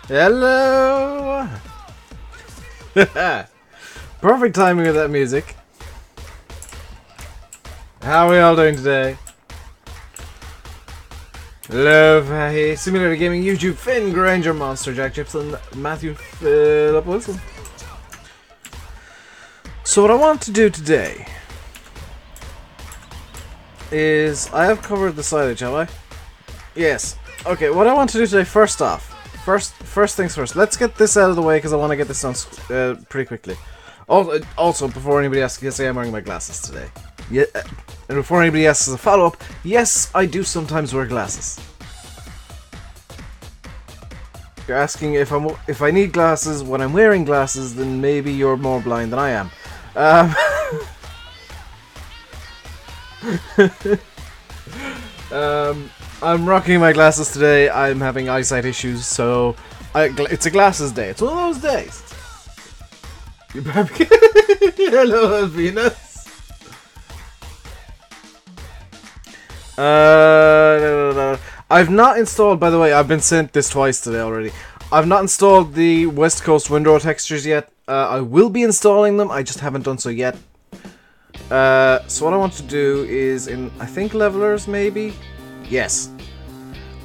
Hello! Perfect timing with that music. How are we all doing today? Hello, hey, Simulator Gaming YouTube, Finn Granger, Monster Jack Gibson, Matthew Philip Wilson. So what I want to do today is, I have covered the silage, have I? Yes. Okay, what I want to do today, first off, First things first, let's get this out of the way because I want to get this done pretty quickly. Also, before anybody asks, yes, I am wearing my glasses today. Yeah, and before anybody asks as a follow-up, yes, I do sometimes wear glasses. You're asking if I need glasses when I'm wearing glasses, then maybe you're more blind than I am. I'm rocking my glasses today. I'm having eyesight issues, so it's a glasses day. It's one of those days. Hello, Venus. I've not installed, by the way, I've been sent this twice today already. I've not installed the West Coast window textures yet. I will be installing them, I just haven't done so yet. So what I want to do is in, I think, levelers maybe? Yes.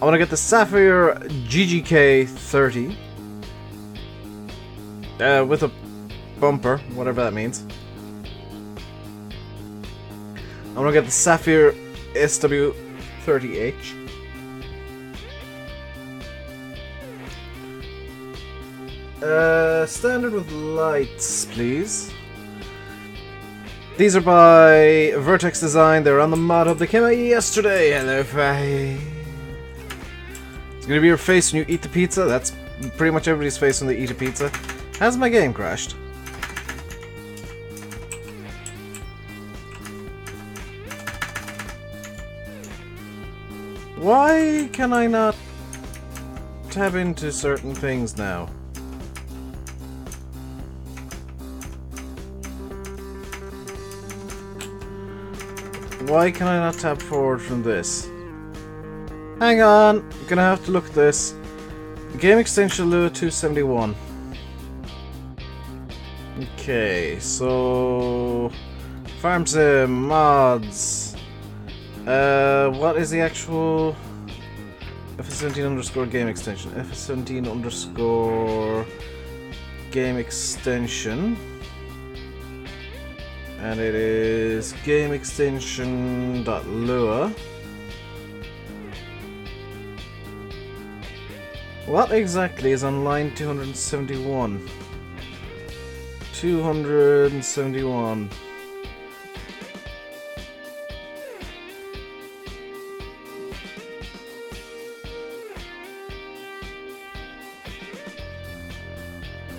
I want to get the Sapphire GGK 30. With a bumper, whatever that means. I want to get the Sapphire SW30H. Standard with lights, please. These are by Vertex Design. They're on the mod hub. They came out yesterday. Hello, Faye. It's gonna be your face when you eat the pizza. That's pretty much everybody's face when they eat a pizza. Has my game crashed? Why can I not tab into certain things now? Why can I not tab forward from this? Hang on, I'm gonna have to look at this. Game extension Lua 271. Okay, so Farm Sim mods. What is the actual FS17 underscore game extension? FS17 underscore game extension. And it is game extension.lua. What exactly is on line 271? 271.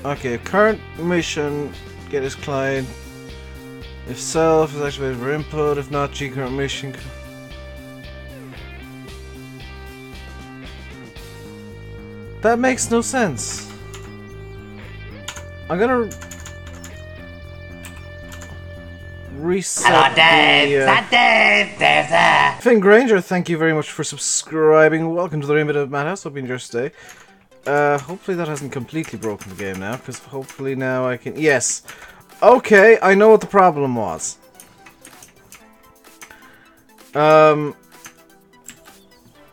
Okay, current mission, get his client. If self is activated for input, if not, G current mission. That makes no sense. I'm gonna reset. Hello, Dave. Dave's there. Finn Granger, thank you very much for subscribing. Welcome to the RainbowDave Madhouse. Hope you enjoy today. Hopefully that hasn't completely broken the game now, because hopefully now I can... Yes. Okay, I know what the problem was. That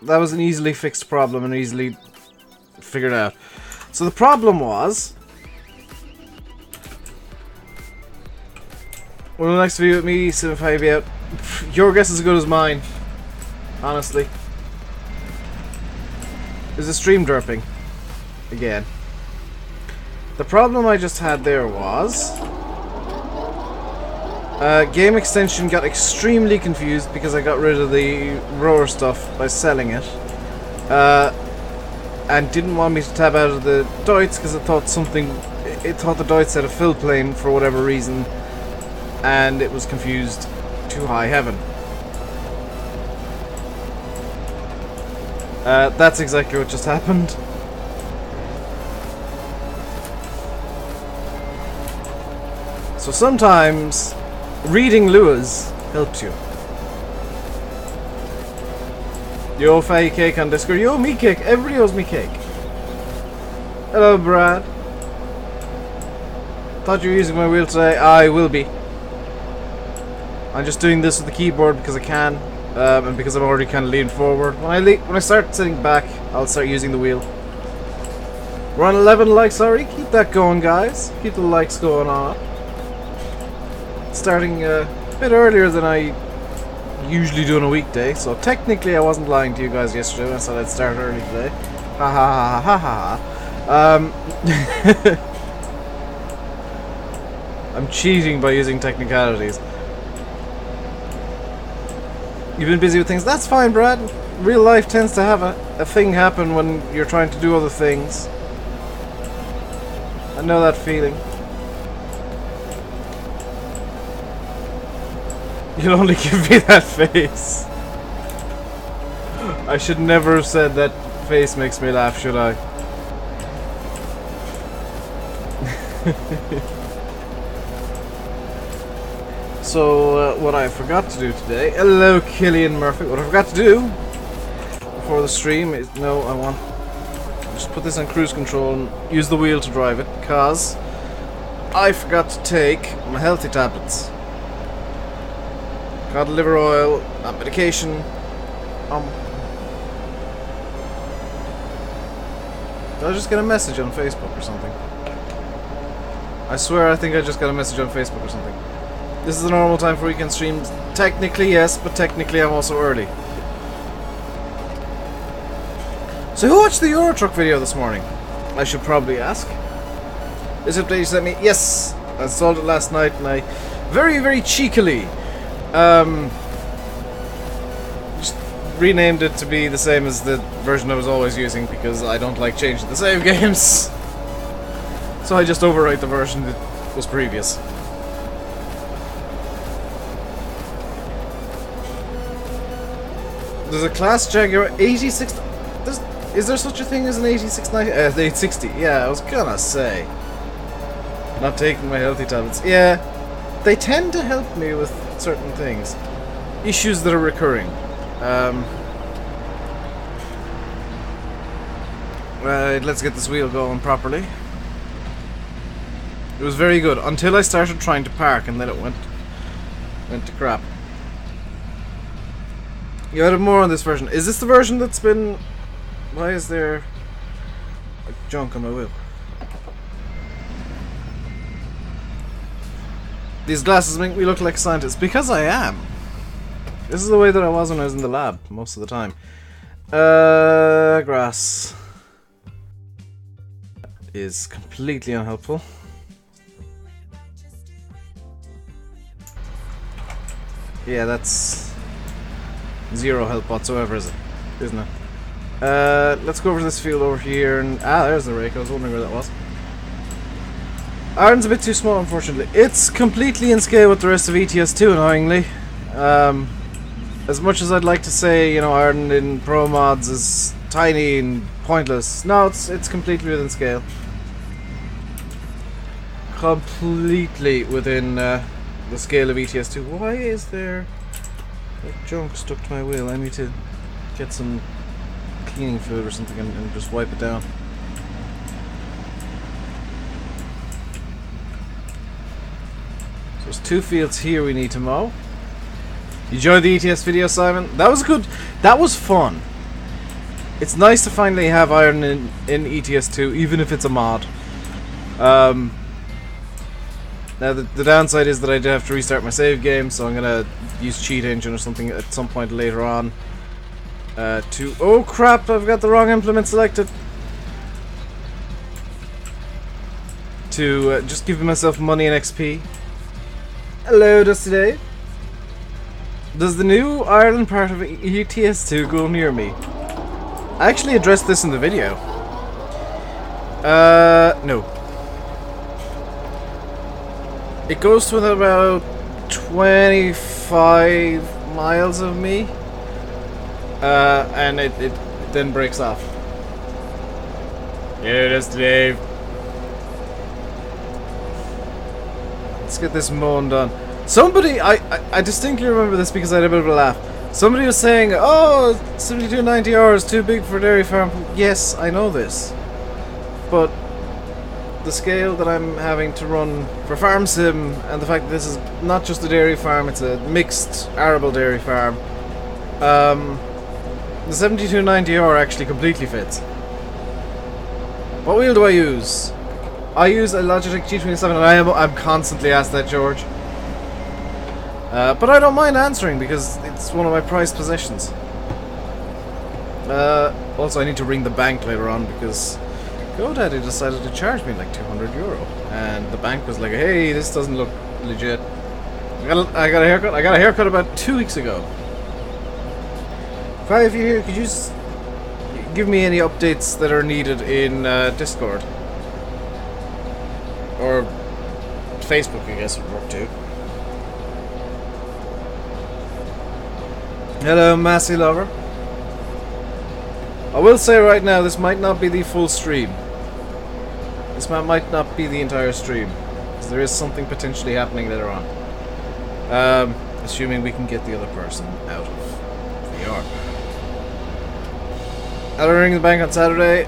was an easily fixed problem and easily figured out. So the problem was... Well, next video with me, Sim5 out. Your guess is as good as mine. Honestly. Is the stream derping? Again. The problem I just had there was... game extension got extremely confused because I got rid of the rower stuff by selling it. And didn't want me to tab out of the Deutz because it thought the Deutz had a fill plane for whatever reason. And it was confused to high heaven. That's exactly what just happened. So sometimes reading Luas helps you. You owe Faye cake on Discord. You owe me cake. Everybody owes me cake. Hello, Brad. Thought you were using my wheel today. I will be. I'm just doing this with the keyboard because I can, and because I'm already kind of leaning forward. When I start sitting back, I'll start using the wheel. We're on 11 likes already. Keep that going, guys. Keep the likes going on. Starting a bit earlier than I usually do on a weekday, so technically I wasn't lying to you guys yesterday when I said I'd start early today. Ha ha ha ha ha ha. I'm cheating by using technicalities. You've been busy with things. That's fine, Brad. Real life tends to have a thing happen when you're trying to do other things. I know that feeling. You'll only give me that face. I should never have said that face makes me laugh, should I? So, what I forgot to do today... Hello, Killian Murphy. What I forgot to do before the stream is... No, I want... Just put this on cruise control and use the wheel to drive it, because I forgot to take my healthy tablets. Got liver oil, not medication. Did I just get a message on Facebook or something? I swear I think I just got a message on Facebook or something. This is the normal time for weekend streams. Technically, yes, but technically I'm also early. So who watched the Euro Truck video this morning? I should probably ask. This update you sent me? Yes! I installed it last night and I very, very cheekily just renamed it to be the same as the version I was always using because I don't like changing the save games. So I just overwrite the version that was previous. There's a class Jaguar 86... Is there such a thing as an 8690? 860, yeah, I was gonna say. Not taking my healthy tablets. Yeah, they tend to help me with certain things. Issues that are recurring. Right, let's get this wheel going properly. It was very good until I started trying to park and then it went to crap. You added more on this version. Is this the version that's been... Why is there junk on my wheel? These glasses make me look like a scientist. Because I am. This is the way that I was when I was in the lab most of the time. Grass is completely unhelpful. Yeah, that's zero help whatsoever, isn't it? Let's go over this field over here and... Ah, there's the rake. I was wondering where that was. Iron's a bit too small, unfortunately. It's completely in scale with the rest of ETS2, annoyingly. As much as I'd like to say, you know, Iron in Pro Mods is tiny and pointless. No, it's completely within scale. completely within the scale of ETS2. Why is there junk stuck to my wheel? I need to get some cleaning fluid or something and just wipe it down. So there's 2 fields here we need to mow. You enjoyed the ETS video, Simon? That was good. That was fun. It's nice to finally have iron in ETS2, even if it's a mod. Now the downside is that I do have to restart my save game, so I'm gonna use Cheat Engine or something at some point later on. Oh crap! I've got the wrong implement selected. To just give myself money and XP. Hello, Dusty Dave. Does the new Ireland part of ETS2 go near me? I actually addressed this in the video. No. It goes to about 25 miles of me. And it then breaks off. Yeah, that's Dave. Let's get this mowing done. Somebody, I distinctly remember this because I had a bit of a laugh. Somebody was saying, oh, 7290 hours too big for a dairy farm. Yes, I know this. But the scale that I'm having to run for Farm Sim, and the fact that this is not just a dairy farm, it's a mixed arable dairy farm, the 7290 hour actually completely fits. What wheel do I use? I use a Logitech G27, and I'm constantly asked that, George. But I don't mind answering because it's one of my prized possessions. Also, I need to ring the bank later on because GoDaddy decided to charge me like €200, and the bank was like, "Hey, this doesn't look legit." I got a haircut. I got a haircut about 2 weeks ago. If you're here, could you just give me any updates that are needed in Discord or Facebook? I guess would work too. Hello, Massey Lover. I will say right now, this might not be the full stream. This might not be the entire stream, because there is something potentially happening later on. Assuming we can get the other person out of VR. I'll ring the bank on Saturday.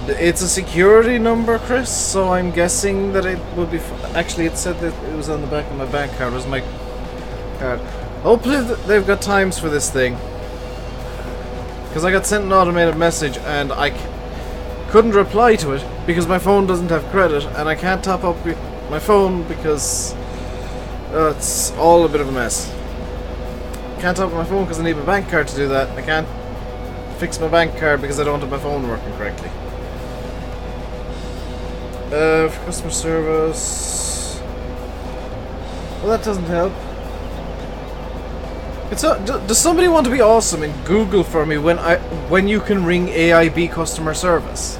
It's a security number, Chris, so I'm guessing that it will be... Actually, it said that it was on the back of my bank card. It was my card. Hopefully they've got times for this thing. Because I got sent an automated message and I couldn't reply to it because my phone doesn't have credit, and I can't top up my phone because it's all a bit of a mess. Can't top up my phone because I need my bank card to do that. I can't fix my bank card because I don't have my phone working correctly. For customer service... Well, that doesn't help. Does somebody want to be awesome and Google for me when you can ring AIB customer service?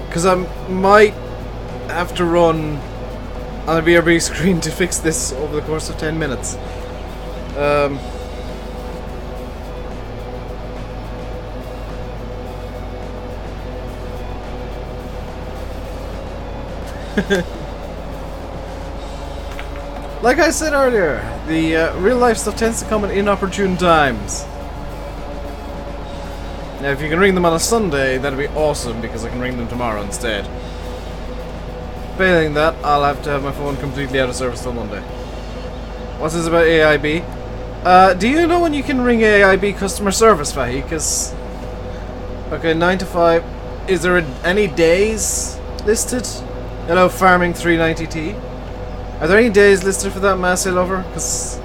Because I might have to run on a BRB screen to fix this over the course of 10 minutes. Like I said earlier, the real life stuff tends to come at inopportune times. Now if you can ring them on a Sunday, that'd be awesome because I can ring them tomorrow instead. Failing that, I'll have to have my phone completely out of service till Monday. What's this about AIB? Do you know when you can ring AIB customer service, Fahy? Because... Okay, 9 to 5. Is there any days listed? Hello, Farming 390T. Are there any days listed for that, Massey Lover? Because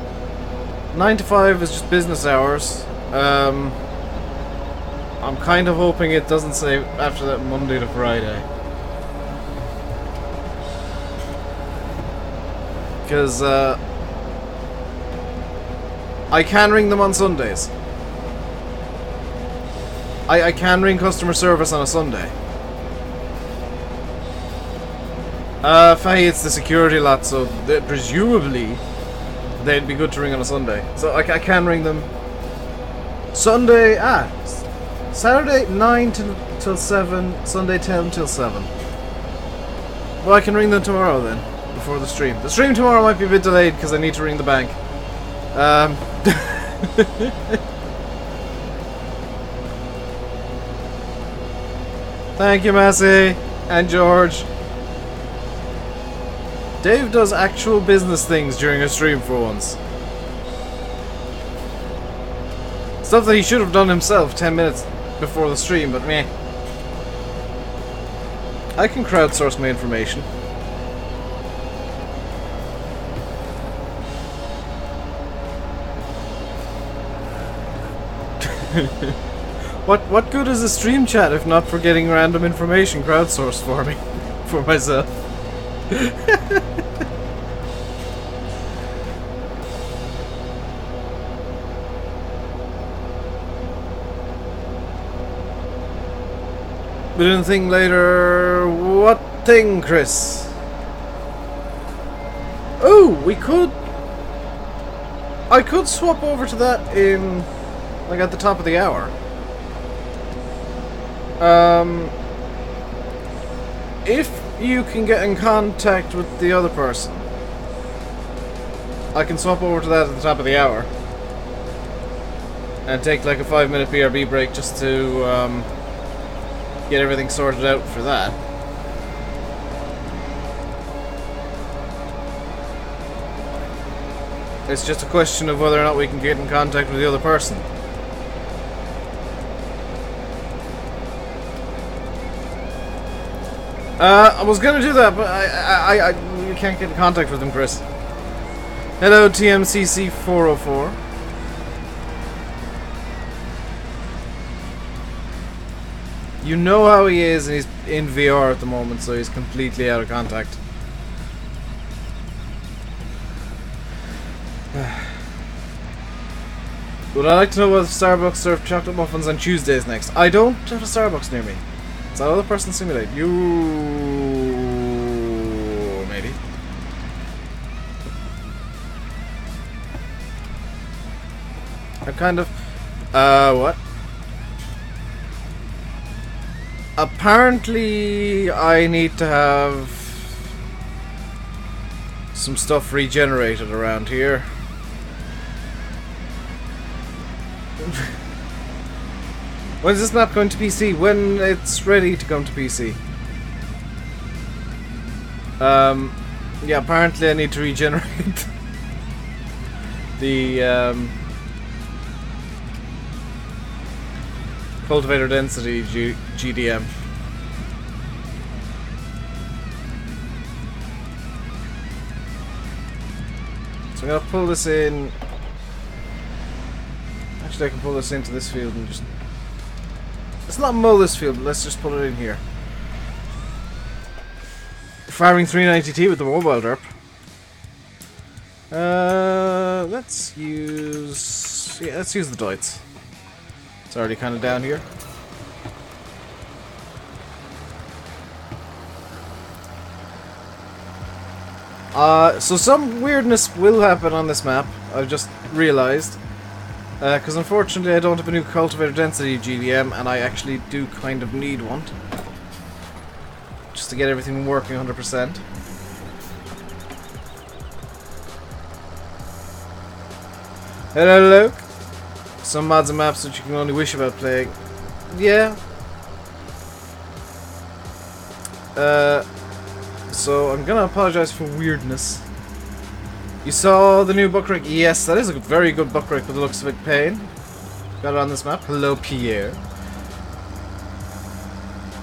9 to 5 is just business hours. I'm kind of hoping it doesn't say after that Monday to Friday. Because I can ring them on Sundays. I can ring customer service on a Sunday. Fahy, it's the security lot, so presumably they'd be good to ring on a Sunday. So I can ring them Sunday. Saturday 9 till 7, Sunday 10 till 7. Well, I can ring them tomorrow then, before the stream. The stream tomorrow might be a bit delayed because I need to ring the bank. Thank you, Massey and George. Dave does actual business things during a stream for once. Stuff that he should have done himself 10 minutes before the stream, but meh. I can crowdsource my information. What good is a stream chat if not for getting random information crowdsourced for me? For myself. But anything later? What thing, Chris? Oh, we could. I could swap over to that in, like, at the top of the hour. If you can get in contact with the other person, I can swap over to that at the top of the hour and take like a 5-minute BRB break just to get everything sorted out for that. It's just a question of whether or not we can get in contact with the other person. I was gonna do that, but you can't get in contact with him, Chris. Hello, TMCC 404. You know how he is, and he's in VR at the moment, so he's completely out of contact. Would I like to know whether Starbucks serve chocolate muffins on Tuesdays next? I don't have a Starbucks near me. It's that other person simulate. You maybe. I kind of what? Apparently I need to have some stuff regenerated around here. When is this map going to PC? When it's ready to come to PC. Yeah, apparently I need to regenerate the cultivator density GDM. So I'm gonna pull this in. Actually, I can pull this into this field and just. Let's not mow this field, but let's just put it in here. Firing 390T with the mobile derp. Let's use. Yeah, let's use the Deutz. It's already kind of down here. So some weirdness will happen on this map, I've just realized. Because unfortunately I don't have a new cultivator density GDM, and I actually do kind of need one. Just to get everything working 100%. Hello, Luke. Some mods and maps that you can only wish about playing. Yeah. So I'm gonna apologize for weirdness. You saw the new buck rake? Yes, that is a very good buck rake, but the looks of it. Pain. Got it on this map. Hello, Pierre.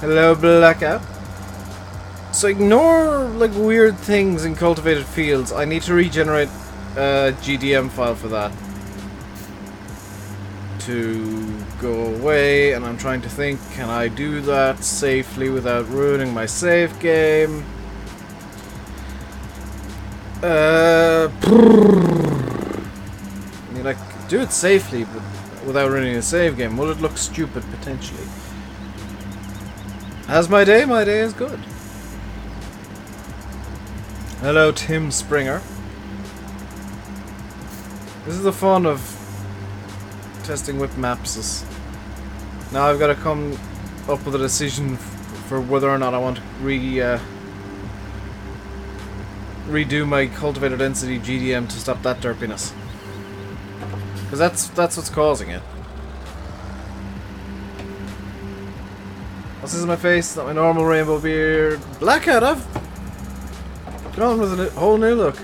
Hello, Blackout. So ignore like weird things in cultivated fields. I need to regenerate a GDM file for that to go away, and I'm trying to think, can I do that safely without ruining my save game? I mean, I could do it safely, but without ruining a save game. Will it look stupid, potentially? How's my day? My day is good. Hello, Tim Springer. This is the fun of testing whip maps. Now I've got to come up with a decision for whether or not I want to redo my cultivator density GDM to stop that derpiness. Because that's what's causing it. What's this in my face? Not my normal rainbow beard. Black hat, I've gone with a whole new look.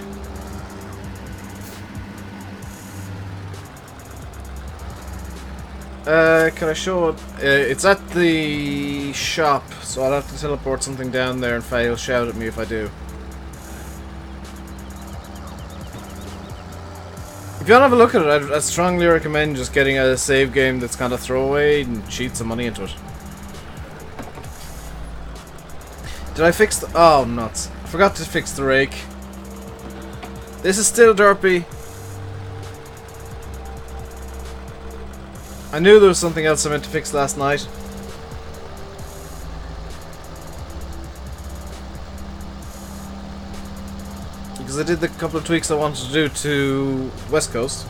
Can I show it? It's at the shop, so I'll have to teleport something down there and Faye will shout at me if I do. If you want to have a look at it, I'd strongly recommend just getting a save game that's kind of throwaway and cheat some money into it. Did I fix the... Oh, nuts. I forgot to fix the rake. This is still derpy. I knew there was something else I meant to fix last night. Because I did the couple of tweaks I wanted to do to West Coast.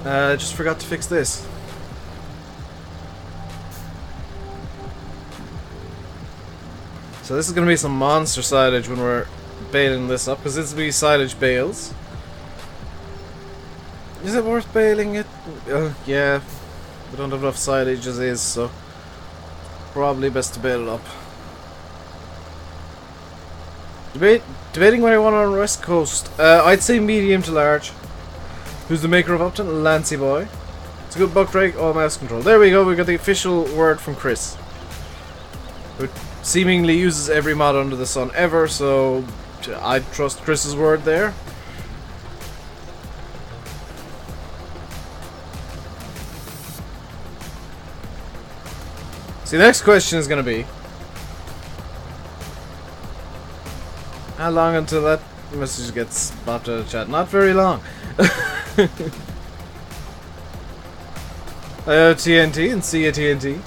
I just forgot to fix this. So this is going to be some monster silage when we're baling this up, because this will be silage bales. Is it worth baling it? Yeah, we don't have enough silage as is, so probably best to bale it up. Debating what I want on West Coast. I'd say medium to large. Who's the maker of Upton? Lancyboi. It's a good buck drake, all mouse control. There we go, we got the official word from Chris. Who seemingly uses every mod under the sun ever, so I'd trust Chris's word there. See, the next question is going to be, how long until that message gets popped out of chat? Not very long. I have TNT and see a TNT.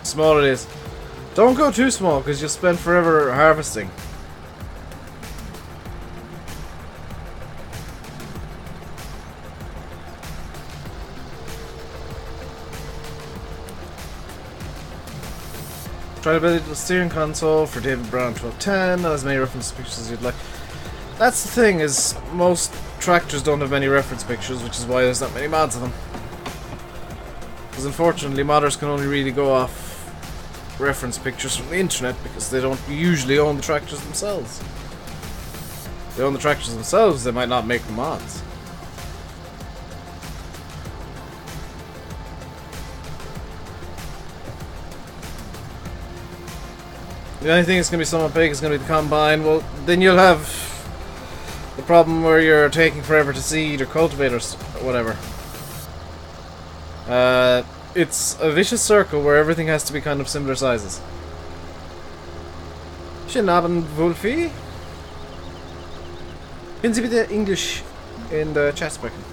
Small it is. Don't go too small because you'll spend forever harvesting. Try to build a steering console for David Brown 1210, not as many reference pictures as you'd like. That's the thing, is most tractors don't have many reference pictures, which is why there's not many mods of them. Because unfortunately modders can only really go off reference pictures from the internet because they don't usually own the tractors themselves. If they own the tractors themselves, they might not make the mods. The only thing that's going to be somewhat big is going to be the combine. Well, then you'll have the problem where you're taking forever to seed or cultivate or whatever. It's a vicious circle where everything has to be kind of similar sizes. Schönen Wolfie. Können Sie bitte English in the chat sprechen?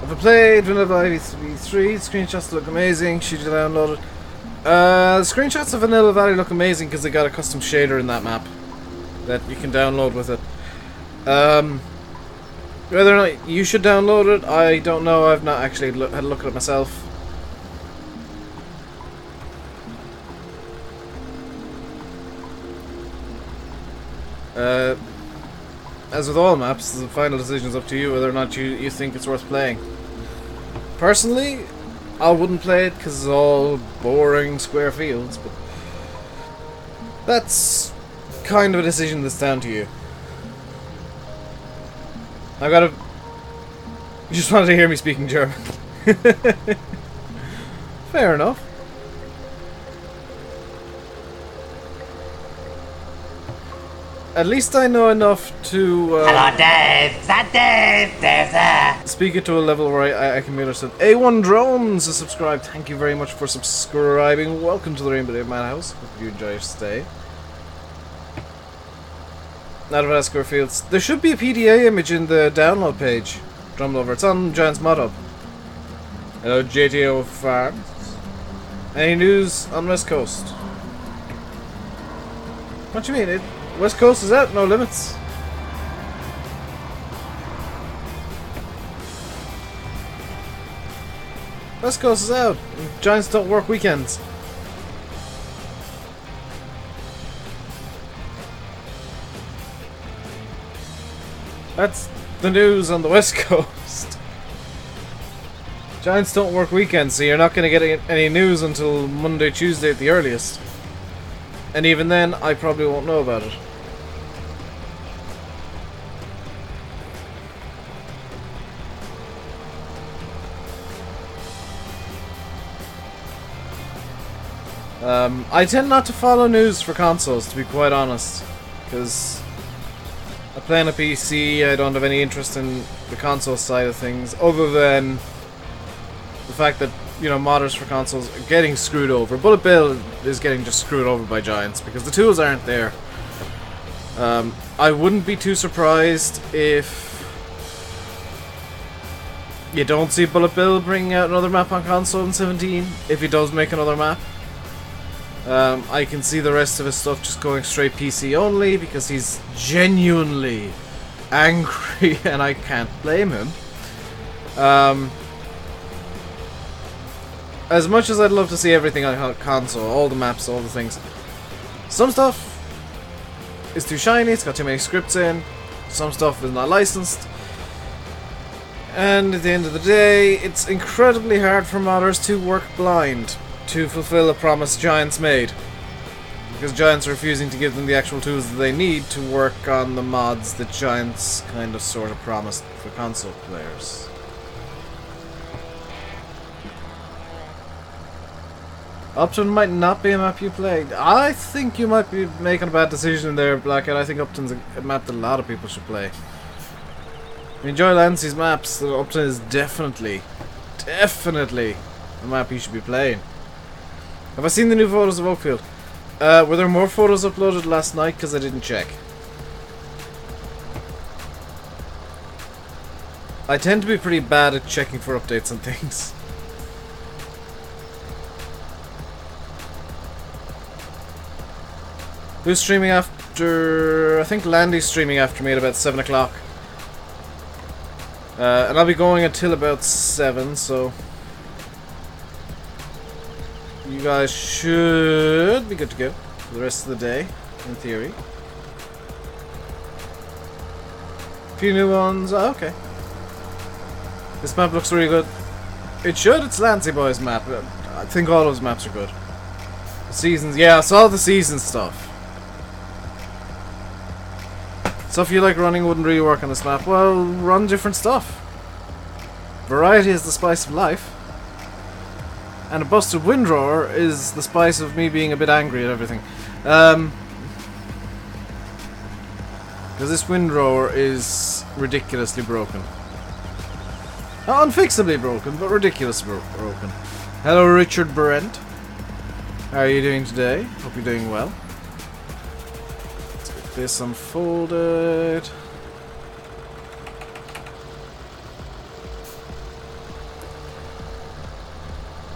I played Vanilla Valley 3, screenshots look amazing, should you download it? The screenshots of Vanilla Valley look amazing because they got a custom shader in that map that you can download with it. Whether or not you should download it, I don't know, I've not actually had a look at it myself. As with all maps, the final decision is up to you whether or not you think it's worth playing. Personally, I wouldn't play it because it's all boring square fields, but that's kind of a decision that's down to you. I gotta... You just wanted to hear me speaking German. Fair enough. At least I know enough to Hello, Dave. Is that Dave? Dave there. speak it to a level where I can be understood. A1 Drones is subscribed. Thank you very much for subscribing. Welcome to the RainbowDave Madhouse. Hope you enjoy your stay. Nadavasco Fields. There should be a PDA image in the download page. Drumlover. It's on Giant's Mod Hub. Hello, JTO Farms. Any news on West Coast? What do you mean? West Coast is out, no limits. West Coast is out. Giants don't work weekends. That's the news on the West Coast. Giants don't work weekends, so you're not going to get any news until Monday, Tuesday at the earliest. And even then, I probably won't know about it. I tend not to follow news for consoles, to be quite honest. Because I play on a PC, I don't have any interest in the console side of things, other than the fact that, you know, modders for consoles are getting screwed over. Bullet Bill is getting just screwed over by Giants because the tools aren't there. I wouldn't be too surprised if you don't see Bullet Bill bringing out another map on console in 17, if he does make another map. I can see the rest of his stuff just going straight PC only because he's genuinely angry and I can't blame him. As much as I'd love to see everything on console, all the maps, all the things, some stuff is too shiny, it's got too many scripts in, some stuff is not licensed, and at the end of the day, it's incredibly hard for modders to work blind to fulfill a promise Giants made, because Giants are refusing to give them the actual tools that they need to work on the mods that Giants kind of sort of promised for console players. Upton might not be a map you played. I think you might be making a bad decision there, Blackhead. I think Upton's a map that a lot of people should play. If you enjoy Lancy's maps, Upton is definitely a map you should be playing. Have I seen the new photos of Oakfield? Were there more photos uploaded last night? Because I didn't check. I tend to be pretty bad at checking for updates and things. Who's streaming after... I think Landy's streaming after me at about 7 o'clock. And I'll be going until about 7, so... you guys should be good to go for the rest of the day, in theory. A few new ones. Oh, okay. This map looks really good. It should. It's Lancyboi's map. I think all those maps are good. The seasons. Yeah, I saw the season stuff. Stuff you like running wouldn't really work on this map. Well, run different stuff. Variety is the spice of life. And a busted windrower is the spice of me being a bit angry at everything. Because this windrower is ridiculously broken. Not unfixably broken, but ridiculously broken. Hello, Richard Brent. How are you doing today? Hope you're doing well. Let's get this unfolded.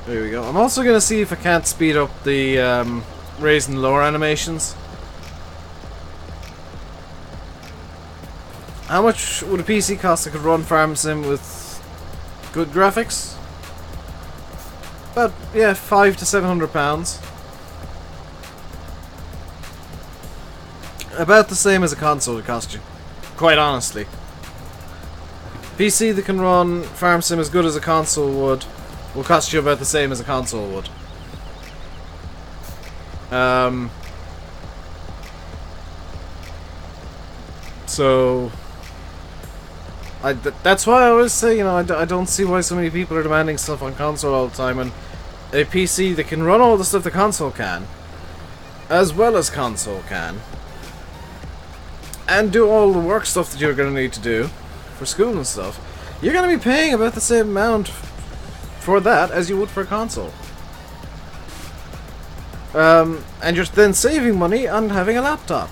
There we go. I'm also going to see if I can't speed up the raise and lower animations. How much would a PC cost that could run Farm Sim with good graphics? About, yeah, £500 to £700. About the same as a console would cost you, quite honestly. PC that can run Farm Sim as good as a console would will cost you about the same as a console would. So that's why I always say, you know, I don't see why so many people are demanding stuff on console all the time, and a PC that can run all the stuff the console can, as well as console can, and do all the work stuff that you're going to need to do for school and stuff, you're going to be paying about the same amount for that as you would for a console. And you're then saving money on having a laptop.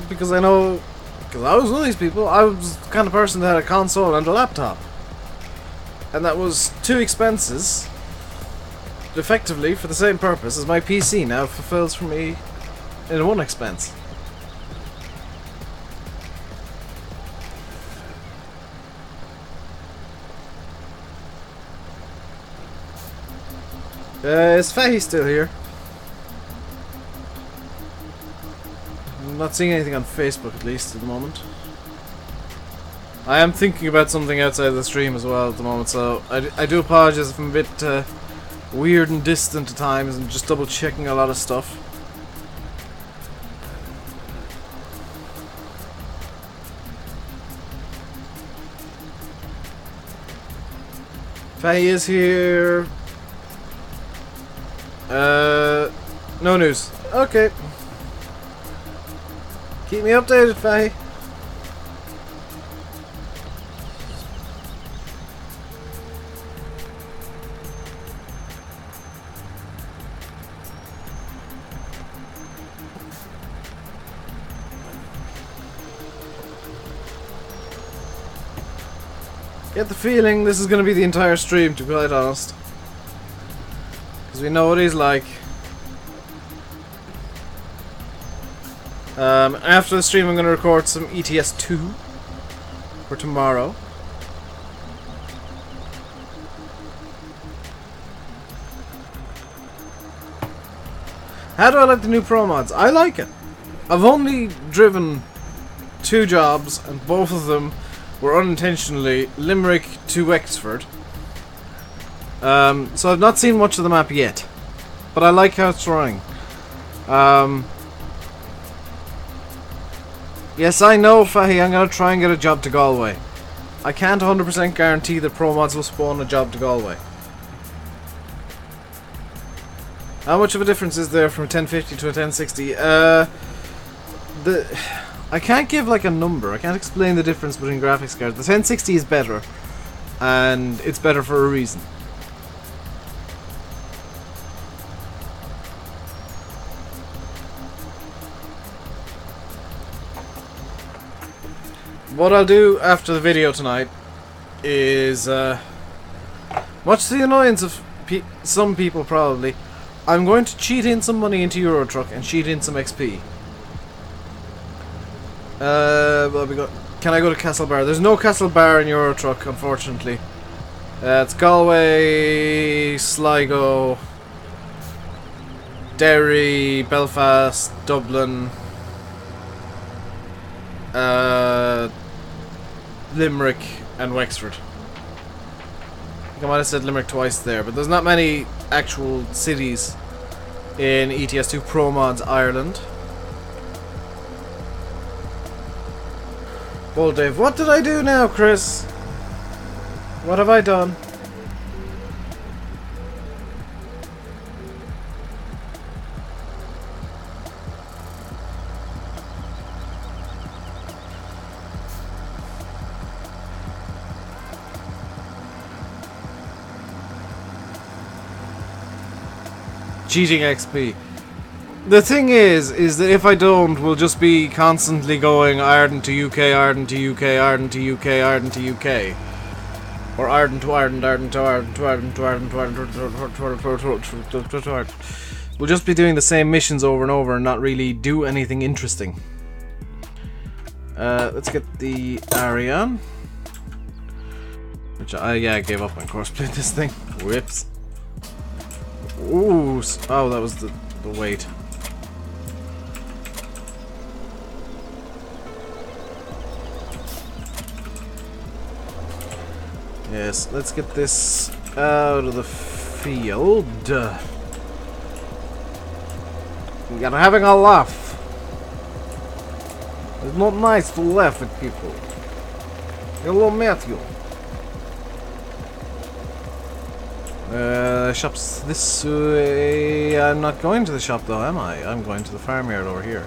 Because I know, because I was one of these people, I was the kind of person that had a console and a laptop. And that was two expenses, effectively, for the same purpose as my PC now fulfills for me in one expense. Is Fahy still here? I'm not seeing anything on Facebook, at least, at the moment. I am thinking about something outside of the stream as well at the moment, so I do apologize if I'm a bit weird and distant at times and just double checking a lot of stuff. Fahy is here. No news. Okay. Keep me updated, Fahy. Get the feeling this is going to be the entire stream, to be quite honest. Because we know what he's like. After the stream I'm going to record some ETS 2 for tomorrow. How do I like the new Pro Mods? I like it. I've only driven 2 jobs and both of them were unintentionally Limerick to Wexford. So I've not seen much of the map yet. But I like how it's running. Yes, I know, Fahy, I'm going to try and get a job to Galway. I can't 100% guarantee that Pro Mods will spawn a job to Galway. How much of a difference is there from a 1050 to a 1060? I can't give like a number. I can't explain the difference between graphics cards. The 1060 is better, and it's better for a reason. What I'll do after the video tonight is, much to the annoyance of some people probably, I'm going to cheat in some money into Euro Truck and cheat in some XP. Can I go to Castlebar? There's no Castlebar in Euro Truck, unfortunately. It's Galway, Sligo, Derry, Belfast, Dublin, Limerick and Wexford. I think I might have said Limerick twice there, but there's not many actual cities in ETS2 Pro Mods Ireland. Well, Dave, what did I do now, Chris? What have I done? Cheating XP. The thing is that if I don't, we'll just be constantly going Ireland to UK, Ireland to UK, Ireland to UK, Ireland to UK. Or Ireland to Ireland, Ireland to Ireland, to Ireland, to Ireland, to Ireland, to Ireland. We'll just be doing the same missions over and over and not really do anything interesting. Let's get the Ariane. Which I gave up on courseplay this thing. Whips. Ooh, oh, that was the weight. Yes, let's get this out of the field. You're having a laugh. It's not nice to laugh at people. Hello, Matthew. Shop's this way. I'm not going to the shop though, am I? I'm going to the farmyard over here.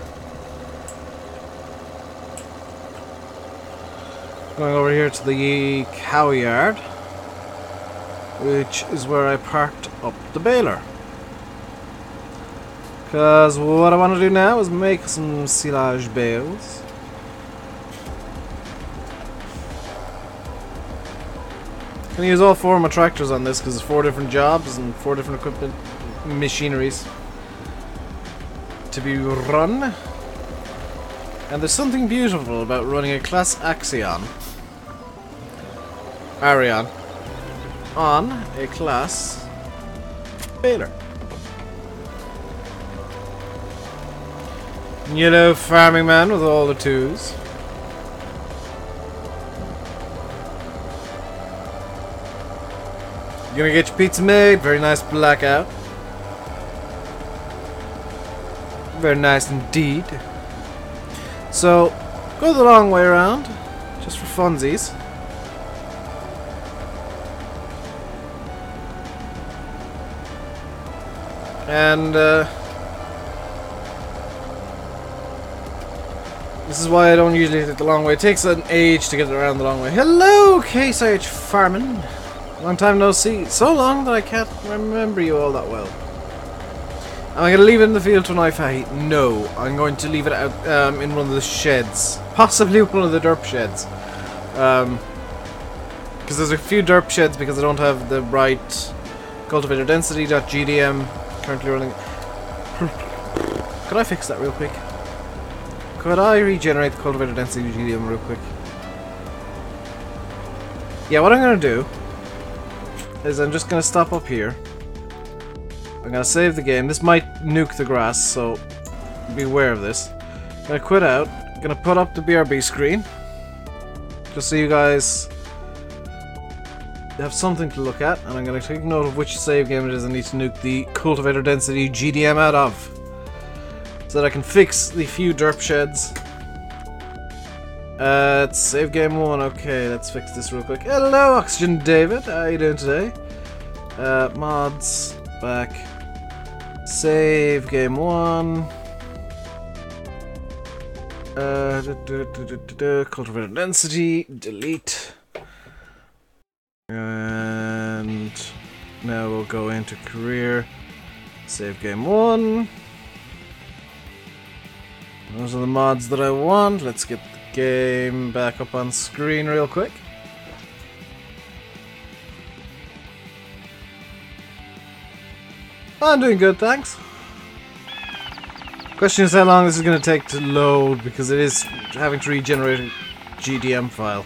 Going over here to the cow yard, which is where I parked up the baler. Because what I want to do now is make some silage bales. I'm going to use all 4 of my tractors on this because it's 4 different jobs and 4 different equipment machineries to be run. And there's something beautiful about running a class Arion on a class baler. Yellow farming man with all the 2s. You're gonna get your pizza made. Very nice blackout. Very nice indeed. So, go the long way around, just for funsies. And, this is why I don't usually take the long way. It takes an age to get around the long way. Hello, Case IH Farman. Long time no see. So long that I can't remember you all that well. Am I going to leave it in the field to knife height? No. I'm going to leave it out in one of the sheds. Possibly one of the derp sheds. Because there's a few derp sheds because I don't have the right cultivator density.gdm currently running. Could I fix that real quick? Could I regenerate the cultivator density GDM real quick? Yeah, what I'm going to do is I'm just going to stop up here. I'm going to save the game. This might nuke the grass, so beware of this. I'm going to quit out. I'm going to put up the BRB screen. Just so you guys have something to look at. And I'm going to take note of which save game it is I need to nuke the cultivator density GDM out of. So that I can fix the few derp sheds. It's save game 1. Okay, let's fix this real quick. Hello, Oxygen David. How are you doing today? Mods. Back. Save game 1. Cultivator density. Delete. And now we'll go into career. Save game 1. Those are the mods that I want. Let's get the game back up on screen real quick. I'm doing good, thanks. Question is how long this is going to take to load, because it is having to regenerate a GDM file.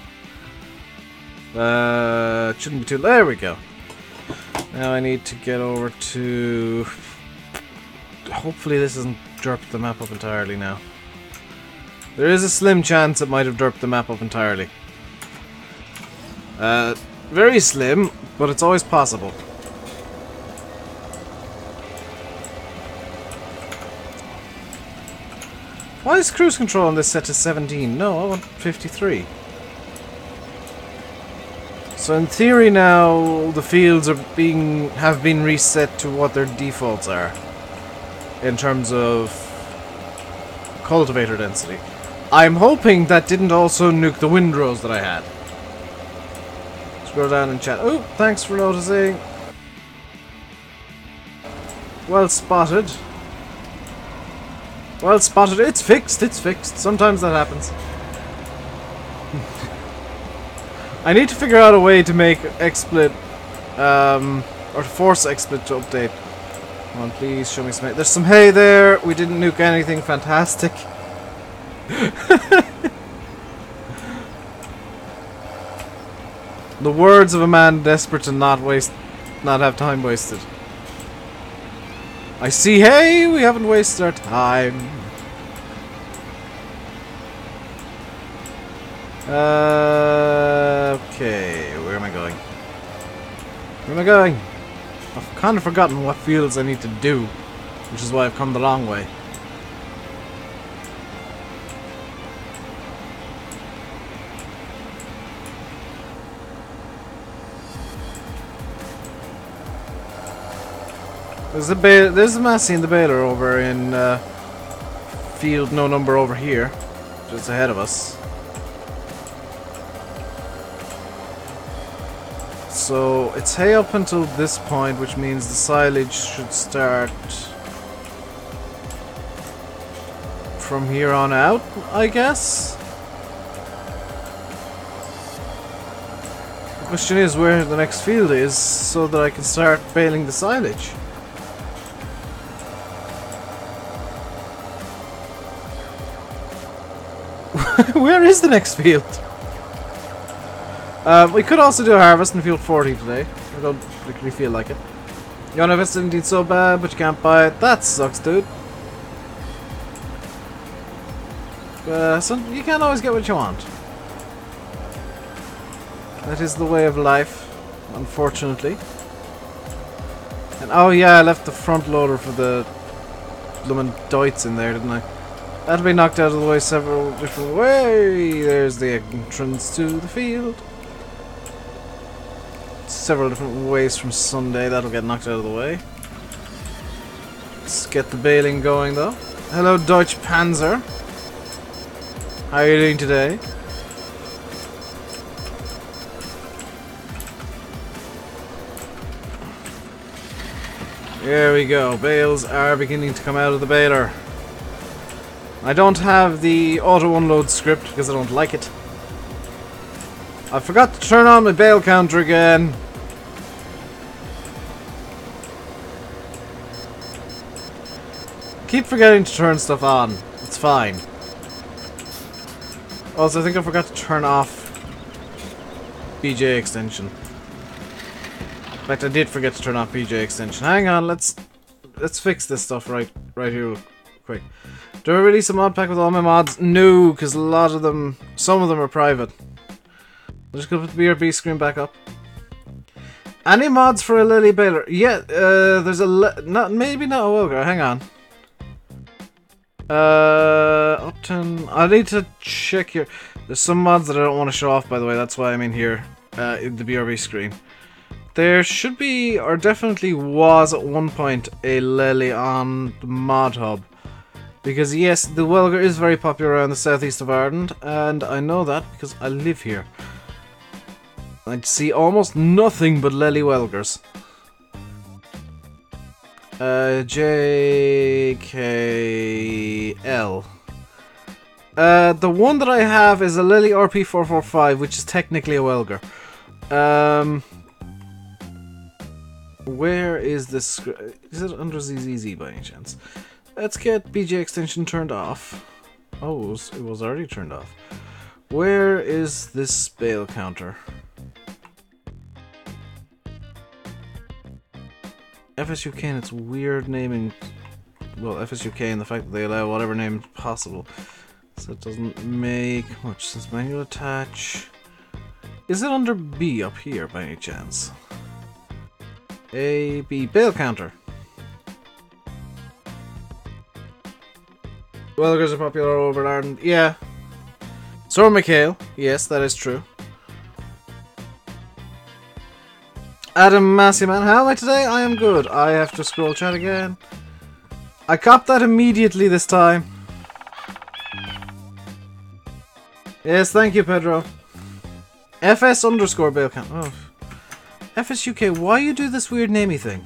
It shouldn't be too... There we go. Now I need to get over to... Hopefully this hasn't derped the map up entirely now. There is a slim chance it might have derped the map up entirely. Very slim, but it's always possible. Why is cruise control on this set to 17? No, I want 53. So in theory now, the fields are have been reset to what their defaults are. In terms of cultivator density. I'm hoping that didn't also nuke the windrows that I had. Scroll down and chat. Oh, thanks for noticing. Well spotted. Well spotted. It's fixed. It's fixed. Sometimes that happens. I need to figure out a way to make XSplit, or to force XSplit to update. Come on, please show me some hay. There's some hay there. We didn't nuke anything fantastic. The words of a man desperate to not have time wasted. I see hay. We haven't wasted our time. Okay, where am I going? Where am I going? I've kind of forgotten what fields I need to do, which is why I've come the long way. There's a Massey and the baler over in field no number over here, just ahead of us. So it's hay up until this point, which means the silage should start from here on out, I guess. The question is where the next field is, so that I can start baling the silage. Where is the next field? We could also do a harvest in field 40 today. I don't particularly feel like it. You don't have anything so bad, but you can't buy it. That sucks, dude. So you can't always get what you want. That is the way of life, unfortunately. And oh yeah, I left the front loader for the bloomin' Deutz in there, didn't I? That'll be knocked out of the way several different ways. There's the entrance to the field. Several different ways from Sunday. That'll get knocked out of the way. Let's get the baling going though. Hello, Deutsche Panzer. How are you doing today? There we go. Bales are beginning to come out of the baler. I don't have the auto unload script because I don't like it. I forgot to turn on my bale counter again. Keep forgetting to turn stuff on. It's fine. Also, I think I forgot to turn off BJ extension. In fact, I did forget to turn off BJ extension. Hang on, let's fix this stuff right here real quick. Do I release a mod pack with all my mods? No, because a lot of them, some of them are private. I'm just gonna put the BRB screen back up. Any mods for a Lily Baler? Yeah, there's maybe not a Wilgar. Hang on. Upton. I need to check here. There's some mods that I don't want to show off, by the way. That's why I'm in here, in the BRB screen. There should be, or definitely was at one point, a Lily on the mod hub. Because yes, the Welger is very popular around the southeast of Ireland, and I know that because I live here. I see almost nothing but Lely Welgers. JKL. The one that I have is a Lily RP445, which is technically a Welger. Where is this? Is it under ZZZ by any chance? Let's get BJ extension turned off. Oh, it was already turned off. Where is this bale counter? FSUK and its weird naming. Well, FSUK and the fact that they allow whatever name possible. So it doesn't make much sense. Manual attach. Is it under B up here by any chance? A, B, bale counter. Welgers are popular all over Ireland. Yeah. So are McHale. Yes, that is true. Adam Masseyman, how am I today? I am good. I have to scroll chat again. I copped that immediately this time. Yes, thank you, Pedro. FS underscore bale count. Oh. FSUK, why you do this weird namey thing?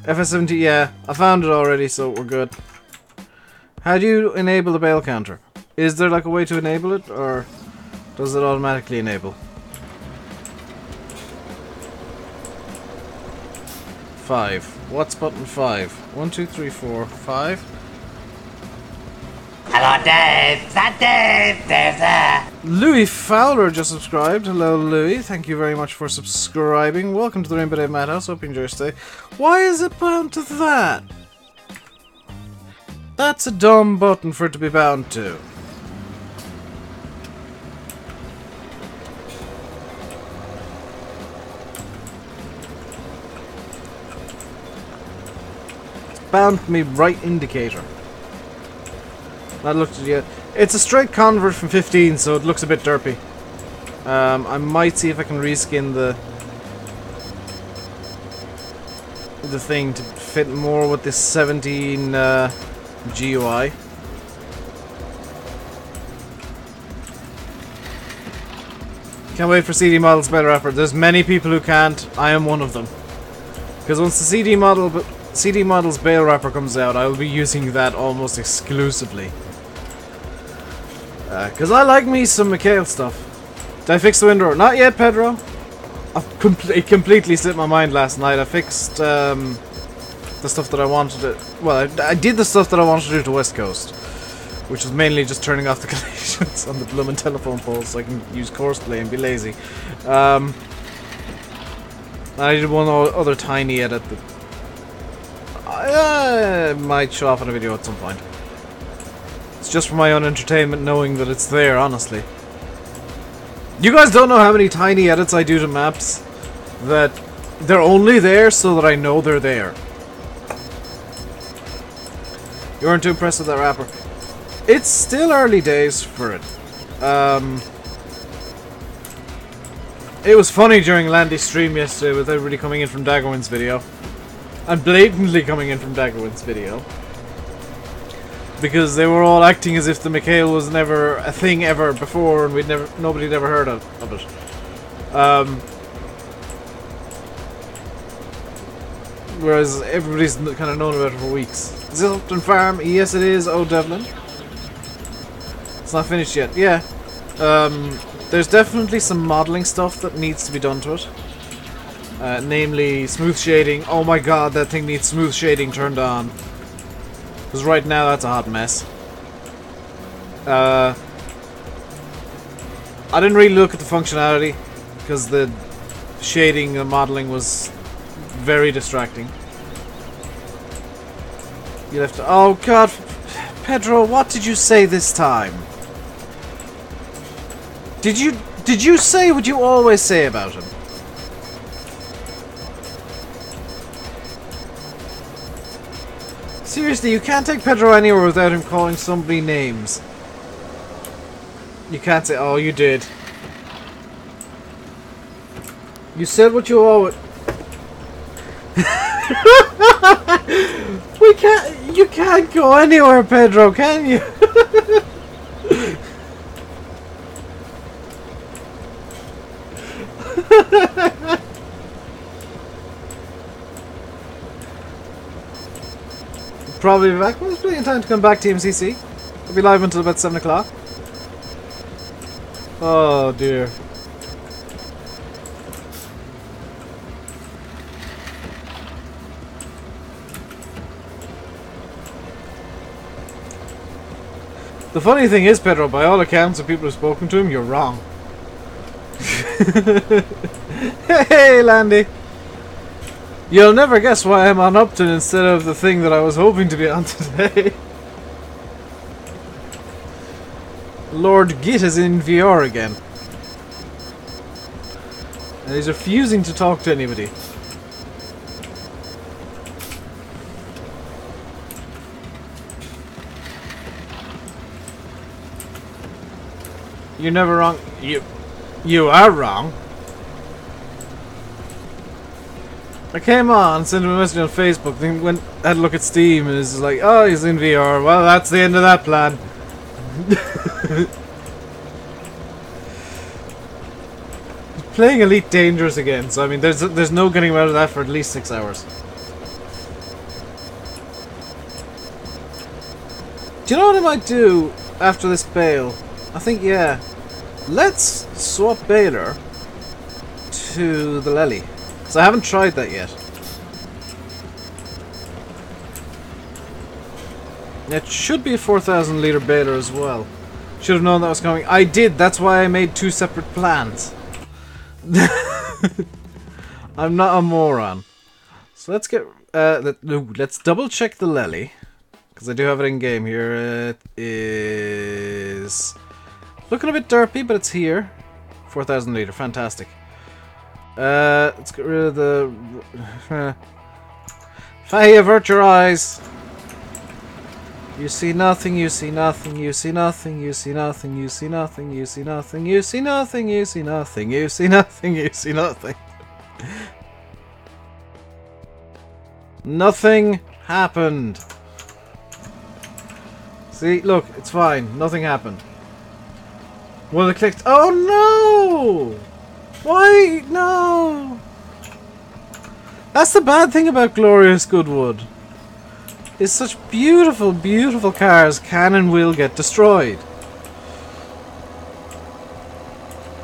FS70, yeah. I found it already, so we're good. How do you enable the bale counter? Is there like a way to enable it, or does it automatically enable? 5. What's button 5? 1, 2, 3, 4, 5. Hello, Dave. Is that Dave? Dave's there. Louis Fowler just subscribed. Hello, Louis. Thank you very much for subscribing. Welcome to the RainbowDave Madhouse. Hope you enjoy your stay. Why is it bound to that? That's a dumb button for it to be bound to. It's bound to me right indicator. Not looked at it yet. It's a straight convert from 15, so it looks a bit derpy. I might see if I can reskin the the thing to fit more with this 17 GUI. Can't wait for CD Models Bale Wrapper. There's many people who can't. I am one of them. Because once the CD Models Bale Wrapper comes out, I will be using that almost exclusively. Because I like me some Mikhail stuff. Did I fix the window? Not yet, Pedro. It completely slipped my mind last night. I fixed the stuff that I wanted to... Well, I did the stuff that I wanted to do to West Coast. Which was mainly just turning off the collisions on the blooming telephone poles so I can use Courseplay and be lazy. I did one other tiny edit that I might show off in a video at some point. It's just for my own entertainment knowing that it's there, honestly. You guys don't know how many tiny edits I do to maps that they're only there so that I know they're there. You weren't too impressed with that wrapper. It's still early days for it. It was funny during Landy's stream yesterday with everybody coming in from Daggerwin's video. And blatantly coming in from Daggerwin's video. Because they were all acting as if the Mikhail was never a thing ever before and nobody had ever heard of it. Whereas everybody's kind of known about it for weeks. Is this Upton Farm? Yes it is, oh Devlin. It's not finished yet. Yeah. There's definitely some modeling stuff that needs to be done to it. Namely, smooth shading. Oh my god, that thing needs smooth shading turned on. Because right now, that's a hot mess. I didn't really look at the functionality. Because the shading and modeling was very distracting. You left... Oh god, Pedro, what did you say this time? Did you say what you always say about him? Seriously, you can't take Pedro anywhere without him calling somebody names. You can't say, oh, you did. You said what you always... You can't go anywhere, Pedro, can you? Probably be back. Well, there's plenty of time to come back to MCC. I'll be live until about 7 o'clock. Oh dear. The funny thing is, Pedro, by all accounts of people who've spoken to him, you're wrong. Hey, Landy! You'll never guess why I'm on Upton instead of the thing that I was hoping to be on today. Lord Git is in VR again. And he's refusing to talk to anybody. You're never wrong. You are wrong. I came on, sent him a message on Facebook, then had a look at Steam, and it's like, oh, he's in VR. Well, that's the end of that plan. He's playing Elite Dangerous again, so I mean, there's no getting out of that for at least 6 hours. Do you know what I might do after this bale? I think, yeah. Let's swap Baler to the Lely. So I haven't tried that yet. It should be a 4,000 litre baler as well. Should have known that was coming. I did. That's why I made 2 separate plans. I'm not a moron. So let's get. Let's double check the Lely, because I do have it in game here. It is looking a bit derpy, but it's here. 4,000 litre. Fantastic. Let's get rid of the... Faye, avert your eyes! You see nothing, you see nothing, you see nothing, you see nothing, you see nothing, you see nothing, you see nothing, you see nothing, you see nothing, you see nothing. Nothing happened. See, look, it's fine. Nothing happened. Well, it clicked. Oh no! Why? No! That's the bad thing about Glorious Goodwood. Is such beautiful, beautiful cars can and will get destroyed.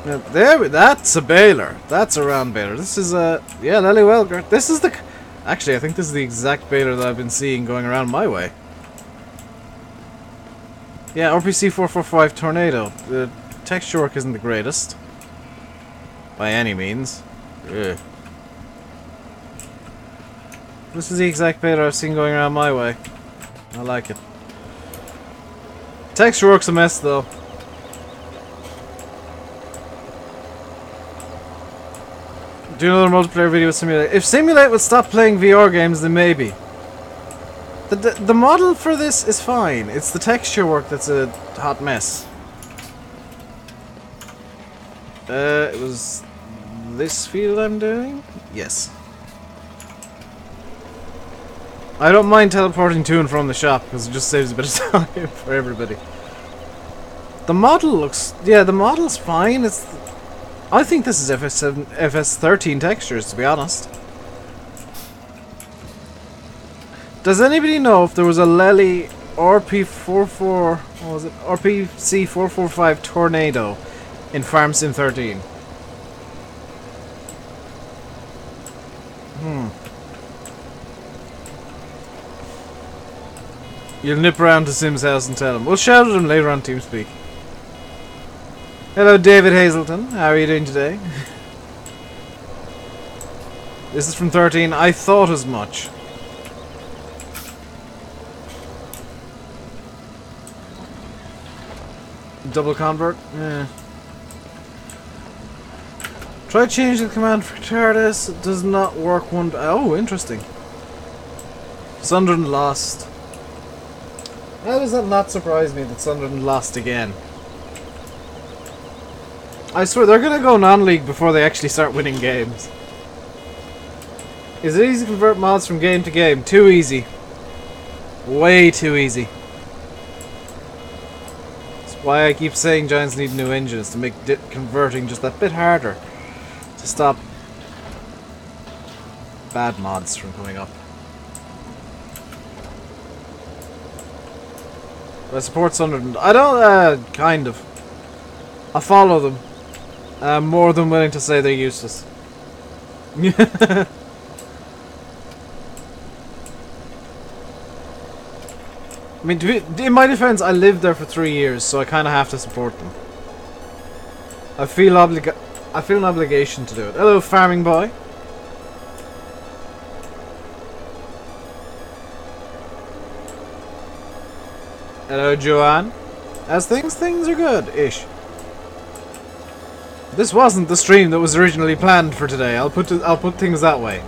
Now, that's a baler. That's a round baler. This is a... Yeah, Lely Welgert. This is the... Actually, I think this is the exact baler that I've been seeing going around my way. Yeah, RPC 445 Tornado. The texture work isn't the greatest. By any means. Ugh. This is the exact baler I've seen going around my way. I like it. Texture work's a mess, though. Do another multiplayer video with Simulate. If Simulate would stop playing VR games, then maybe. The model for this is fine. It's the texture work that's a hot mess. It was this field I'm doing? Yes. I don't mind teleporting to and from the shop because it just saves a bit of time for everybody. The model looks... Yeah, the model's fine. It's... I think this is FS13 textures, to be honest. Does anybody know if there was a Lely RP44... What was it? RPC445 Tornado in Farm Sim 13? You'll nip around to Sim's house and tell him. We'll shout at him later on TeamSpeak. Hello, David Hazelton. How are you doing today? This is from 13. I thought as much. Double convert? Eh. Try changing the command for TARDIS. It does not work one... Oh, interesting. Sunderland lost. How does that not surprise me that Sunderland lost again? I swear, they're gonna go non-league before they actually start winning games. Is it easy to convert mods from game to game? Too easy. Way too easy. That's why I keep saying Giants need new engines, to make converting just that bit harder. To stop bad mods from coming up. I support Sunderland. I don't, kind of. I follow them. I'm more than willing to say they're useless. I mean, in my defense, I lived there for 3 years, so I kind of have to support them. I feel an obligation to do it. Hello, Farming Boy. Hello, Joanne. As things are good-ish. This wasn't the stream that was originally planned for today. I'll put things that way.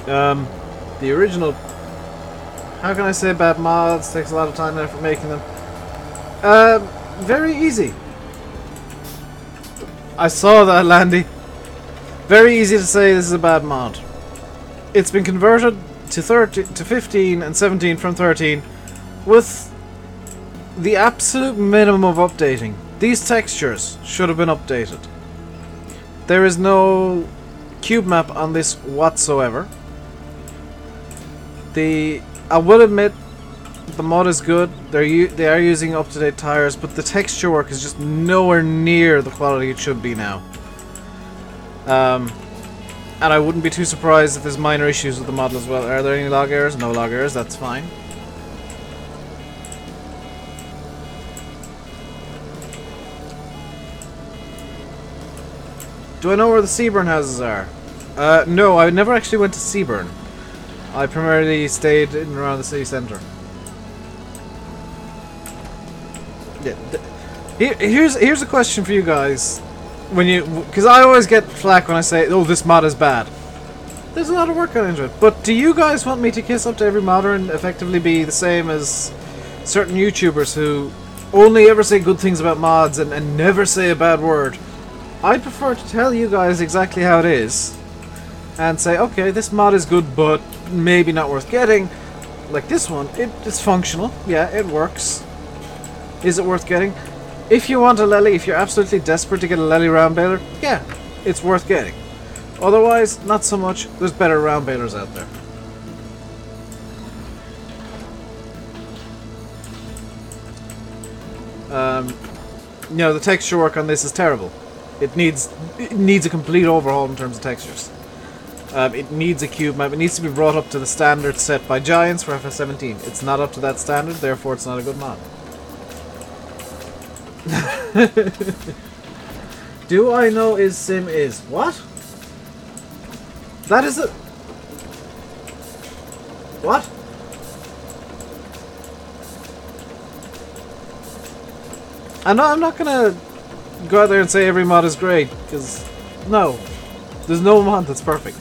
The original... How can I say bad mods? Takes a lot of time and effort making them. Very easy. I saw that, Landy. Very easy to say this is a bad mod. It's been converted to 15 and 17 from 13 with the absolute minimum of updating. These textures should have been updated. There is no cube map on this whatsoever. I will admit the mod is good. They are using up-to-date tires, but the texture work is just nowhere near the quality it should be now. And I wouldn't be too surprised if there's minor issues with the model as well. Are there any log errors? No log errors, that's fine. Do I know where the Seaburn houses are? No, I never actually went to Seaburn. I primarily stayed in and around the city centre. Yeah, here's a question for you guys. Because I always get flack when I say, oh, this mod is bad. There's a lot of work gone into it. But do you guys want me to kiss up to every modder and effectively be the same as certain YouTubers who only ever say good things about mods and never say a bad word? I prefer to tell you guys exactly how it is. and say, okay, this mod is good, but maybe not worth getting. Like this one, it's functional. Yeah, it works. Is it worth getting? If you want a Lely, if you're absolutely desperate to get a Lely round baler, yeah, it's worth getting. Otherwise, not so much. There's better round balers out there. You know, the texture work on this is terrible. It needs a complete overhaul in terms of textures. It needs a cube map. It needs to be brought up to the standard set by Giants for FS17. It's not up to that standard, therefore it's not a good mod. Do I know is sim is? What? That is a... What? I'm not gonna go out there and say every mod is great, because no. There's no mod that's perfect.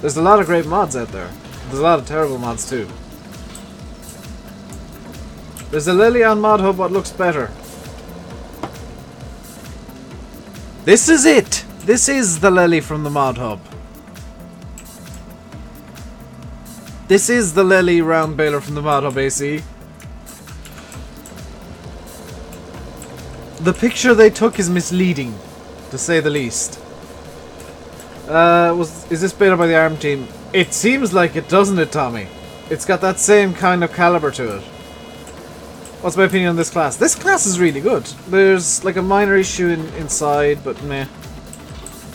There's a lot of great mods out there. There's a lot of terrible mods too. There's a Lily on Mod Hub what looks better. This is it! This is the Lily from the Mod Hub. This is the Lily round baler from the Mod Hub AC. The picture they took is misleading, to say the least. Is this baler by the ARM team? It seems like it, doesn't it, Tommy? It's got that same kind of caliber to it. What's my opinion on this class? This class is really good. There's like a minor issue inside, but meh.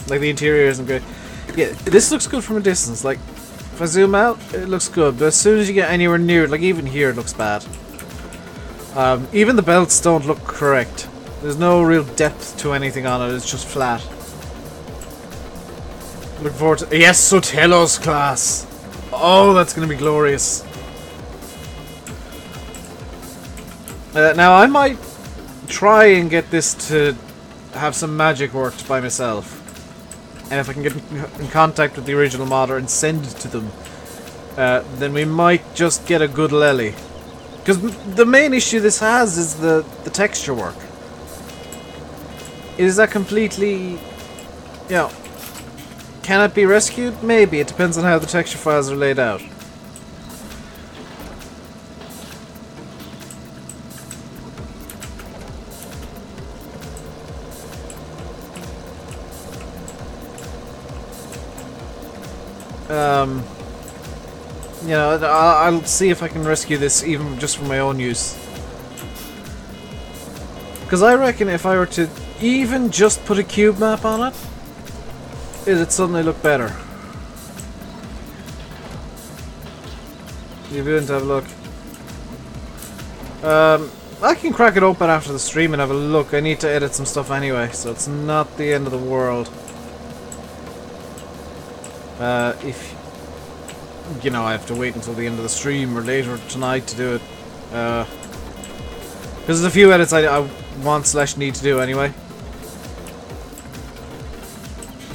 Like the interior isn't great. Yeah, this looks good from a distance. Like, if I zoom out, it looks good. But as soon as you get anywhere near it, like even here, it looks bad. Even the belts don't look correct. There's no real depth to anything on it. It's just flat. Look forward to... Yes, Sotelo's class! Oh, that's going to be glorious. Now, I might try and get this to have some magic worked by myself. And if I can get in contact with the original modder and send it to them, then we might just get a good Lely. Because the main issue this has is the texture work. Is that completely... You know... Can it be rescued? Maybe. It depends on how the texture files are laid out. You know, I'll see if I can rescue this even just for my own use. Because I reckon if I were to even just put a cube map on it, it'd suddenly look better. You're willing to have a look? I can crack it open after the stream and have a look. I need to edit some stuff anyway, so it's not the end of the world. If you know, I have to wait until the end of the stream or later tonight to do it. Because there's a few edits I want/need to do anyway.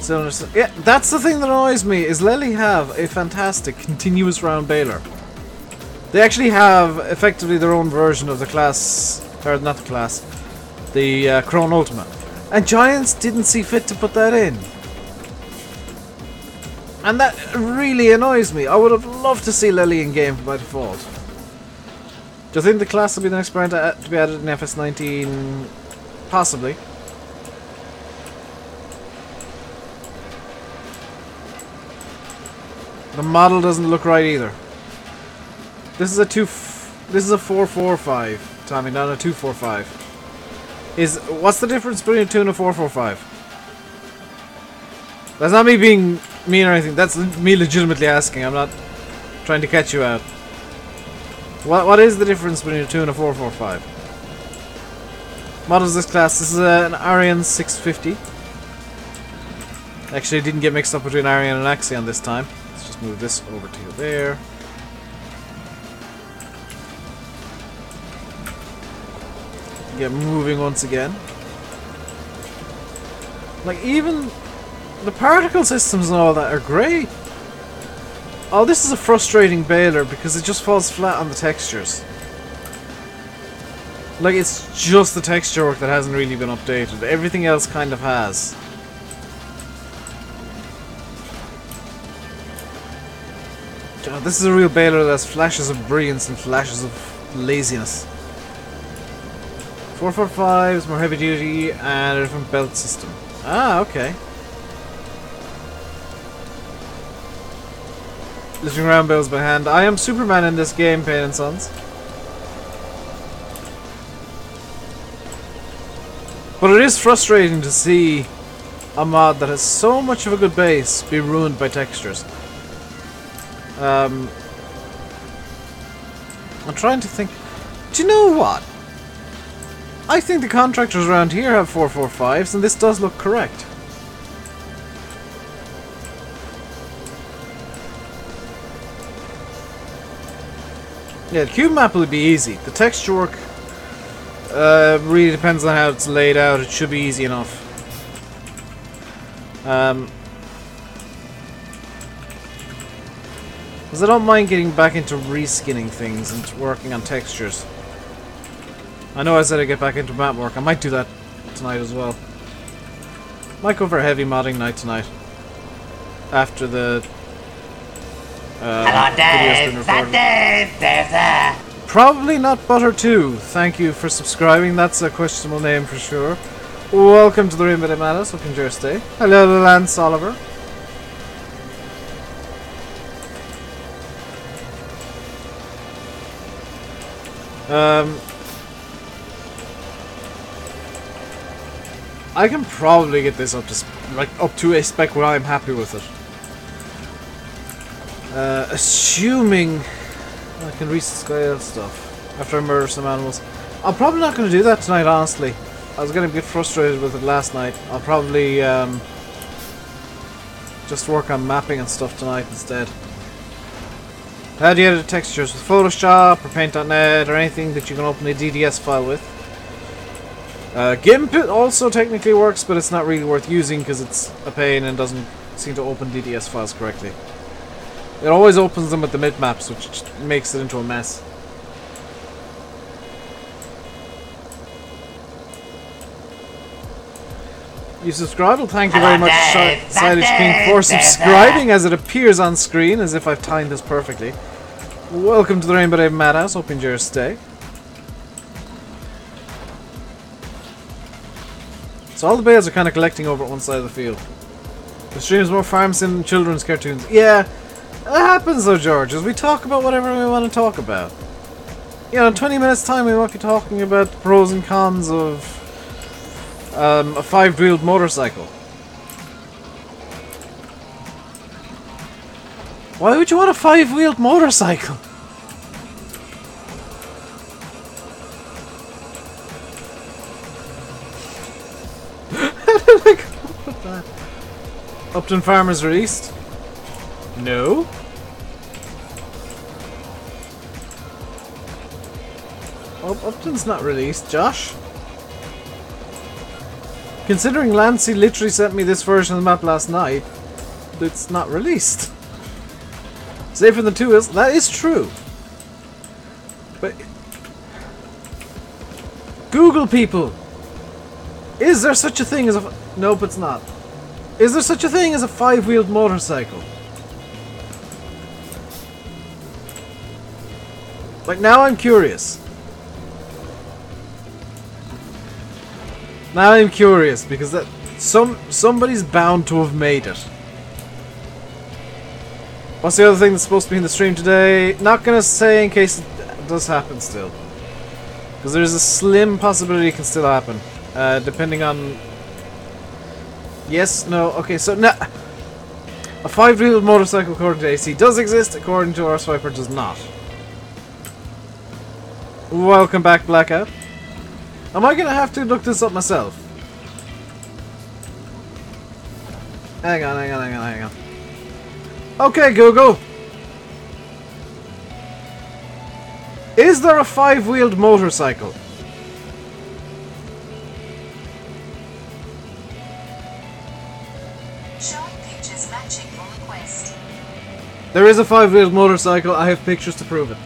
So yeah, that's the thing that annoys me, is Lely have a fantastic continuous round baler. They actually have effectively their own version of the class, or not the class, the Crone Ultima. And Giants didn't see fit to put that in. And that really annoys me. I would have loved to see Lely in game by default. Do you think the class will be the next brand to be added in FS19? Possibly. The model doesn't look right either. This is a 445, Tommy, not a 245. What's the difference between a 2 and a 445? That's not me being mean or anything. That's me legitimately asking. I'm not trying to catch you out. What is the difference between a 2 and a 445? Models this class. This is an Arian 650. Actually, it didn't get mixed up between Arian and Axion this time. Let's just move this over to there. Get moving once again. Like, even the particle systems and all that are great. Oh, this is a frustrating baler because it just falls flat on the textures. Like, it's just the texture work that hasn't really been updated. Everything else kind of has. God, this is a real baler that has flashes of brilliance and flashes of laziness. 445s, more heavy duty, and a different belt system. Ah, okay. Lifting round bales by hand. I am Superman in this game, Pain and Sons. But it is frustrating to see a mod that has so much of a good base be ruined by textures. I'm trying to think. Do you know what? I think the contractors around here have 445s, and this does look correct. Yeah, the cube map will be easy. The texture work really depends on how it's laid out. It should be easy enough. Because I don't mind getting back into reskinning things and working on textures. I know I said I'd get back into map work. I might do that tonight as well. Might go for a heavy modding night tonight. After the Hello, Dave. Is that Dave? Dave's there. Probably not Butter 2. Thank you for subscribing. That's a questionable name for sure. Welcome to the RainbowDave Madhouse. Hope you enjoy your stay. Hello, Lance Oliver. I can probably get this up to up to a spec where I'm happy with it. Assuming I can rescale stuff after I murder some animals. I'm probably not going to do that tonight, honestly. I was going to get frustrated with it last night. I'll probably just work on mapping and stuff tonight instead. How do you edit textures? With Photoshop or Paint.net or anything that you can open a DDS file with? GIMP also technically works, but it's not really worth using because it's a pain and doesn't seem to open DDS files correctly. It always opens them with the bitmaps, which makes it into a mess. You subscribed? Well, thank you very much, Silage King, for subscribing, as it appears on screen, as if I've timed this perfectly. Welcome to the RainbowDave Madhouse. Hope you enjoy your stay. So all the bales are kind of collecting over at one side of the field. The stream is more farm sim than children's cartoons. Yeah, that happens though, George, as we talk about whatever we want to talk about. You know, in 20 minutes time we might be talking about the pros and cons of a 5-wheeled motorcycle. Why would you want a 5-wheeled motorcycle? How did I come up with that? Upton Farmers released? No. Upton's not released, Josh. Considering Lancey literally sent me this version of the map last night, it's not released. Save for the 2 is, that is true. But Google people. Is there such a thing as a... Nope, it's not. Is there such a thing as a 5-wheeled motorcycle? Like, now I'm curious. Now I'm curious, because that somebody's bound to have made it. What's the other thing that's supposed to be in the stream today? Not gonna say in case it does happen still. Because there's a slim possibility it can still happen. Depending on... Yes, no, okay, so now... A 5-wheeled motorcycle according to AC does exist, according to our Swiper does not. Welcome back, Blackout. Am I gonna have to look this up myself? Hang on. Okay, Google. Is there a 5-wheeled motorcycle? Showing pictures matching your request. There is a 5-wheeled motorcycle. I have pictures to prove it.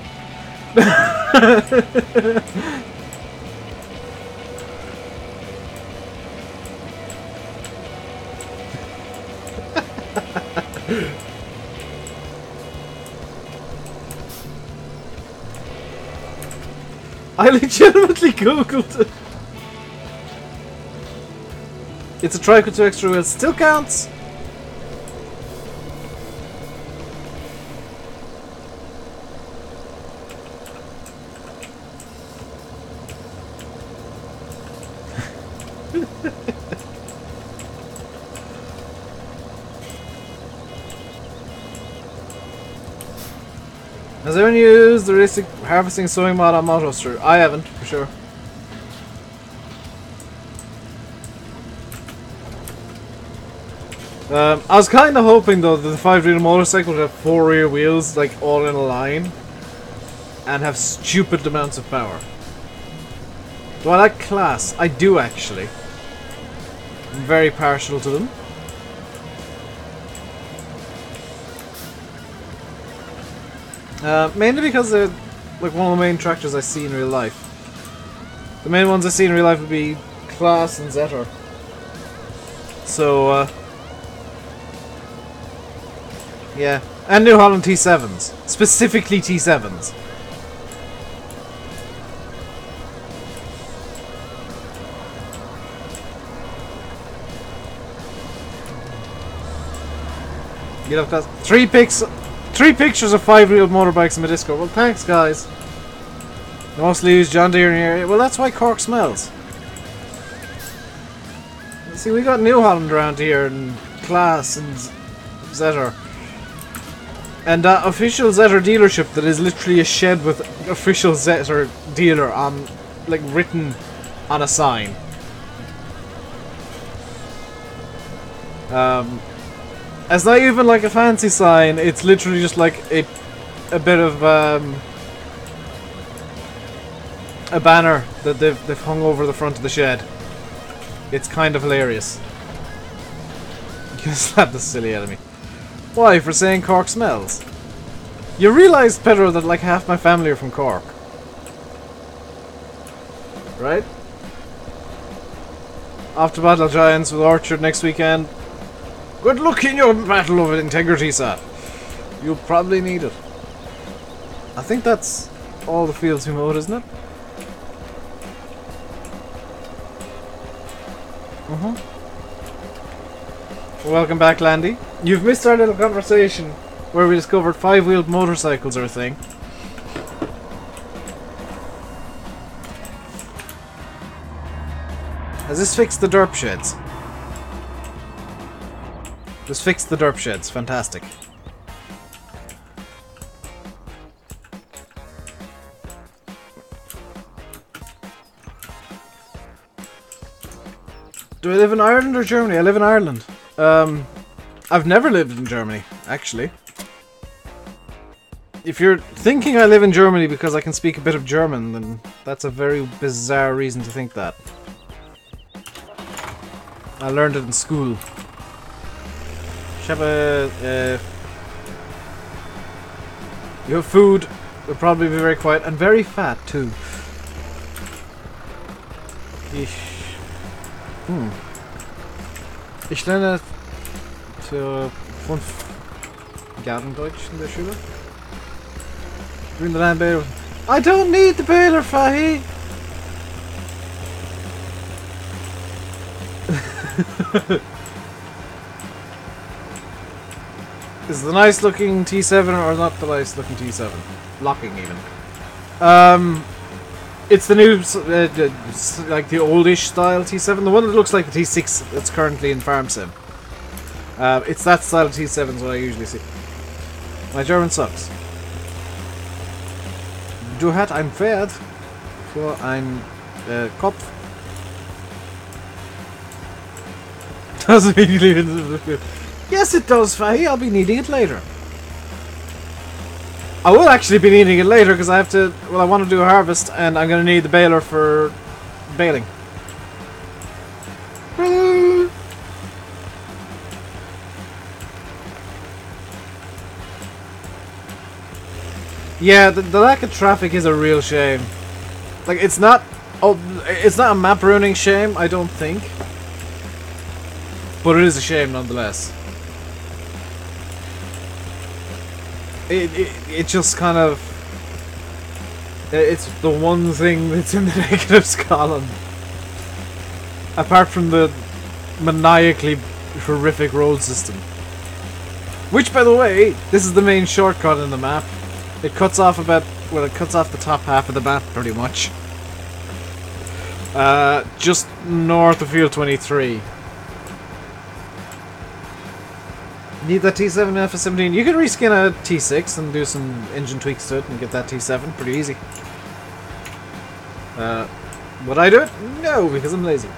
I legitimately googled it. It's a trike with 2 extra wheels. Still counts. Has anyone used the realistic harvesting sowing mod on Motoster? I haven't, for sure. I was kind of hoping though that the 5-wheel motorcycle would have 4 rear wheels, like all in a line, and have stupid amounts of power. Do I like class? I do actually. I'm very partial to them. Mainly because they're like one of the main tractors I see in real life. The main ones I see in real life would be Class and Zetor. So, yeah. And New Holland T7s. Specifically T7s. You know, class. 3 pictures of 5-wheeled motorbikes in my Discord. Well, thanks, guys. Mostly use John Deere in the area. Well, that's why Cork smells. See, we got New Holland around here, and Class, and Zetor. And that official Zetor dealership that is literally a shed with official Zetor dealer on, like, written on a sign. It's not even like a fancy sign, it's literally just like a bit of a banner that they've hung over the front of the shed. It's kind of hilarious. You slapped the silly out of me. Why? For saying Cork smells? You realise, Pedro, that like half my family are from Cork. Right? Off to battle giants with Orchard next weekend. Good luck in your battle of integrity, sir. You'll probably need it. I think that's all the fields we mowed, isn't it? Welcome back, Landy. You've missed our little conversation where we discovered 5-wheeled motorcycles are a thing. Has this fixed the derp sheds? This fixed the derp sheds. Fantastic. Do I live in Ireland or Germany? I live in Ireland. I've never lived in Germany, actually. If you're thinking I live in Germany because I can speak a bit of German, then that's a very bizarre reason to think that. I learned it in school. Your food will probably be very quiet and very fat too. Ich lerne für 5 Jahren Deutsch in der Schule. Bring the land baler. I don't need the baler, Fahi! Is the nice looking T7 or not the nice looking T7? Locking even. It's the new, like the oldish style T7. The one that looks like the T6 that's currently in Farm Sim. It's that style of T7 is what I usually see. My German sucks. Du hat ein Pferd für ein Kopf. Doesn't mean you leave it. Yes, it does, Fahy. I'll be needing it later. I will actually be needing it later because I have to. Well, I want to do a harvest, and I'm going to need the baler for baling. Yeah, the lack of traffic is a real shame. Like, it's not. Oh, it's not a map ruining shame, I don't think. But it is a shame nonetheless. It just kind of... It's the one thing that's in the negatives column. Apart from the maniacally horrific road system. Which, by the way, this is the main shortcut in the map. It cuts off it cuts off the top half of the map, pretty much. Just north of Field 23. Need that T7 F17. You can reskin a T6 and do some engine tweaks to it and get that T7 pretty easy. Would I do it? No, because I'm lazy.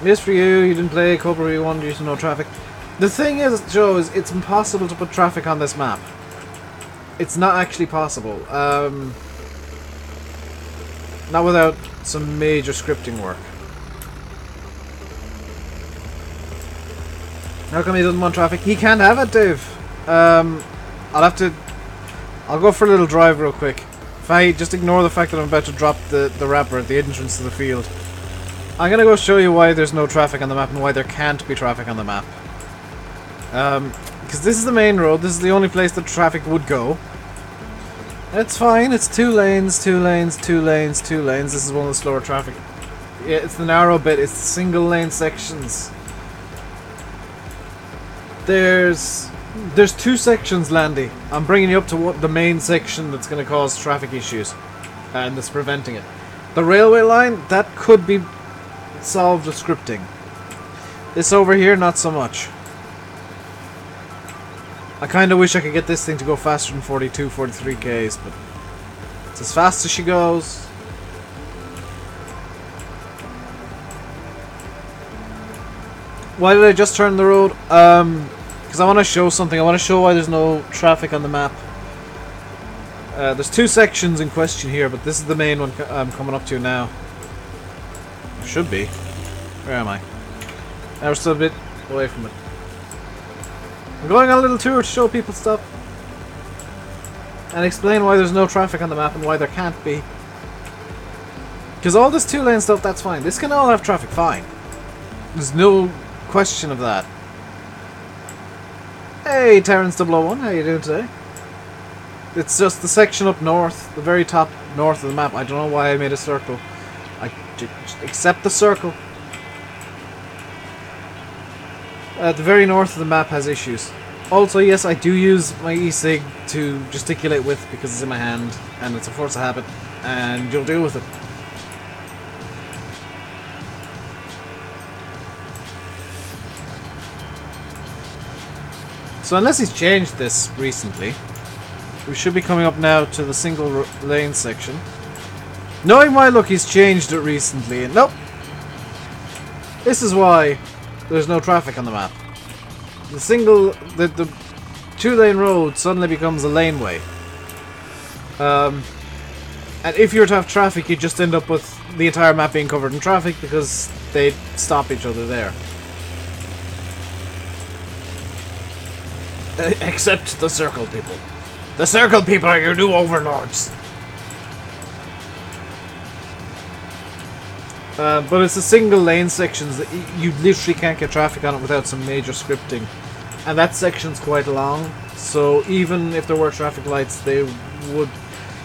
Yes, for you didn't play Cobra V1 due to no traffic. The thing is, Joe, is it's impossible to put traffic on this map. It's not actually possible. Not without some major scripting work. How come he doesn't want traffic? He can't have it, Dave. I'll go for a little drive real quick. If I just ignore the fact that I'm about to drop the wrapper at the entrance to the field. I'm gonna go show you why there's no traffic on the map and why there can't be traffic on the map. Because this is the main road, this is the only place that traffic would go. It's fine, it's 2 lanes, 2 lanes, 2 lanes, 2 lanes. This is one of the slower traffic. Yeah, it's the narrow bit, it's the single lane sections. There's 2 sections, Landy. I'm bringing you up to the main section that's going to cause traffic issues. And that's preventing it. The railway line, that could be solved with scripting. This over here, not so much. I kind of wish I could get this thing to go faster than 42, 43 k's, but it's as fast as she goes. Why did I just turn the road? Because I want to show something. I want to show why there's no traffic on the map. There's 2 sections in question here, but this is the main one I'm coming up to now. Should be. Where am I? Now we're still a bit away from it. I'm going on a little tour to show people stuff. And explain why there's no traffic on the map and why there can't be. Because all this 2-lane stuff, that's fine. This can all have traffic, fine. There's no question of that. Hey, Terrence 001, how you doing today? It's just the section up north, the very top north of the map. I don't know why I made a circle. Just accept the circle. The very north of the map has issues. Also, yes, I do use my e-cig to gesticulate with because it's in my hand, and it's a force of habit, and you'll deal with it. So unless he's changed this recently, we should be coming up now to the single lane section. Knowing my luck, he's changed it recently, and nope. This is why there's no traffic on the map. The 2-lane road suddenly becomes a laneway. And if you were to have traffic, you'd just end up with the entire map being covered in traffic because they'd stop each other there. Except the circle people. The circle people are your new overlords. But it's the single lane sections that you literally can't get traffic on it without some major scripting. And that section's quite long, so even if there were traffic lights, they would...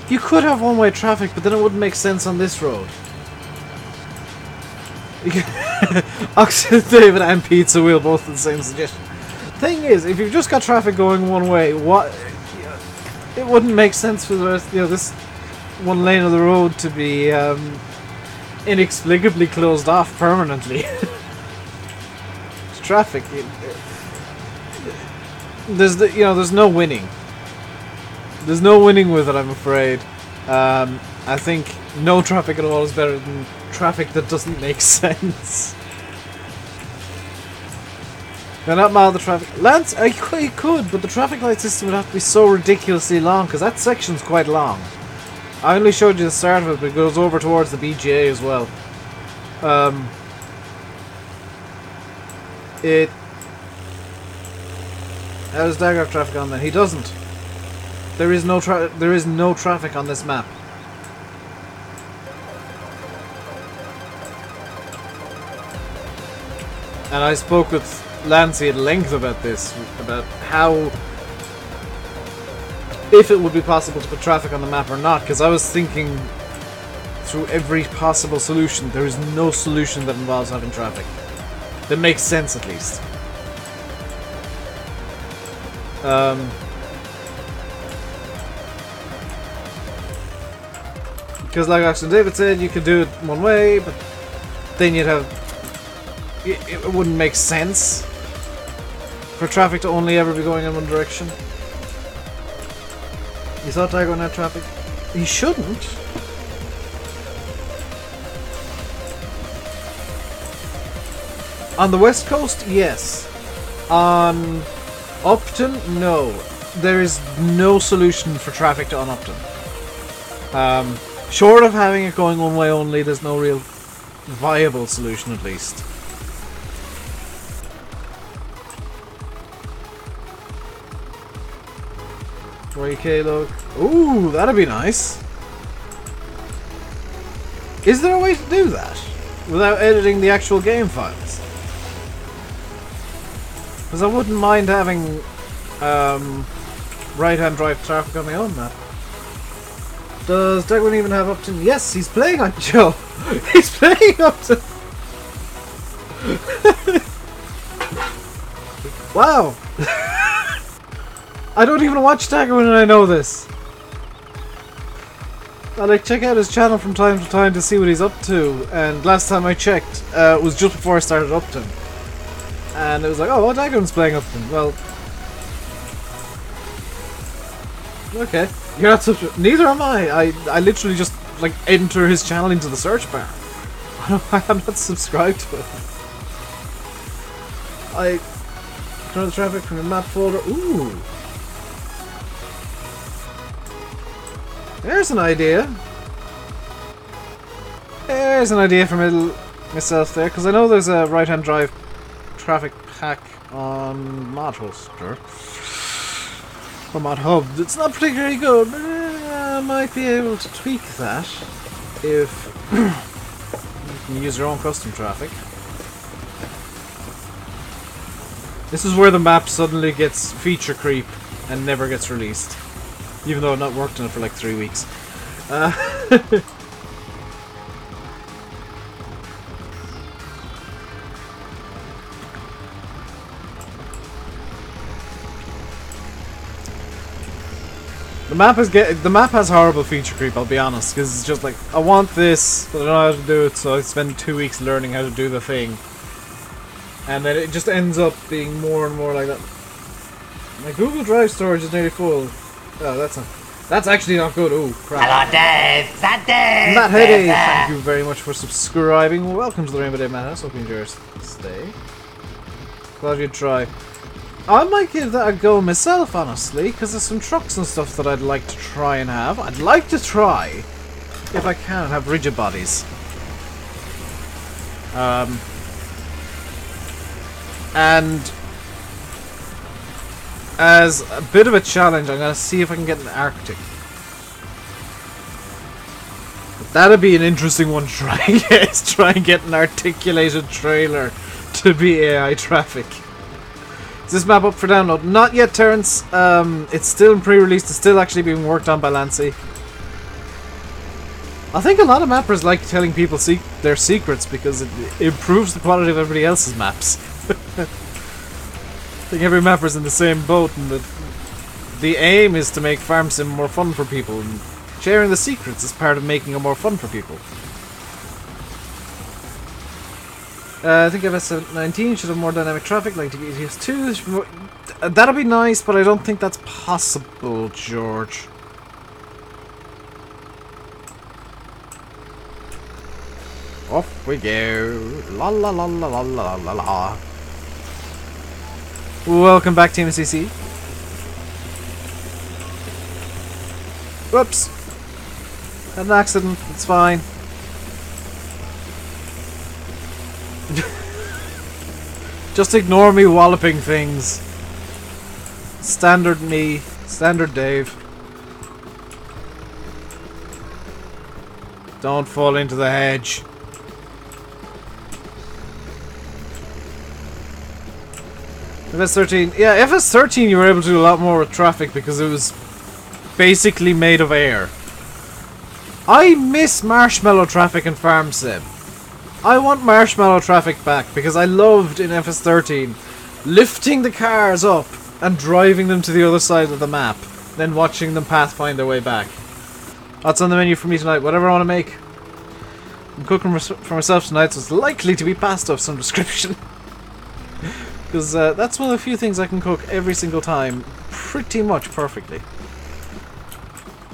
You could have one-way traffic, but then it wouldn't make sense on this road. Oxygen David and Pizza Wheel both the same suggestion. Thing is, if you've just got traffic going one way, it wouldn't make sense for the rest, this one lane of the road to be inexplicably closed off permanently. Traffic. There's no winning. There's no winning with it, I'm afraid. I think no traffic at all is better than traffic that doesn't make sense. They're not mild the traffic. Lance, I could, but the traffic light system would have to be so ridiculously long, because that section's quite long. I only showed you the start of it, but it goes over towards the BGA as well. How does Dagger have traffic on then? He doesn't. There is no traffic on this map. And I spoke with Lancey at length about this, about how, if it would be possible to put traffic on the map or not, because I was thinking through every possible solution. There is no solution that involves having traffic. That makes sense, at least. Because like Axel David said, you could do it one way, but then you'd have... It wouldn't make sense for traffic to only ever be going in one direction. You thought Tiger had traffic? He shouldn't. On the west coast, yes. On Upton, no. There is no solution for traffic on Upton. Short of having it going one way only, there's no real viable solution, at least. Okay, look. Ooh, that'd be nice. Is there a way to do that without editing the actual game files? Because I wouldn't mind having right-hand drive traffic on my own map. Does Dagwin even have Upton? Yes, he's playing on Joe. He's playing Upton. Wow. I don't even watch Dagwin and I know this. I like check out his channel from time to time to see what he's up to. And last time I checked, it was just before I started Upton. And it was like, oh, Dagwin's playing Upton. Well, okay. You're not neither am I. I literally just like enter his channel into the search bar. I'm not subscribed to it. I control the traffic from the map folder. Ooh. There's an idea. There's an idea for myself there, because I know there's a right-hand drive traffic pack on Mod Hoster. Or Mod Hub. It's not particularly good, but I might be able to tweak that if you can use your own custom traffic. This is where the map suddenly gets feature creep and never gets released. Even though I've not worked on it for like 3 weeks. The map has horrible feature creep, I'll be honest, because it's just like, I want this, but I don't know how to do it, so I spend 2 weeks learning how to do the thing. And then it just ends up being more and more like that. My Google Drive storage is nearly full. Oh, that's actually not good. Oh, crap. Hello, Dave. Is that Dave? Matt Heady, thank you very much for subscribing. Welcome to the RainbowDave Madhouse. Hope you enjoy your stay. Glad you tried. I might give that a go myself, honestly, because there's some trucks and stuff that I'd like to try and have. I'd like to try, if I can, have rigid bodies. And as a bit of a challenge, I'm going to see if I can get an Arctic. But that'd be an interesting one to try and get, is try and get an articulated trailer to be AI traffic. Is this map up for download? Not yet, Terrence. It's still in pre-release. It's still actually being worked on by Lancey. I think a lot of mappers like telling people their secrets because it improves the quality of everybody else's maps. I think every mapper's in the same boat, and the aim is to make Farm Sim more fun for people, and sharing the secrets is part of making it more fun for people. I think FS19 should have more dynamic traffic like the ETS2. That'd be nice, but I don't think that's possible, George. Off we go. La la la la la la la la. Welcome back, Team CC. Whoops. Had an accident. It's fine. Just ignore me walloping things. Standard me. Standard Dave. Don't fall into the hedge. FS13. Yeah, FS13 you were able to do a lot more with traffic because it was basically made of air. I miss marshmallow traffic in Farm Sim. I want marshmallow traffic back because I loved in FS13 lifting the cars up and driving them to the other side of the map, then watching them pathfind their way back. What's on the menu for me tonight? Whatever I want to make. I'm cooking for myself tonight, so it's likely to be pasta of some description. Because that's one of the few things I can cook every single time pretty much perfectly.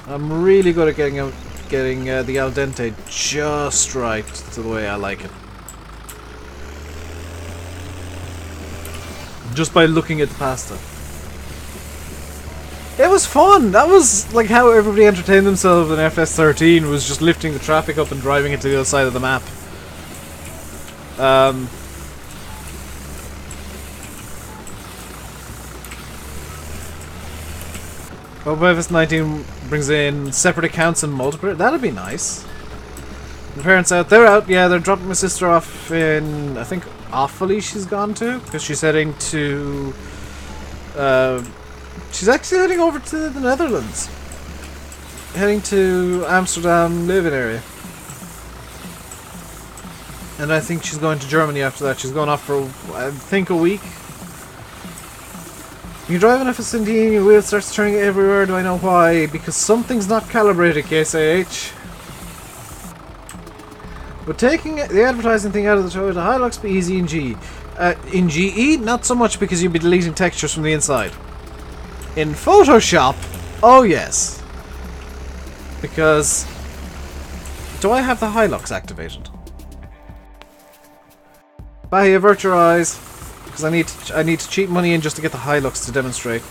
I'm really good at getting the al dente just right to the way I like it. Just by looking at the pasta. It was fun! That was like how everybody entertained themselves in FS13, was just lifting the traffic up and driving it to the other side of the map. Hope FS19 brings in separate accounts and multiplayer. That'd be nice. The parents out, they're out. Yeah, they're dropping my sister off in, I think, Offaly she's gone to, because she's heading to... she's actually heading over to the Netherlands. Heading to Amsterdam living area. And I think she's going to Germany after that. She's going off for, I think, a week. You drive an FS17, your wheel starts turning everywhere. Do I know why? Because something's not calibrated, Case AH. But taking the advertising thing out of the Toyota Hilux be easy in G. In GE, not so much because you'd be deleting textures from the inside. In Photoshop, oh yes. Because... do I have the Hilux activated? Bahia, avert your eyes. Because I need to cheat money in just to get the Hilux to demonstrate.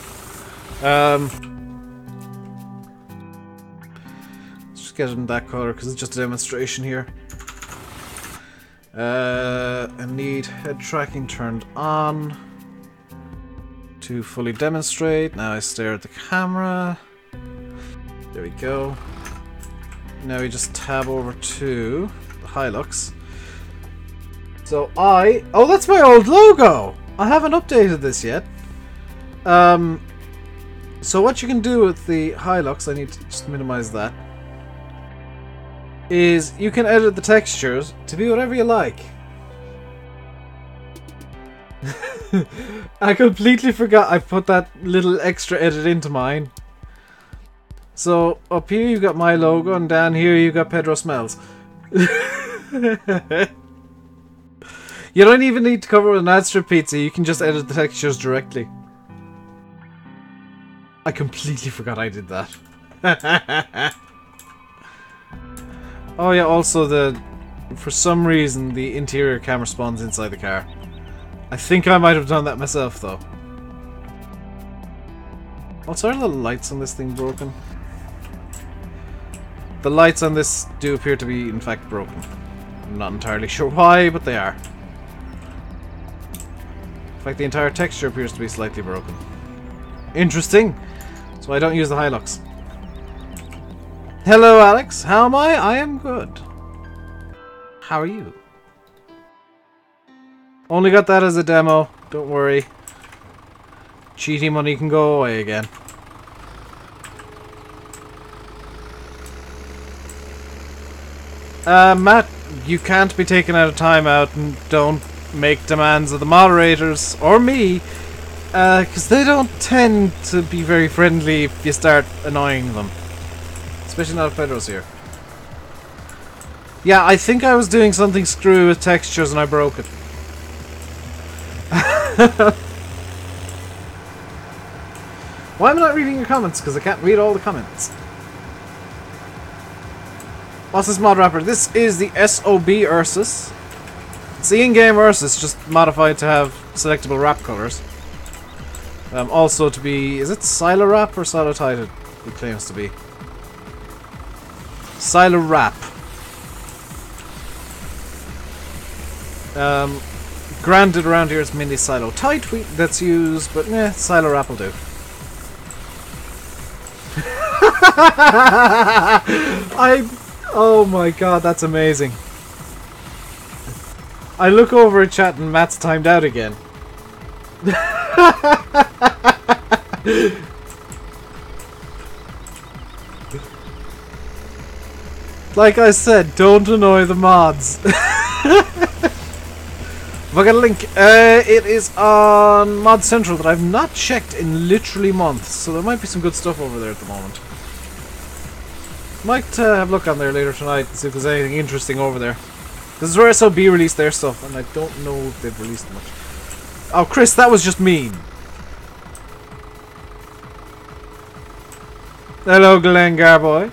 Let's just get it in that color because it's just a demonstration here. I need head tracking turned on to fully demonstrate. Now I stare at the camera. There we go. Now we just tab over to the Hilux. So oh, that's my old logo! I haven't updated this yet. So what you can do with the Hilux, I need to just minimize that, is you can edit the textures to be whatever you like. I completely forgot I put that little extra edit into mine. So up here you've got my logo and down here you've got Pedro Smells. You don't even need to cover with an ad strip pizza, you can just edit the textures directly. I completely forgot I did that. Oh yeah, also for some reason the interior camera spawns inside the car. I think I might have done that myself though. Also, are the lights on this thing broken? The lights on this do appear to be in fact broken. I'm not entirely sure why, but they are. In fact, the entire texture appears to be slightly broken. Interesting! So I don't use the Hilux. Hello, Alex. How am I? I am good. How are you? Only got that as a demo. Don't worry. Cheating money can go away again. Matt, you can't be taken out of timeout and don't make demands of the moderators or me, because they don't tend to be very friendly if you start annoying them. Especially not if Pedro's here. Yeah, I think I was doing something screwy with textures and I broke it. Why am I not reading your comments? Because I can't read all the comments. What's this mod wrapper? This is the SOB Ursus. It's the in-game Ursus, just modified to have selectable wrap colors. Also to be... is it Silo Wrap or Silo Tited? It claims to be. Silo Wrap. Granted around here it's mainly Silo Tight that's used, but Silo Wrap will do. Oh my god, that's amazing. I look over at chat and Matt's timed out again. Like I said, don't annoy the mods. If I got a link, it is on Mod Central that I've not checked in literally months, so there might be some good stuff over there at the moment. Might have a look on there later tonight and see if there's anything interesting over there. This is where SOB released their stuff, and I don't know if they've released much. Oh, Chris, that was just mean. Hello, Glenn Garboy.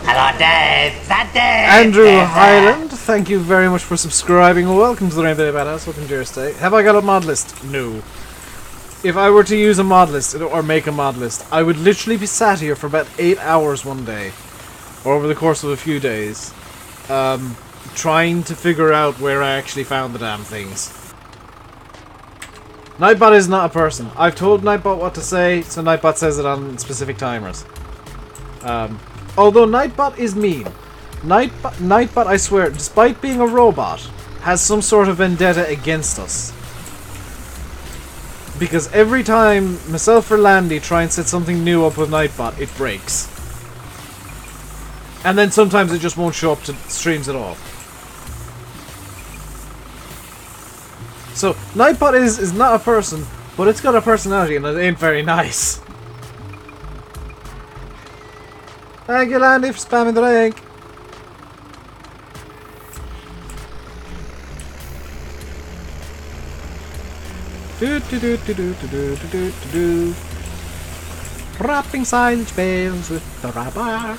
Hello, Dave. Is that Dave? Andrew Dave there? Highland, thank you very much for subscribing. Welcome to the RainbowDave Badass. Welcome to your stay. Have I got a mod list? No. If I were to use a mod list, or make a mod list, I would literally be sat here for about 8 hours one day, or over the course of a few days, trying to figure out where I actually found the damn things. Nightbot is not a person. I've told Nightbot what to say, so Nightbot says it on specific timers. Although Nightbot is mean. Nightbot, I swear, despite being a robot, has some sort of vendetta against us. Because every time myself or Landy try and set something new up with Nightbot, it breaks. And then sometimes it just won't show up to streams at all. So, Nightbot is not a person, but it's got a personality and it ain't very nice. Thank you, Landy, for spamming the link. Wrapping silence bells with the rabbar.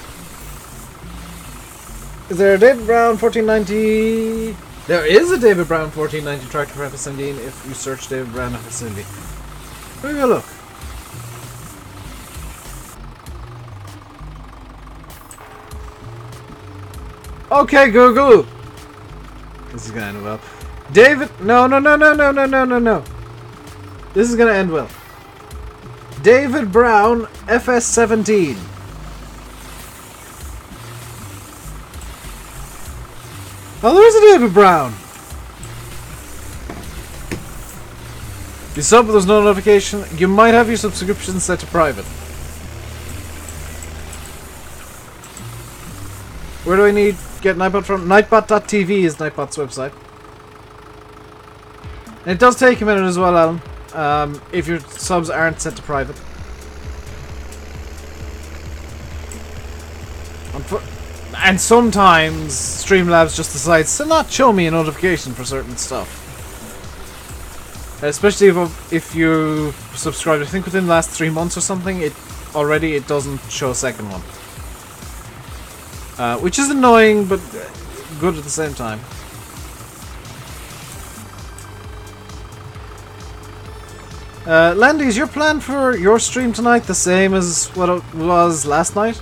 Is there a David Brown 1490? There is a David Brown 1490 tractor for FS17 if you search David Brown FS17. Let me go look. Okay, Google. This is gonna end well. David, no. This is gonna end well. David Brown FS17. Oh, there's a David Brown. You sub, but there's no notification. You might have your subscription set to private. Where do I need get Nightbot from? Nightbot.tv is Nightbot's website. And it does take a minute as well, Alan. If your subs aren't set to private. And sometimes Streamlabs just decides to not show me a notification for certain stuff. Especially if you subscribed, I think within the last 3 months or something, it doesn't show a second one. Which is annoying, but good at the same time. Landy, is your plan for your stream tonight the same as what it was last night?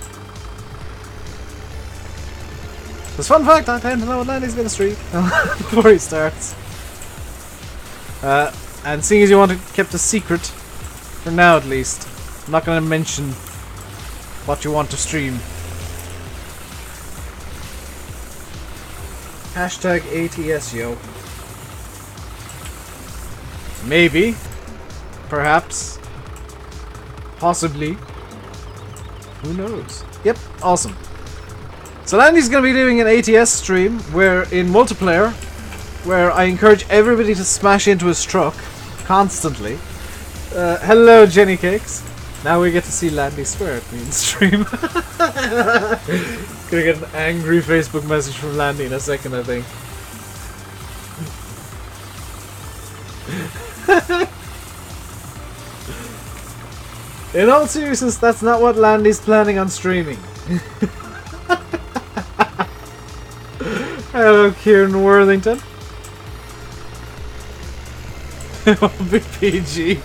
Because fun fact, I tend to know what Landy's gonna stream before he starts. And seeing as you want it kept a secret, for now at least, I'm not gonna mention what you want to stream. Hashtag ATS, yo. Maybe. Perhaps. Possibly. Who knows? Yep, awesome. So Landy's going to be doing an ATS stream where in multiplayer, where I encourage everybody to smash into his truck constantly. Hello, Jenny Cakes. Now we get to see Landy swear at me in stream. Gonna get an angry Facebook message from Landy in a second, I think. In all seriousness, that's not what Landy's planning on streaming. Hello, Kieran Worthington. Big PG.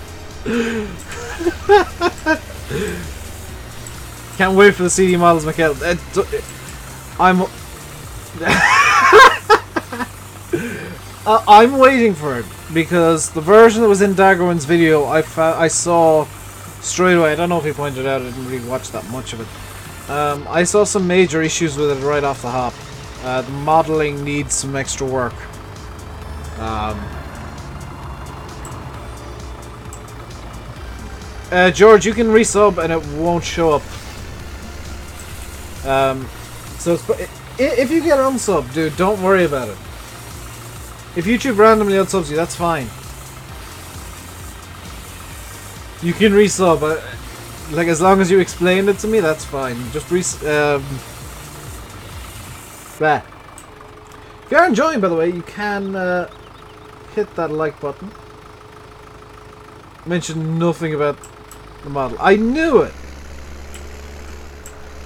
Can't wait for the CD models, Mikhail. I'm waiting for it because the version that was in Daggerwin's video, I saw straight away. I don't know if he pointed out. I didn't really watch that much of it. I saw some major issues with it right off the hop. The modeling needs some extra work. George, you can resub and it won't show up. So if you get unsub, dude, don't worry about it. If YouTube randomly unsubs you, that's fine. You can resub, like as long as you explained it to me, that's fine. Just Bah. If you're enjoying, by the way, you can hit that like button. Mention nothing about the model. I knew it!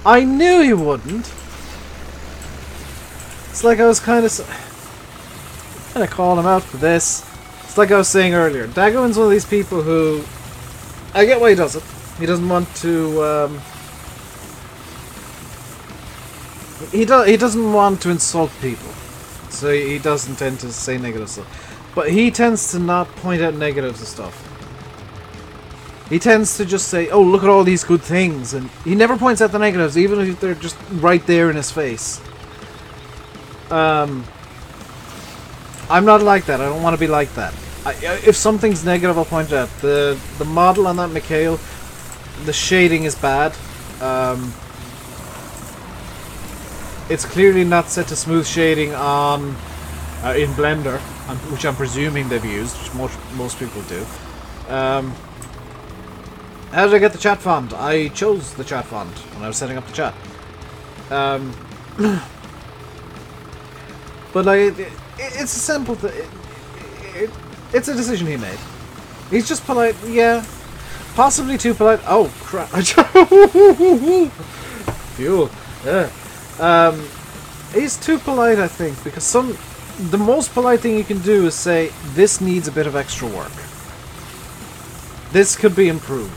I knew he wouldn't! It's like I was kind of calling him out for this. It's like I was saying earlier. Daggerman's one of these people who... I get why he does it. He doesn't want to... He doesn't want to insult people. So he doesn't tend to say negative stuff. But he tends to not point out negatives and stuff. He tends to just say, oh, look at all these good things. And he never points out the negatives, even if they're just right there in his face. I'm not like that. I don't want to be like that. If something's negative, I'll point it out. The model on that Mikhail, the shading is bad. It's clearly not set to smooth shading on in Blender, which I'm presuming they've used, which most people do. How did I get the chat font? I chose the chat font when I was setting up the chat. But like, it's a simple thing. It's a decision he made. He's just polite, yeah. Possibly too polite. Oh crap! Fuel. Yeah. He's too polite, I think, because the most polite thing you can do is say this needs a bit of extra work. This could be improved.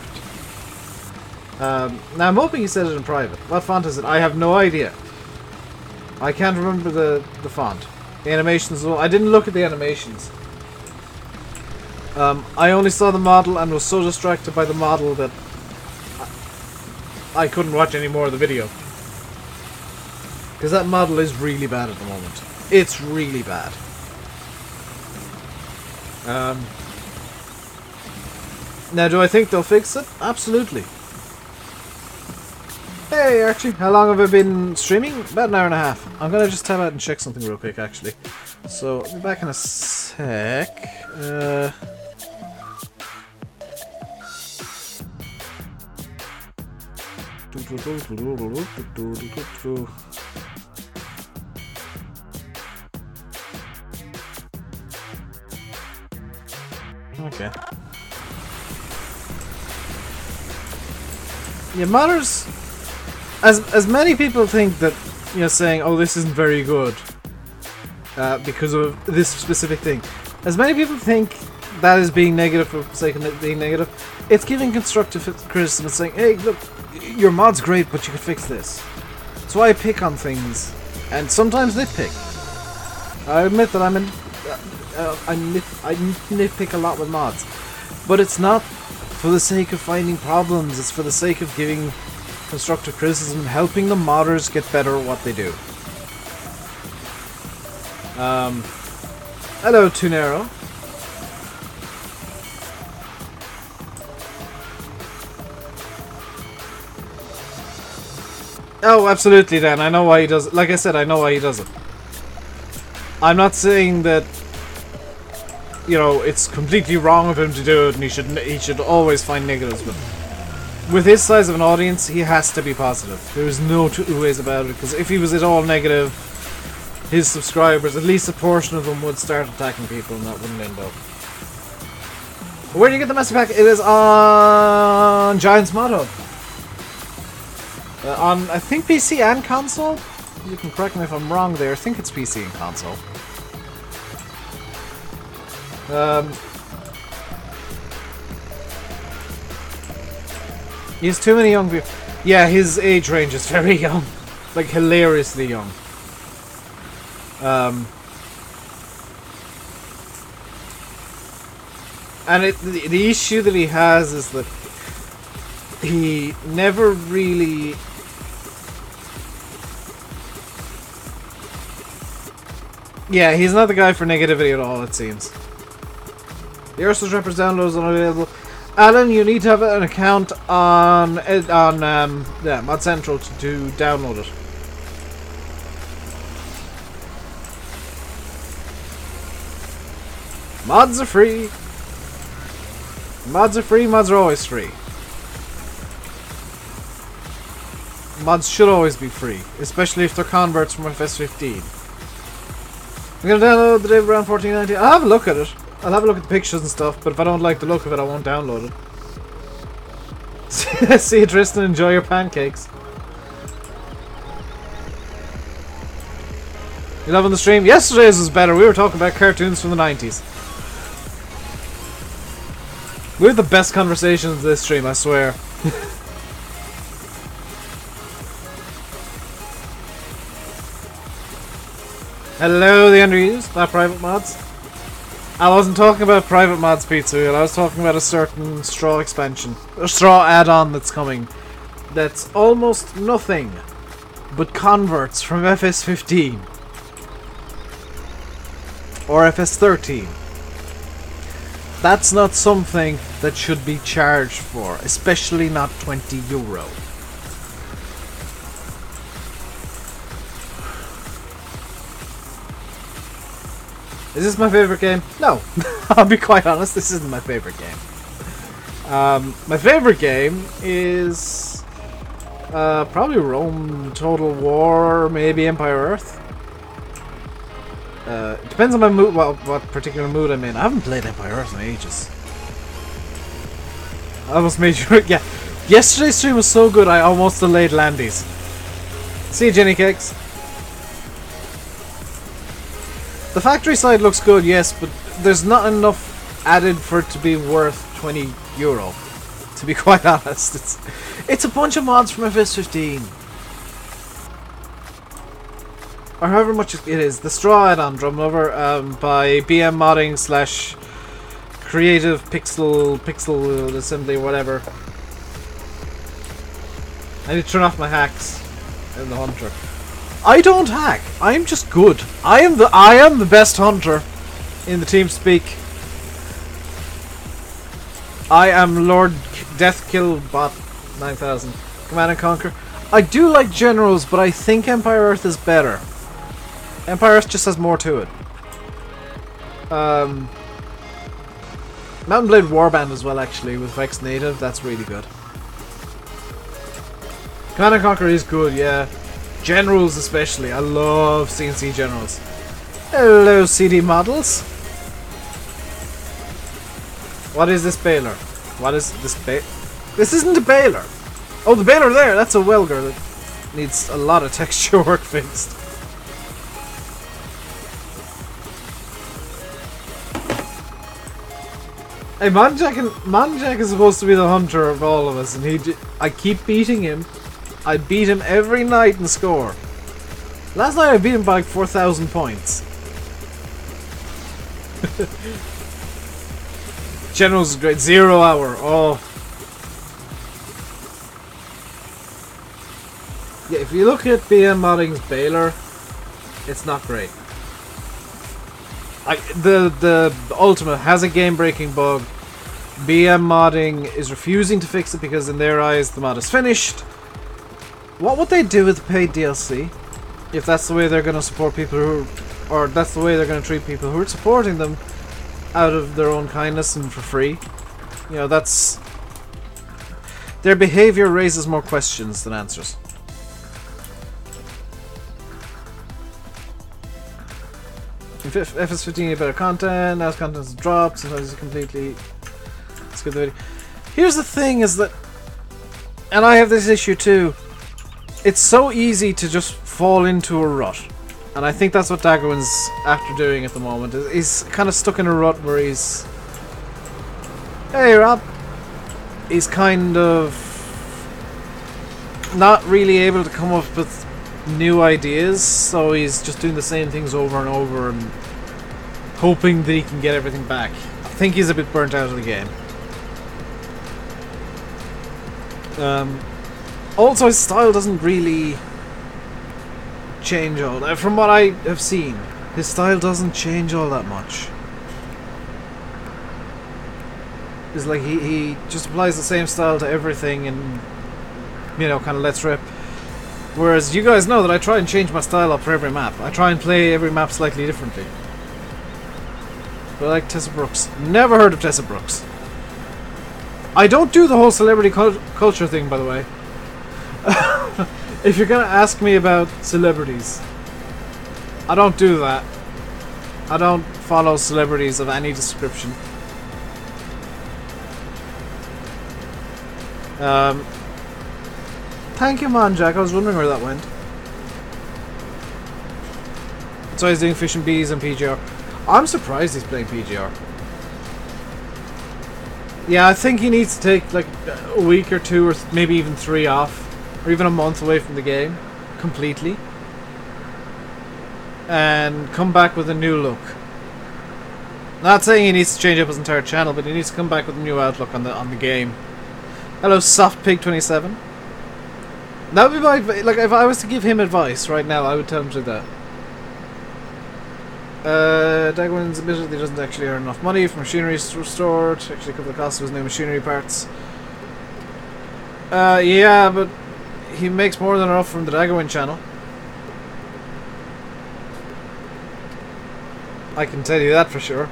Now I'm hoping he said it in private. What font is it? I have no idea. I can't remember the font. The animations. I didn't look at the animations. I only saw the model and was so distracted by the model that I couldn't watch any more of the video. Because that model is really bad at the moment. It's really bad. Now, do I think they'll fix it? Absolutely. Hey, Archie, how long have I been streaming? About an hour and a half. I'm gonna just tab out and check something real quick, actually. So, I'll be back in a sec. Okay. Yeah, modders, as many people think that, you know, saying, oh, this isn't very good because of this specific thing, as many people think that is being negative for the sake of being negative, it's giving constructive criticism and saying, hey, look, your mod's great, but you could fix this. That's why I pick on things, and sometimes nitpick. I admit that I nitpick a lot with mods, but it's not for the sake of finding problems, it's for the sake of giving constructive criticism and helping the modders get better at what they do. Hello, Tunero. Oh, absolutely, Dan. I know why he does it. Like I said, I know why he does it. I'm not saying that, you know, it's completely wrong of him to do it and he should always find negatives, but with his size of an audience, he has to be positive. There's no two ways about it, because if he was at all negative, his subscribers, at least a portion of them, would start attacking people and that wouldn't end up. Where do you get the master pack? It is on Giants Mod Hub. On, I think, PC and console? You can correct me if I'm wrong there. I think it's PC and console. He has too many young people. Yeah, his age range is very young. Like, hilariously young. And the issue that he has is that he never really... Yeah, he's not the guy for negativity at all, it seems. The Ursus Reppers download is unavailable. Alan, you need to have an account on Mod Central to download it. Mods are free. Mods are free, mods are always free. Mods should always be free, especially if they're converts from FS15. I'm gonna download the Dave around 1490. I'll have a look at it. I'll have a look at the pictures and stuff, but if I don't like the look of it, I won't download it. See you, Tristan. Enjoy your pancakes. You loving the stream? Yesterday's was better. We were talking about cartoons from the 90s. We have the best conversations this stream, I swear. Hello, the underused, not private mods. I wasn't talking about private mods, Pizza Wheel. I was talking about a certain straw expansion, a straw add-on that's coming. That's almost nothing but converts from FS15 or FS13. That's not something that should be charged for, especially not €20. Is this my favorite game? No. I'll be quite honest, this isn't my favorite game. My favorite game is probably Rome Total War, maybe Empire Earth. It depends on my mood, what particular mood I'm in. I haven't played Empire Earth in ages. I almost made you... Yeah. Yesterday's stream was so good, I almost delayed Landy's. See you, Jenny Cakes. The factory side looks good, yes, but there's not enough added for it to be worth €20. To be quite honest, it's a bunch of mods from FS15, or however much it is. The straw add-on Drumlover by BM Modding / Creative Pixel Assembly, whatever. I need to turn off my hacks in the Hunter. I don't hack. I am just good. I am the best hunter in the team speak. I am Lord Deathkill Bot 9000. Command and Conquer. I do like generals, but I think Empire Earth is better. Empire Earth just has more to it. Mountain Blade Warband as well, actually, with Vex Native. That's really good. Command and Conquer is good, yeah. Generals especially. I love CNC generals. Hello, CD models. What is this baler? What is this This isn't a baler. Oh, the baler there. That's a welger that needs a lot of texture work fixed. Hey, Monjack is supposed to be the hunter of all of us, and I keep beating him. I beat him every night in score. Last night I beat him by like 4,000 points. Generals is great. 0 hour. Oh. Yeah, if you look at BM Modding's Baylor, it's not great. The Ultimate has a game-breaking bug. BM Modding is refusing to fix it because in their eyes the mod is finished. What would they do with the paid DLC? If that's the way they're going to support people who... Or that's the way they're going to treat people who are supporting them out of their own kindness and for free. You know, that's... Their behavior raises more questions than answers. If FS15 you better content, now content's dropped, sometimes it's completely... Skip the video. Here's the thing is that... And I have this issue too. It's so easy to just fall into a rut. And I think that's what Daggerwin's after doing at the moment. He's kind of stuck in a rut where he's... Hey, Rob! He's kind of... not really able to come up with new ideas, so he's just doing the same things over and over and hoping that he can get everything back. I think he's a bit burnt out of the game. Also, his style doesn't really change all that. From what I have seen, His style doesn't change all that much. It's like he just applies the same style to everything and, you know, kind of lets rip. Whereas you guys know that I try and change my style up for every map. I try and play every map slightly differently. But I like Tessa Brooks. Never heard of Tessa Brooks. I don't do the whole celebrity culture thing, by the way. If you're gonna ask me about celebrities, I don't do that. I don't follow celebrities of any description. Thank you, man, Jack. I was wondering where that went. So he's doing Fish and Bees and PGR. I'm surprised he's playing PGR. Yeah, I think he needs to take like a week or two, or maybe even 3 off, or even a month away from the game completely, and come back with a new look. Not saying he needs to change up his entire channel, but he needs to come back with a new outlook on the game. Hello, SoftPig27. That would be my, like, if I was to give him advice right now, I would tell him to do that. Dagwin's admitted he doesn't actually earn enough money from machinery store to actually cover the cost of his new machinery parts. Yeah, but he makes more than enough from the Dagwin channel. I can tell you that for sure.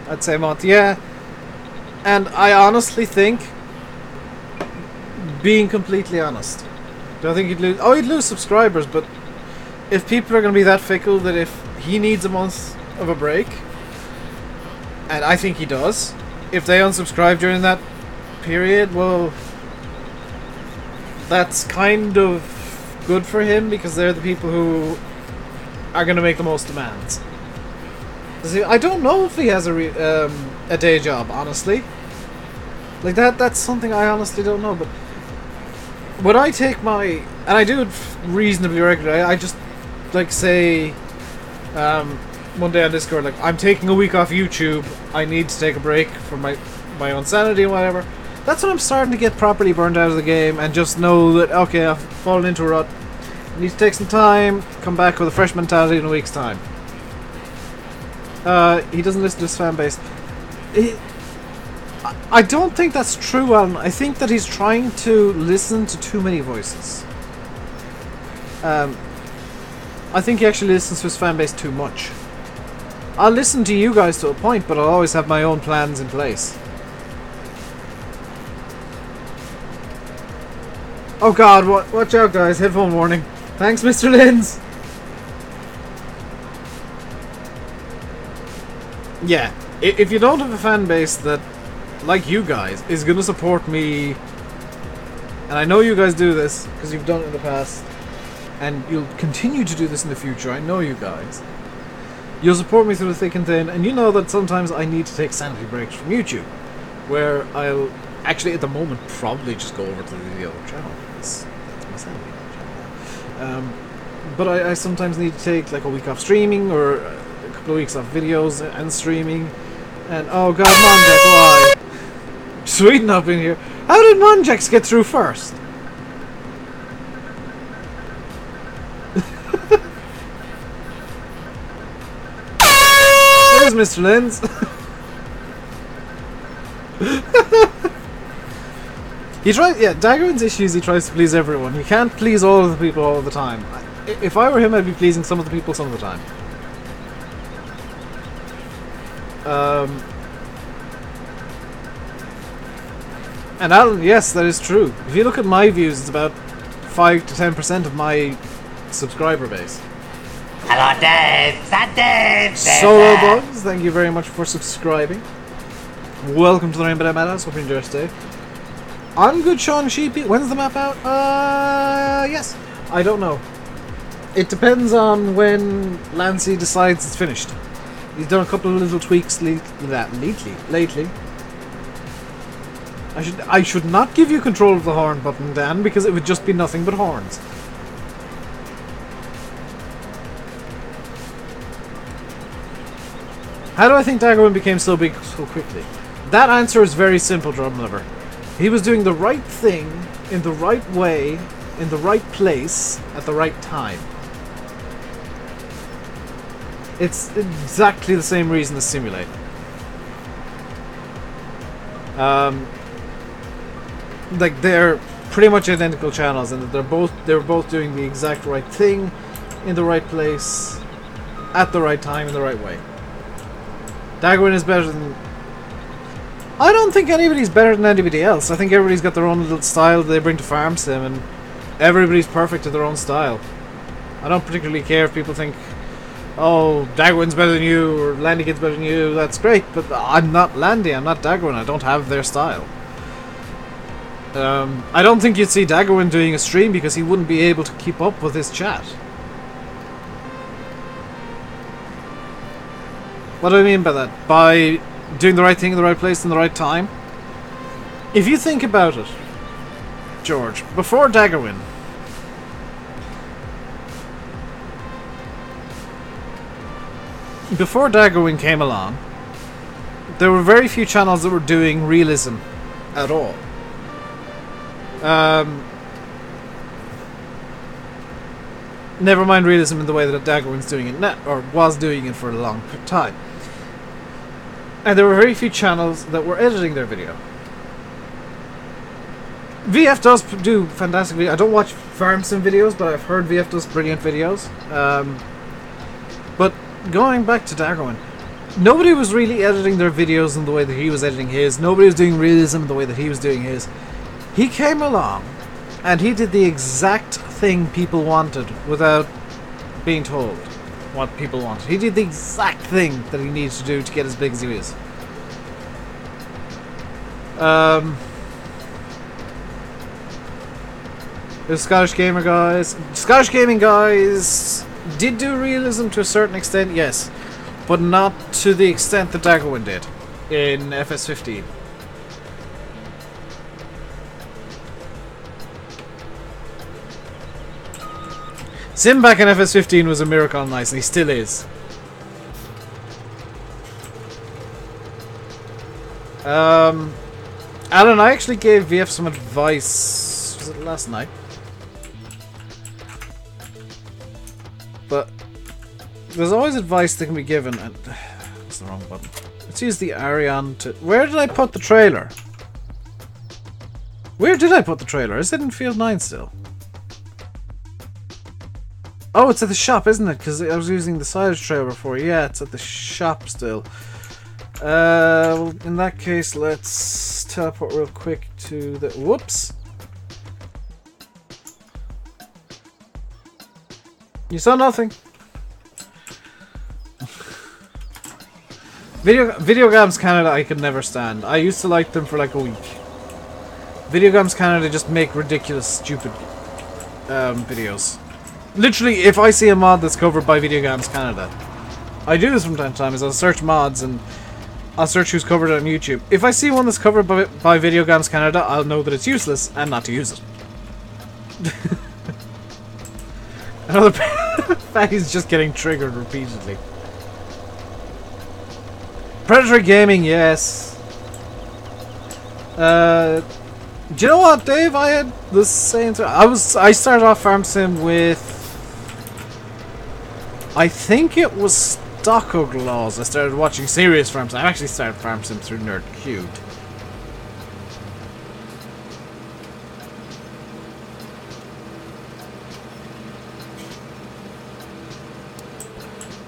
I'd say a month, yeah. And I honestly think, being completely honest, do I think he'd lose? Oh, he'd lose subscribers, but if people are going to be that fickle that if he needs a month of a break, and I think he does, if they unsubscribe during that period, well, that's kind of good for him because they're the people who are going to make the most demands. I don't know if he has a day job, honestly. Like that's something I honestly don't know. But when I take my, and I do it reasonably regularly, I just like say one day on Discord, like, I'm taking a week off YouTube. I need to take a break from my own sanity and whatever. That's when I'm starting to get properly burned out of the game and just know that, okay, I've fallen into a rut. I need to take some time, come back with a fresh mentality in a week's time. He doesn't listen to his fan base. I don't think that's true, Alan. I think that he's trying to listen to too many voices. I think he actually listens to his fan base too much. I'll listen to you guys to a point, but I'll always have my own plans in place. Oh god, watch out guys, headphone warning. Thanks, Mr. Linz. Yeah, if you don't have a fan base that, like you guys, is going to support me, and I know you guys do this, because you've done it in the past, and you'll continue to do this in the future, I know you guys. You'll support me through the thick and thin, and you know that sometimes I need to take sanity breaks from YouTube, where I'll actually, at the moment, probably just go over to the other channel. That's my sanity channel. But I sometimes need to take like a week off streaming, or a couple of weeks off videos and streaming. And oh god, Monjack, why? Sweden up in here. How did Monjax get through first? There's Mr. Linz. He tries, yeah, Daggerman's issues, he tries to please everyone. He can't please all of the people all the time. If I were him, I'd be pleasing some of the people some of the time. And Alan, yes, that is true. If you look at my views, it's about 5 to 10% of my subscriber base. Hello, Dave. Is that Dave? Solo Bugs, thank you very much for subscribing. Welcome to the RainbowDave Madhouse. Hope you enjoy your stay. I'm good, Sean Sheepy. When's the map out? Yes. I don't know. It depends on when Lancey decides it's finished. He's done a couple of little tweaks lately. I should not give you control of the horn button, Dan, because it would just be nothing but horns. How do I think Daggerman became so big so quickly? That answer is very simple, Drum Lover. He was doing the right thing, in the right way, in the right place, at the right time. It's exactly the same reason as Simulate. Like, they're pretty much identical channels, and they're both doing the exact right thing, in the right place, at the right time, in the right way. Dagwin is better than... I don't think anybody's better than anybody else. I think everybody's got their own little style that they bring to Farm Sim, and everybody's perfect to their own style. I don't particularly care if people think, oh, Dagwin's better than you, or Landykid's better than you. That's great, but I'm not Landy, I'm not Dagwin. I don't have their style. I don't think you'd see Dagwin doing a stream because he wouldn't be able to keep up with his chat. What do I mean by that? By doing the right thing in the right place in the right time? If you think about it, George, before Dagwin, came along, there were very few channels that were doing realism at all. Never mind realism in the way that Dagwin's doing it now, or was doing it for a long time. And there were very few channels that were editing their video. VF does do fantastic videos. I don't watch Farm Sim videos, but I've heard VF does brilliant videos. But going back to Dagwin, nobody was really editing their videos in the way that he was editing his. Nobody was doing realism in the way that he was doing his. He came along, and he did the exact thing people wanted without being told what people wanted. He did the exact thing that he needed to do to get as big as he is. The Scottish Gamer guys. Scottish Gaming guys did do realism to a certain extent, yes, but not to the extent that Dagwin did in FS15. Sim back in FS15 was a miracle on ice, and he still is. Alan, I actually gave VF some advice. Was it last night? But there's always advice that can be given, and that's the wrong button. Let's use the Arion to... Where did I put the trailer? Where did I put the trailer? Is it in Field 9 still? Oh, it's at the shop, isn't it? Because I was using the silage trailer before. Yeah, it's at the shop still. Well, in that case, let's teleport real quick to the... Whoops! You saw nothing. Video Games Canada I could never stand. I used to like them for like a week. Video Games Canada just make ridiculous, stupid videos. Literally, if I see a mod that's covered by Video Games Canada, I do this from time to time, is I'll search mods and I'll search who's covered it on YouTube. If I see one that's covered by Video Games Canada, I'll know that it's useless and not to use it. Another Fatty's just getting triggered repeatedly. Predatory Gaming, yes. Do you know what, Dave? I had the same thing. I started off Farm Sim with... I think it was Stockoglaws. I started watching serious Farm Sim. I actually started Farm Sim through Nerd Cubed.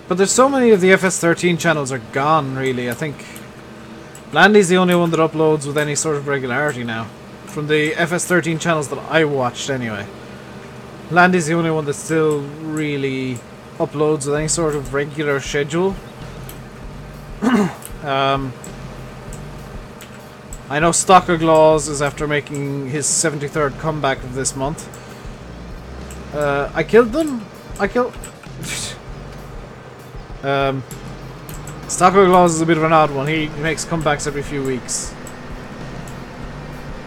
But there's so many of the FS13 channels are gone, really. I think Landy's the only one that uploads with any sort of regularity now. From the FS13 channels that I watched, anyway. Landy's the only one that still really uploads with any sort of regular schedule. I know Stockoglaws is after making his 73rd comeback of this month. I killed them? Stockoglaws is a bit of an odd one. He makes comebacks every few weeks.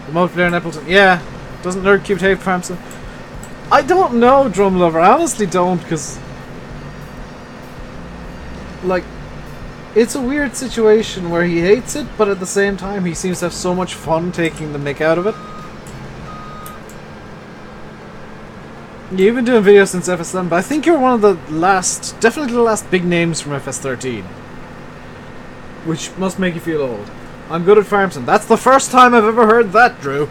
Remote player in Appleton. Yeah. Doesn't NerdCube hate Farm Sim? I don't know, Drumlover. I honestly don't, because... like... It's a weird situation where he hates it, but at the same time he seems to have so much fun taking the mick out of it. You've been doing videos since FS11, but I think you're one of the last, definitely the last big names from FS13. Which must make you feel old. I'm good at farm sim. That's the first time I've ever heard that, Drew.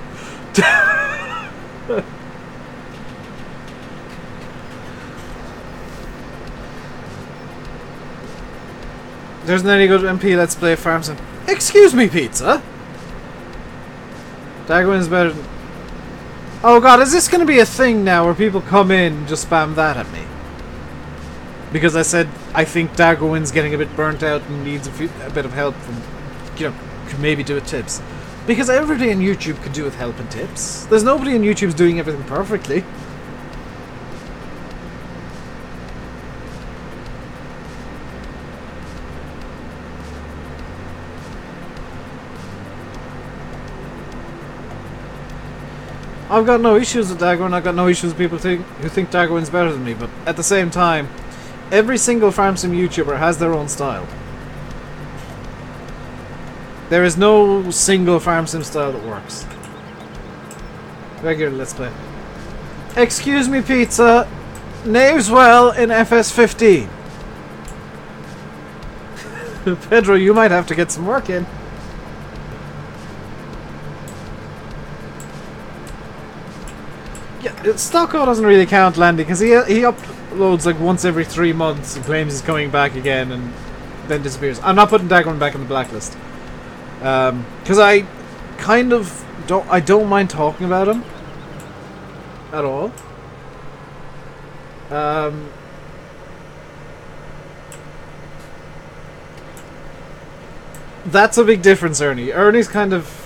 There's an any good MP Let's Play farm sim. Excuse me, pizza. Daggerwin's better than... Oh god, is this going to be a thing now where people come in and just spam that at me? Because I said I think Daggerwin's getting a bit burnt out and needs a bit of help from, you know, could maybe do with tips. Because everybody on YouTube could do with help and tips. There's nobody on YouTube's doing everything perfectly. I've got no issues with Daggerwin, I've got no issues with people who think Daggerwin's better than me, but at the same time, every single farm sim YouTuber has their own style. There is no single farm sim style that works. Regular Let's Play. Excuse me, pizza. Names well in FS15. Pedro, you might have to get some work in. Yeah, Stocko doesn't really count, Landy, because he uploads like once every 3 months and claims he's coming back again and then disappears. I'm not putting Daggerman back on the blacklist. Because I kind of don't mind talking about him at all. That's a big difference, Ernie. Ernie's kind of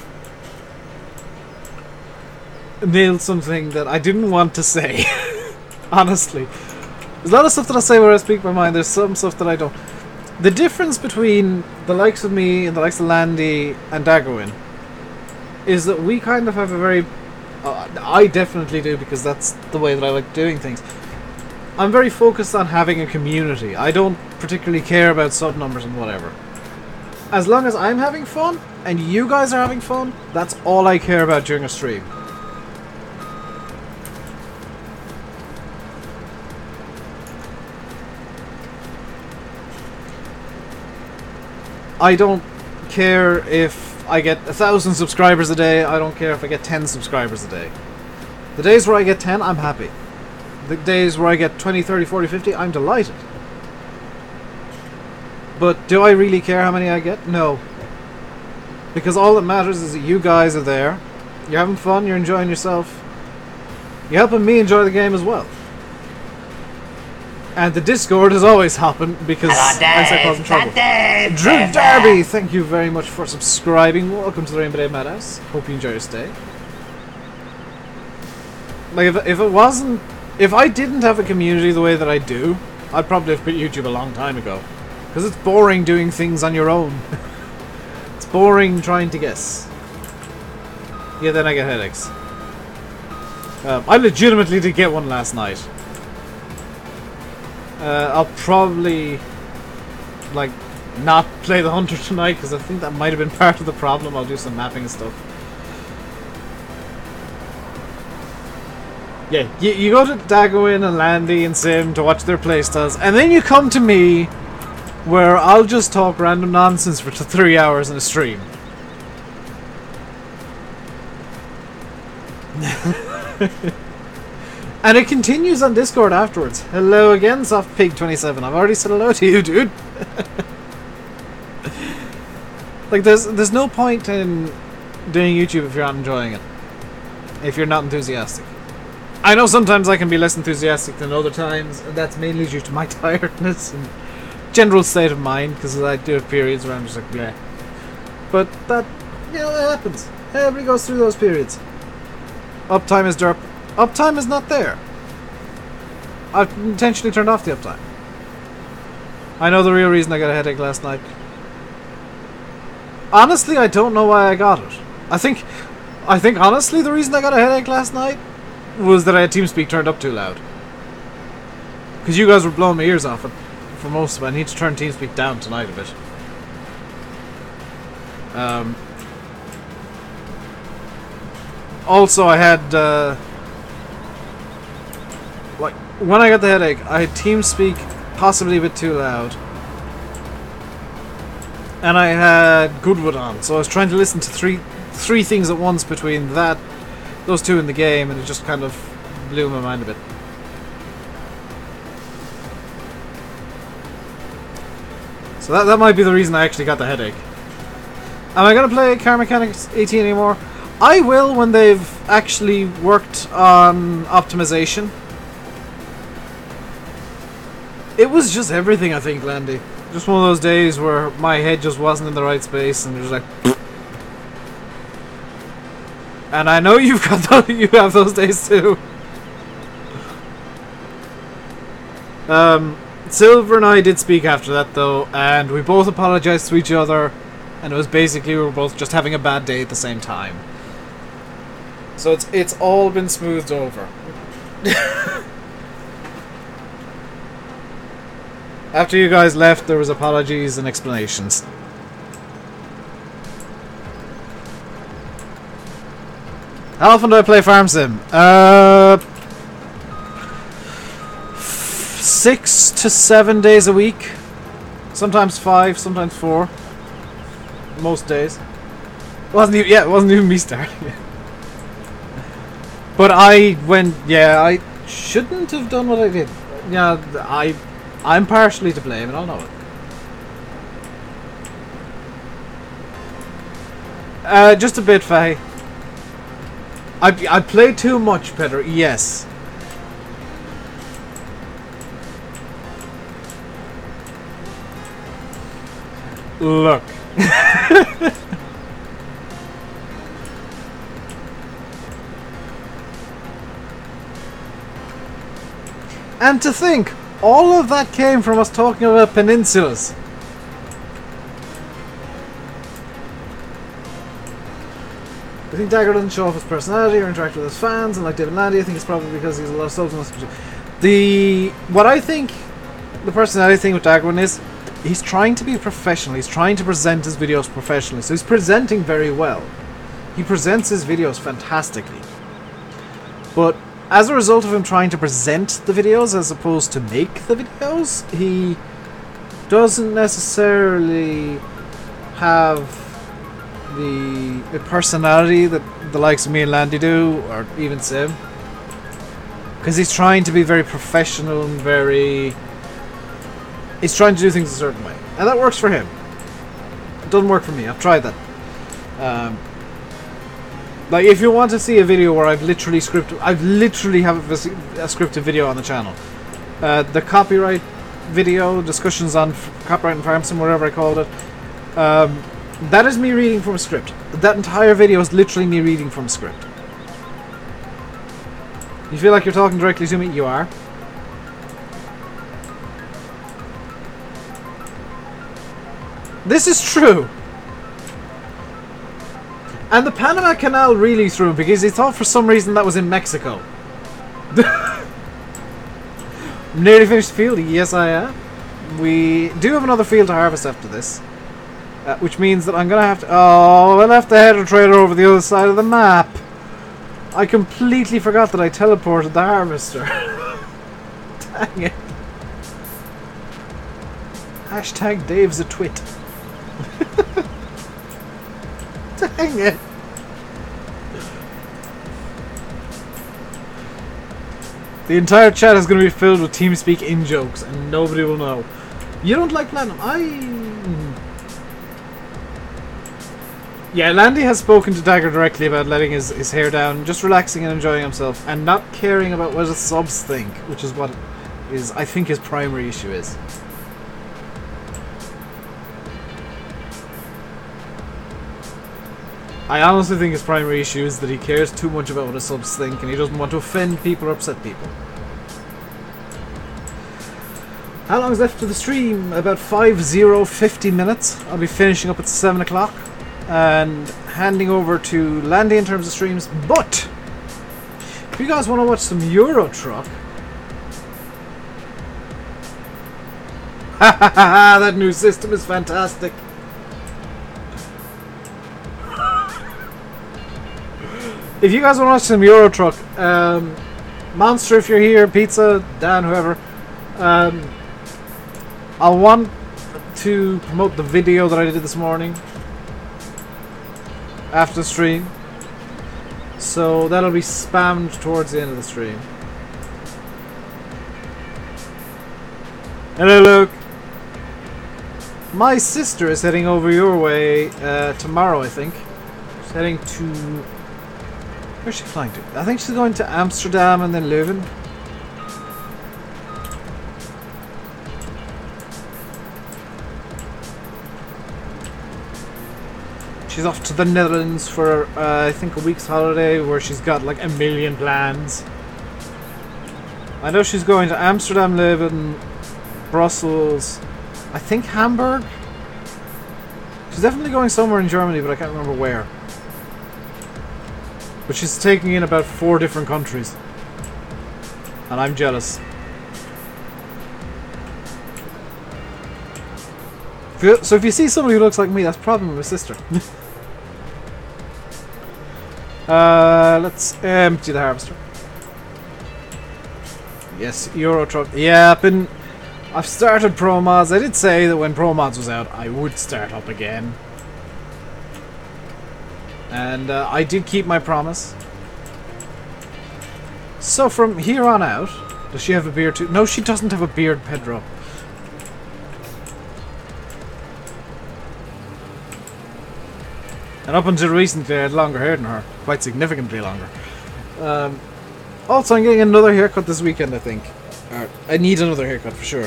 nailed something that I didn't want to say. Honestly. There's a lot of stuff that I say where I speak my mind. There's some stuff that I don't. The difference between the likes of me and the likes of Landy and Daggerwin is that we kind of have a very... I definitely do, because that's the way that I like doing things. I'm very focused on having a community. I don't particularly care about sub numbers and whatever. As long as I'm having fun and you guys are having fun, that's all I care about during a stream. I don't care if I get 1,000 subscribers a day. I don't care if I get 10 subscribers a day. The days where I get 10, I'm happy. The days where I get 20, 30, 40, 50, I'm delighted. But do I really care how many I get? No. Because all that matters is that you guys are there. You're having fun, you're enjoying yourself. You're helping me enjoy the game as well. And the Discord is always hopping because I start causing trouble. Drew Darby, thank you very much for subscribing. Welcome to the RainbowDave Madhouse. Hope you enjoy your stay. Like, if I didn't have a community the way that I do, I'd probably have quit YouTube a long time ago. Because it's boring doing things on your own. It's boring trying to guess. Yeah, then I get headaches. I legitimately did get one last night. I'll probably, like, not play the Hunter tonight, because I think that might have been part of the problem. I'll do some mapping and stuff. Yeah, you go to Daggerwin and Landy and Sim to watch their playstyles, and then you come to me, where I'll just talk random nonsense for 3 hours in a stream. And it continues on Discord afterwards. Hello again, SoftPig27. I've already said hello to you, dude. Like, there's no point in doing YouTube if you're not enjoying it. If you're not enthusiastic. I know sometimes I can be less enthusiastic than other times, and that's mainly due to my tiredness and general state of mind, because I do have periods where I'm just like, bleh. But that, you know, that happens. Everybody goes through those periods. Uptime is derp. Uptime is not there. I've intentionally turned off the uptime. I know the real reason I got a headache last night. Honestly, I don't know why I got it. I think honestly the reason I got a headache last night was that I had TeamSpeak turned up too loud. Because you guys were blowing my ears off it for most of it. I need to turn TeamSpeak down tonight a bit. Also, I had like when I got the headache, I had TeamSpeak possibly a bit too loud, and I had Goodwood on, so I was trying to listen to three things at once between those two in the game, and it just kind of blew my mind a bit. So that might be the reason I actually got the headache. Am I going to play Car Mechanics 18 anymore? I will when they've actually worked on optimization. It was just everything, I think, Landy. Just one of those days where my head just wasn't in the right space, and it was like... And I know you have those days too. Silver and I did speak after that though, and we both apologized to each other, and it was basically we were both just having a bad day at the same time. So it's all been smoothed over. After you guys left, there was apologies and explanations. How often do I play Farm Sim? 6 to 7 days a week. Sometimes 5, sometimes 4. Most days. It wasn't even me starting it. But I shouldn't have done what I did. Yeah, I'm partially to blame, and I'll know it. Just a bit, Faye. I play too much, Peter. Yes. Look. And to think, all of that came from us talking about peninsulas. I think Dagger doesn't show off his personality or interact with his fans, and like David Landy, I think it's probably because he's a lot of subs. What I think the personality thing with Dagger is, he's trying to be professional. He's trying to present his videos professionally, so he's presenting very well. He presents his videos fantastically. But as a result of him trying to present the videos as opposed to make the videos, he doesn't necessarily have the personality that the likes of me and Landy do, or even Sim. Because he's trying to be very professional and very... He's trying to do things a certain way. And that works for him. It doesn't work for me. I've tried that. Like, if you want to see a video where I've literally have a scripted video on the channel. The copyright video, discussions on copyright and farm sim, whatever I called it. That is me reading from a script. That entire video is literally me reading from a script. You feel like you're talking directly to me? You are. This is true. And the Panama Canal really threw him because he thought for some reason that was in Mexico. Nearly finished the field? Yes, I am. We do have another field to harvest after this. Which means that I'm going to have to... Oh, I left the header trailer over the other side of the map. I completely forgot that I teleported the harvester. Dang it. Hashtag Dave's a twit. Dang it. The entire chat is going to be filled with TeamSpeak in-jokes and nobody will know. You don't like Platinum? Yeah, Landy has spoken to Dagger directly about letting his hair down, just relaxing and enjoying himself, and not caring about what the subs think, which is what I think his primary issue is. I honestly think his primary issue is that he cares too much about what his subs think, and he doesn't want to offend people or upset people. How long is left to the stream? About 50 minutes. I'll be finishing up at 7 o'clock. And handing over to Landy in terms of streams. But if you guys want to watch some Euro Truck, that new system is fantastic. If you guys want to watch some Euro Truck, Monster, if you're here, Pizza, Dan, whoever, I'll want to promote the video that I did this morning after the stream. So that'll be spammed towards the end of the stream. Hello, Luke. My sister is heading over your way tomorrow, I think. She's heading to... Where's she flying to? I think she's going to Amsterdam and then Leuven. She's off to the Netherlands for, I think, a week's holiday where she's got like 1,000,000 plans. I know she's going to Amsterdam, Leuven, Brussels, I think Hamburg. She's definitely going somewhere in Germany, but I can't remember where. But she's taking in about 4 different countries. And I'm jealous. So if you see somebody who looks like me, that's probably my sister. Let's empty the harvester. Yes, Euro Truck. Yeah, I've started Pro Mods. I did say that when Pro Mods was out, I would start up again. And I did keep my promise. So from here on out, does she have a beard too? No, she doesn't have a beard, Pedro. And up until recently, I had longer hair than her. Quite significantly longer. Also, I'm getting another haircut this weekend, I think. I need another haircut for sure.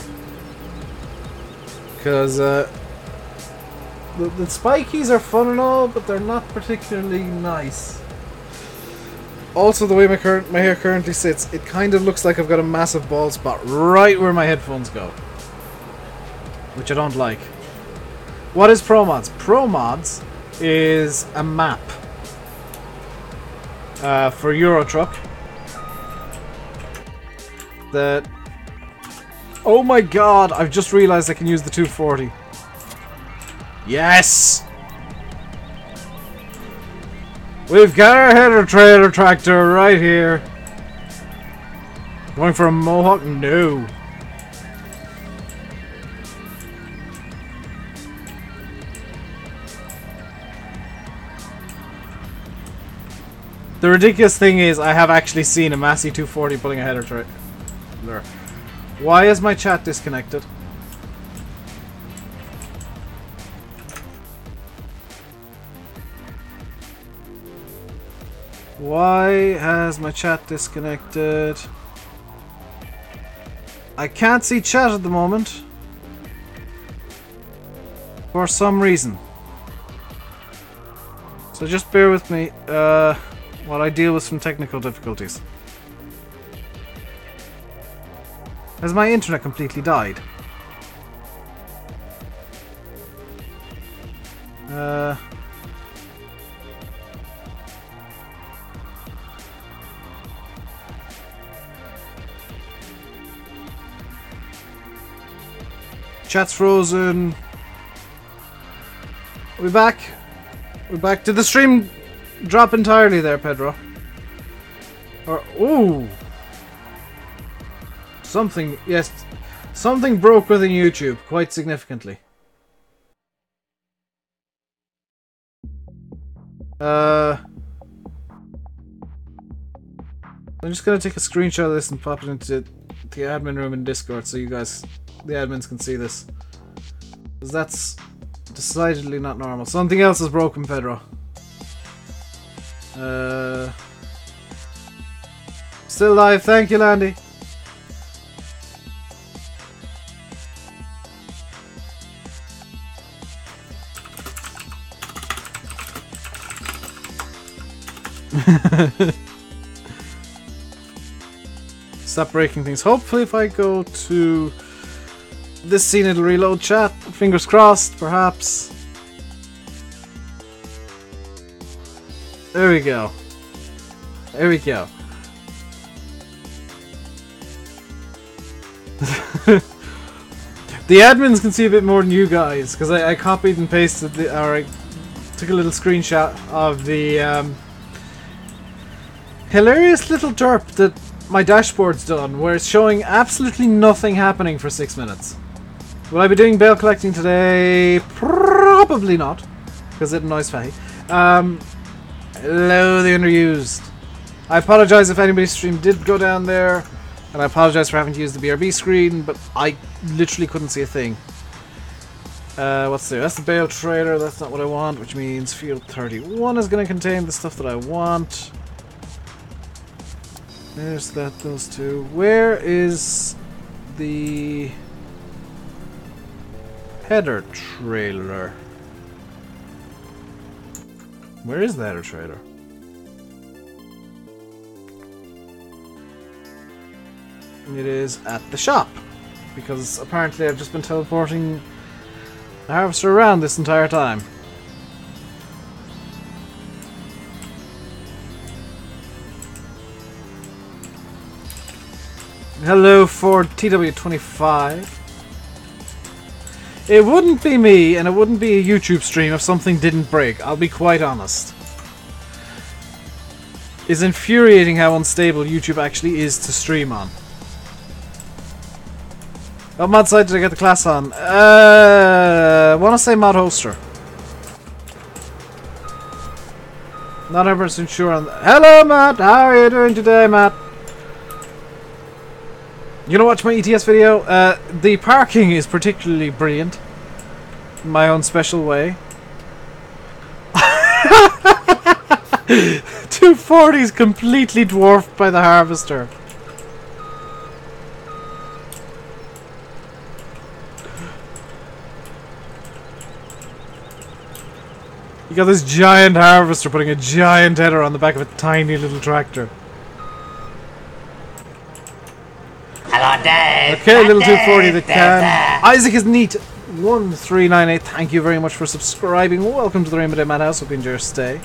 Because the spikies are fun and all, but they're not particularly nice. Also, the way my hair currently sits, it kind of looks like I've got a massive bald spot right where my headphones go. Which I don't like. What is Pro Mods? Pro Mods is a map for Euro Truck that... Oh my god, I've just realized I can use the 240. Yes! We've got our header trailer tractor right here. Going for a Mohawk? No. The ridiculous thing is, I have actually seen a Massey 240 pulling a header trailer. Why is my chat disconnected? Why has my chat disconnected? I can't see chat at the moment. For some reason. So just bear with me while I deal with some technical difficulties. Has my internet completely died? Chat's frozen. We're back. We're back. Did the stream drop entirely there, Pedro? Or ooh. Something, yes, something broke within YouTube quite significantly. I'm just gonna take a screenshot of this and pop it into the admin room in Discord so you guys, the admins, can see this. Because that's decidedly not normal. Something else is broken, Pedro. Still live, thank you, Landy. Stop breaking things. Hopefully if I go to this scene it'll reload chat. Fingers crossed, perhaps. There we go. There we go. The admins can see a bit more than you guys, because I copied and pasted the, or I took a little screenshot of the hilarious little derp that my dashboard's done, where it's showing absolutely nothing happening for 6 minutes. Will I be doing bail collecting today? Probably not, because it annoys Fahy. Hello, the underused. I apologise if anybody's stream did go down there, and I apologise for having to use the BRB screen, but I literally couldn't see a thing. What's there? That's the bail trailer, that's not what I want, which means field 31 is going to contain the stuff that I want. There's that, those two. Where is the header trailer? Where is the header trailer? It is at the shop, because apparently I've just been teleporting the harvester around this entire time. Hello, Ford TW25. It wouldn't be me, and it wouldn't be a YouTube stream if something didn't break, I'll be quite honest. It's infuriating how unstable YouTube actually is to stream on. What mod side did I get the class on? I want to say mod hoster. Not 100% sure on that. Hello, Matt! How are you doing today, Matt? You gonna watch my ETS video? The parking is particularly brilliant. In my own special way. 240 is completely dwarfed by the harvester. You got this giant harvester putting a giant header on the back of a tiny little tractor. Hello, Dave. Okay, little 240 that can. Isaac is neat. 1398. Thank you very much for subscribing. Welcome to the RainbowDave Madhouse. Hope you enjoy your stay.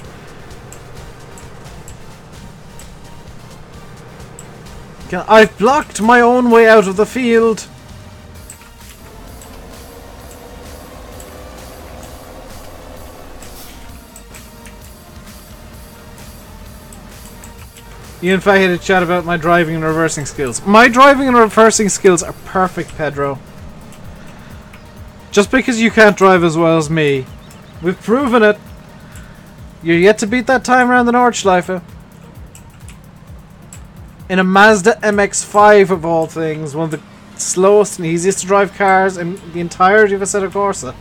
I've blocked my own way out of the field. You and Fahy had a chat about my driving and reversing skills. My driving and reversing skills are perfect, Pedro. Just because you can't drive as well as me. We've proven it. You're yet to beat that time around the Nordschleife. In a Mazda MX-5 of all things. One of the slowest and easiest to drive cars in the entirety of Assetto Corsa.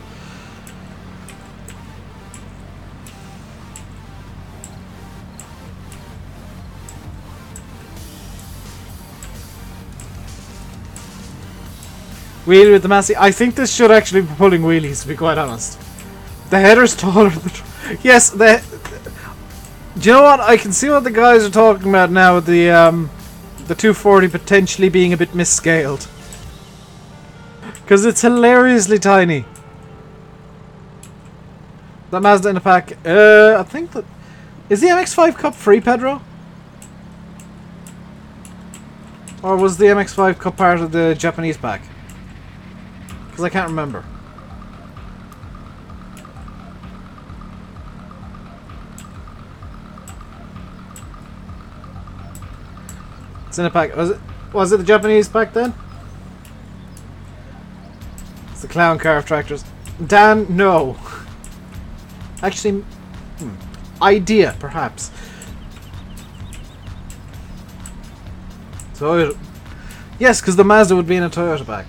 Wheelie with the Massey. I think this should actually be pulling wheelies, to be quite honest. The header's taller than the... Yes, the... Do you know what? I can see what the guys are talking about now with the 240 potentially being a bit misscaled. Because it's hilariously tiny. That Mazda in the pack. I think that... Is the MX-5 Cup free, Pedro? Or was the MX-5 Cup part of the Japanese pack? Because I can't remember. It's in a pack. Was it the Japanese pack then? It's the clown car of tractors. Dan, no. Actually, idea perhaps. Toyota. Yes, because the Mazda would be in a Toyota pack.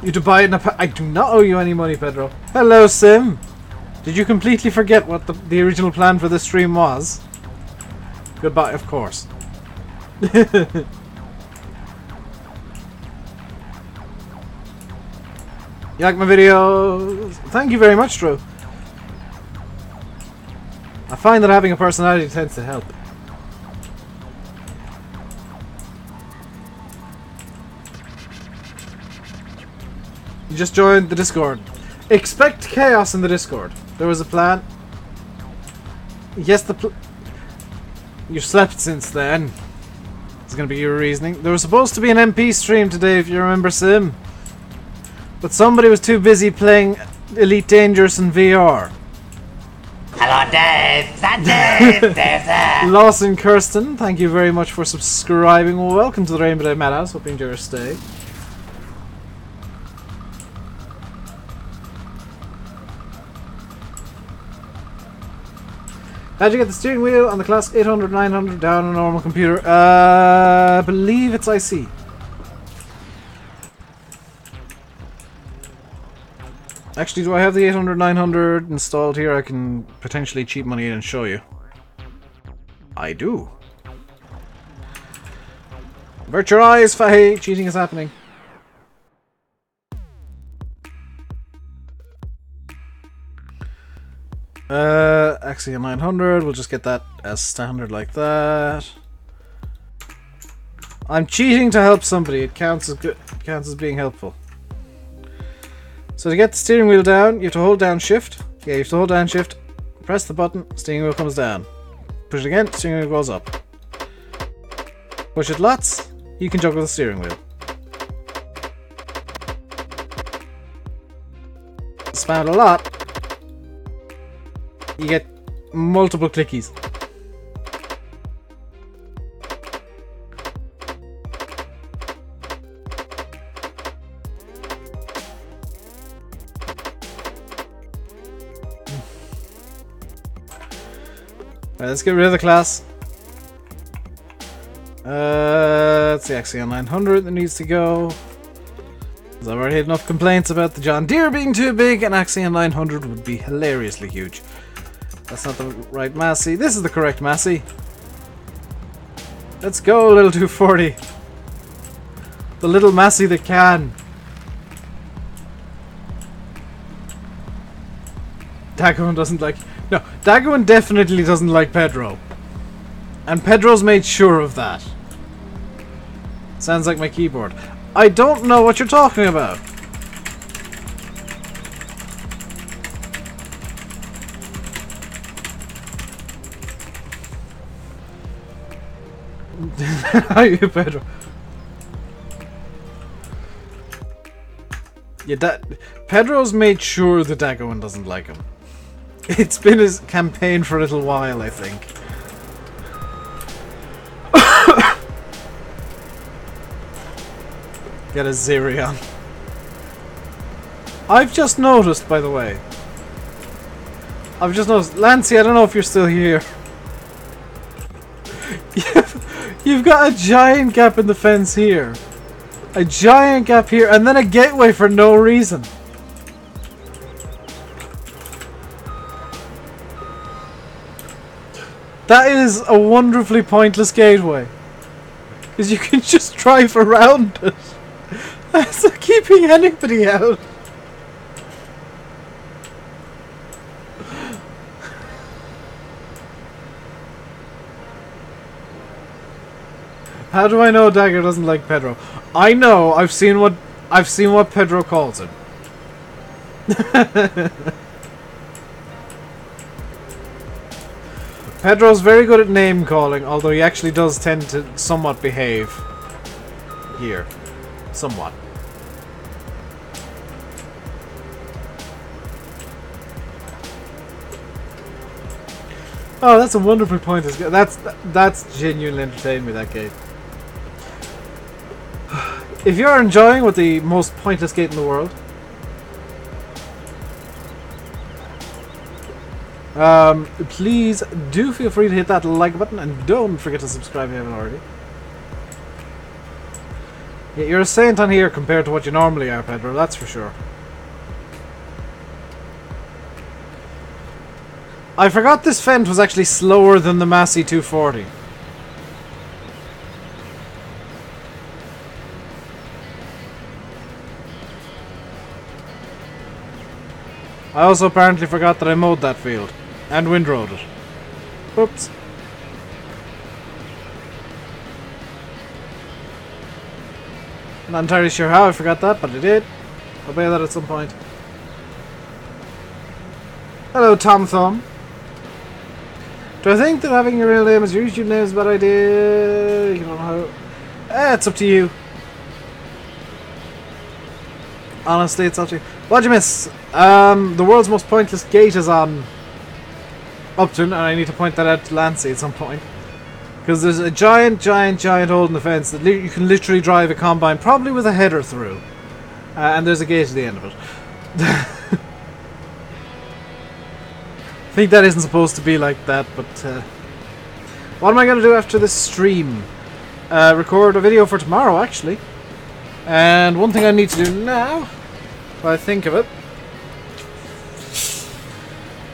You to buy it in a pack. I do not owe you any money, Pedro. Hello, Sim. Did you completely forget what the original plan for this stream was? Goodbye, of course. You like my videos? Thank you very much, Drew. I find that having a personality tends to help. You just joined the Discord. Expect chaos in the Discord. There was a plan. Yes, you slept since then. It's going to be your reasoning. There was supposed to be an MP stream today, if you remember, Sim. But somebody was too busy playing Elite Dangerous in VR. Hello, Dave. Is that Dave? Dave there. Lawson Kirsten, thank you very much for subscribing. Welcome to the RainbowDave Madhouse. Hope you enjoy your stay. How'd you get the steering wheel on the class 800, 900 down on a normal computer? I believe it's IC. Actually, do I have the 800, 900 installed here? I can potentially cheat money in and show you. I do. Avert your eyes, Fahy! Cheating is happening. Axiom 900, we'll just get that as standard like that. I'm cheating to help somebody, it counts as good, it counts as being helpful. So to get the steering wheel down, you have to hold down shift. Yeah, you have to hold down shift, press the button, steering wheel comes down. Push it again, steering wheel goes up. Push it lots, you can juggle the steering wheel. Spam it a lot, you get multiple clickies. Alright, let's get rid of the class. It's the Axiom 900 that needs to go. Because I've already had enough complaints about the John Deere being too big, and Axiom 900 would be hilariously huge. That's not the right Massey. This is the correct Massey. Let's go, little 240. The little Massey that can. Dagon doesn't like... No, Dagon definitely doesn't like Pedro. And Pedro's made sure of that. Sounds like my keyboard. I don't know what you're talking about. How are you, Pedro? Yeah, Pedro's made sure the Dagon doesn't like him. It's been his campaign for a little while, I think. Get a Zerion. I've just noticed, by the way. I've just noticed. Lancy, I don't know if you're still here. You've got a giant gap in the fence here. A giant gap here, and then a gateway for no reason. That is a wonderfully pointless gateway. Because you can just drive around it. That's not keeping anybody out. How do I know Dagger doesn't like Pedro? I know, I've seen what Pedro calls him. Pedro's very good at name calling, although he actually does tend to somewhat behave here. Somewhat. Oh, that's a wonderful point. That's genuinely entertained me, that gate. If you're enjoying with the most pointless gate in the world, please do feel free to hit that like button and don't forget to subscribe if you haven't already. Yeah, you're a saint on here compared to what you normally are, Pedro, that's for sure. I forgot this Fendt was actually slower than the Massey 240. I also apparently forgot that I mowed that field. And windrowed it. Oops. Not entirely sure how I forgot that, but I did. I'll pay that at some point. Hello, Tom Thumb. Do I think that having your real name as your YouTube name is a bad idea? You don't know how... it's up to you. Honestly, it's up to you. What'd you miss? The world's most pointless gate is on Upton, and I need to point that out to Lancey at some point. Because there's a giant hole in the fence that you can literally drive a combine, probably with a header through. And there's a gate at the end of it. I think that isn't supposed to be like that, but... what am I going to do after this stream? Record a video for tomorrow, actually. And one thing I need to do now, if I think of it,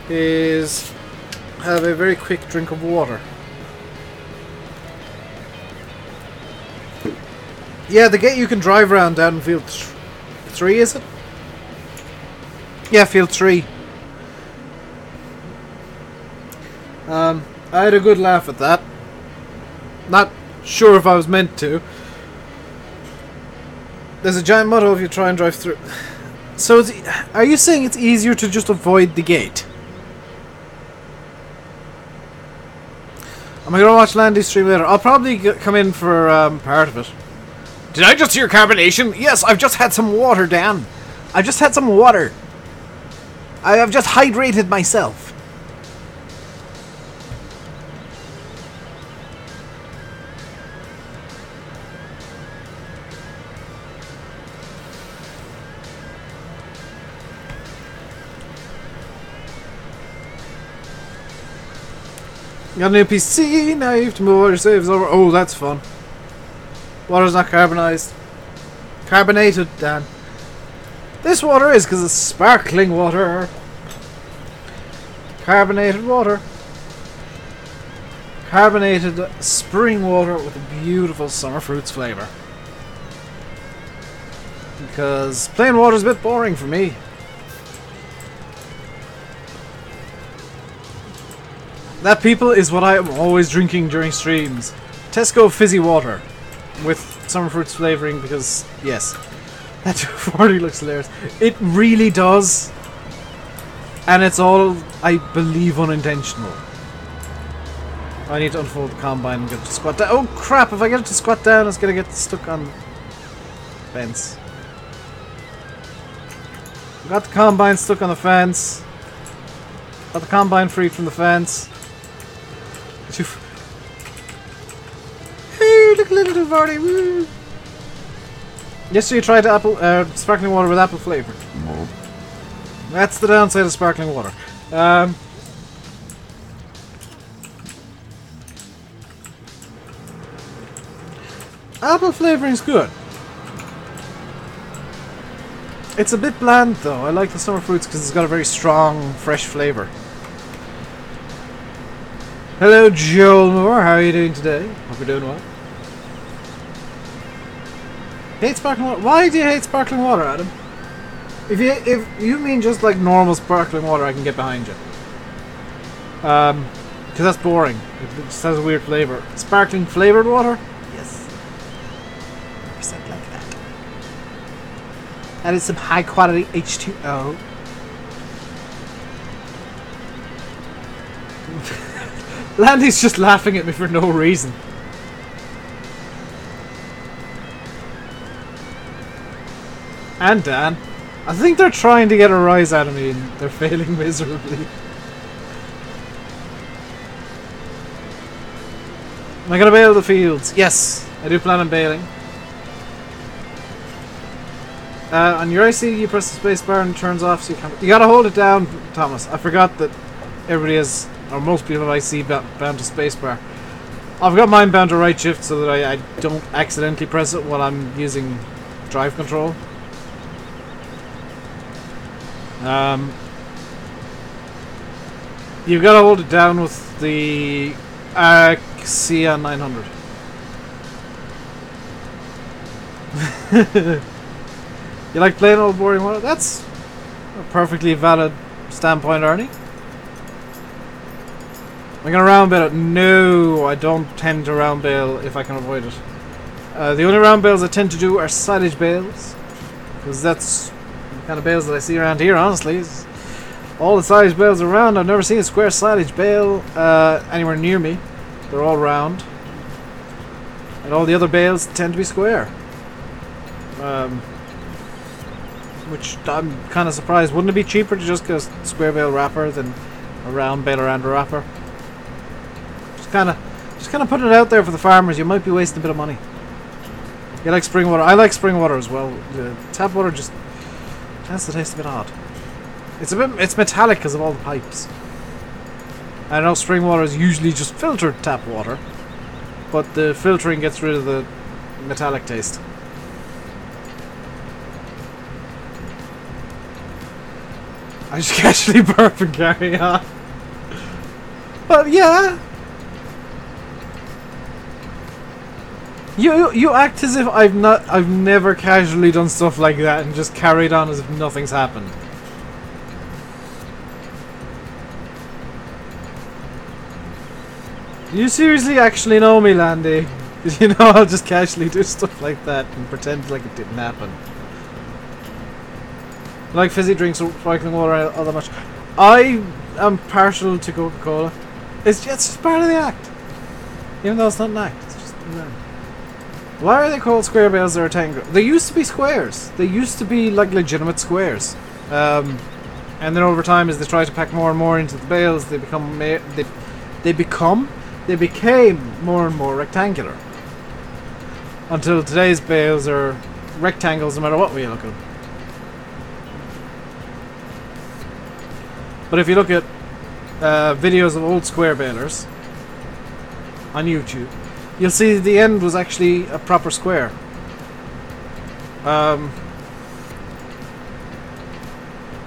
is have a very quick drink of water. Yeah, the gate you can drive around down in field 3, is it? Yeah, field 3. I had a good laugh at that. Not sure if I was meant to. There's a giant mud hole if you try and drive through. So, are you saying it's easier to just avoid the gate? Am I going to watch Landy's stream later? I'll probably come in for part of it. Did I just hear carbonation? Yes, I've just had some water, Dan. I've just had some water. I have just hydrated myself. Got a new PC, now you have to move all your saves over. Oh, that's fun. Water's not carbonized. Carbonated, Dan. This water is because it's sparkling water. Carbonated water. Carbonated spring water with a beautiful summer fruits flavour. Because plain water's a bit boring for me. That, people, is what I am always drinking during streams. Tesco fizzy water with summer fruits flavouring because, yes, that 240 looks hilarious. It really does. And it's all, I believe, unintentional. I need to unfold the combine and get it to squat down. Oh crap, if I get it to squat down, it's going to get stuck on fence. Got the combine stuck on the fence. Got the combine freed from the fence. Ooh, look a little too party. Woo. Yesterday you tried apple sparkling water with apple flavour. No. That's the downside of sparkling water. Apple flavouring's good. It's a bit bland though. I like the summer fruits because it's got a very strong, fresh flavour. Hello, Joel Moore. How are you doing today? Hope you're doing well. Hate sparkling water? Why do you hate sparkling water, Adam? If you mean just like normal sparkling water, I can get behind you. Because that's boring. It just has a weird flavour. Sparkling flavoured water? Yes. 100% like that. That is some high quality H2O. Landy's just laughing at me for no reason. And Dan. I think they're trying to get a rise out of me and they're failing miserably. Am I going to bail the fields? Yes, I do plan on bailing. On your IC, you press the space bar and it turns off so you can't... You gotta hold it down, Thomas. I forgot that everybody is... Or most people I see bound to spacebar. I've got mine bound to right shift so that I don't accidentally press it while I'm using drive control. You've got to hold it down with the Xeon 900. You like plain old boring water? That's a perfectly valid standpoint, Arnie. Am I going to round bail it? No, I don't tend to round bail if I can avoid it. The only round bails I tend to do are silage bails. Because that's the kind of bales that I see around here, honestly. All the silage bales around, I've never seen a square silage bale anywhere near me. They're all round. And all the other bales tend to be square. Which I'm kind of surprised. Wouldn't it be cheaper to just get a square bale wrapper than A round baler and a wrapper. Just kind of putting it out there for the farmers. You might be wasting a bit of money. You like spring water? I like spring water as well. The tap water just tends to taste a bit odd. It's metallic because of all the pipes. I know spring water is usually just filtered tap water, but the filtering gets rid of the metallic taste. I just casually burp and carry on. But yeah. You act as if I've never casually done stuff like that and just carried on as if nothing's happened. You seriously actually know me, Landy? You know I'll just casually do stuff like that and pretend like it didn't happen. Like fizzy drinks or sparkling water all that much. I am partial to Coca-Cola. It's just part of the act. Even though it's not an act. It's just an act. Why are they called square bales or rectangular? They used to be squares. They used to be like legitimate squares. And then over time, as they try to pack more and more into the bales, they became more and more rectangular. Until today's bales are rectangles no matter what way you look at them. But if you look at videos of old square balers on YouTube, you'll see the end was actually a proper square.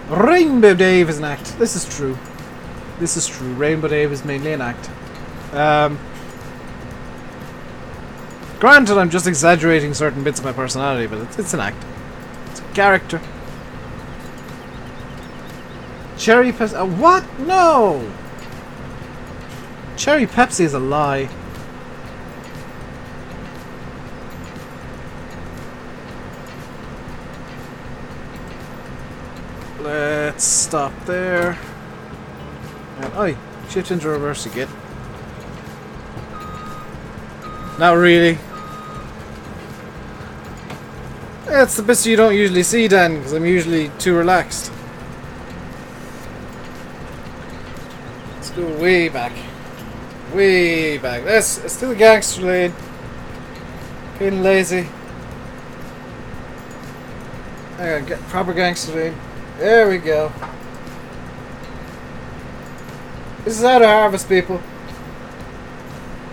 RainbowDave is an act. This is true. This is true. RainbowDave is mainly an act. Granted, I'm just exaggerating certain bits of my personality, but it's an act. It's a character. Cherry Pepsi. What? No! Cherry Pepsi is a lie. Let's stop there. And oi, shift into reverse again. Not really. That's the bits you don't usually see, Dan, because I'm usually too relaxed. Let's go way back. Way back. It's still a gangster lane. Feeling lazy. Hang on, get proper gangster lane. There we go. This is how to harvest, people.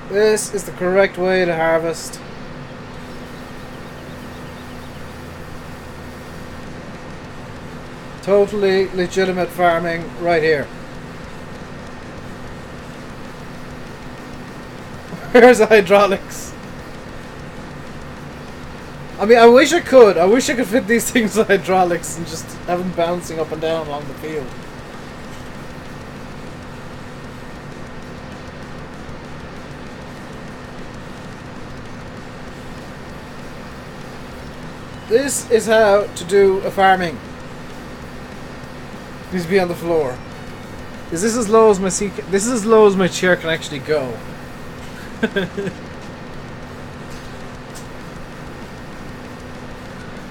This is the correct way to harvest. Totally legitimate farming right here. Where's the hydraulics? I mean, I wish I could. I wish I could fit these things with hydraulics and just have them bouncing up and down along the field. This is how to do a farming. It needs to be on the floor. Is this as low as my seat? This is as low as my chair can actually go.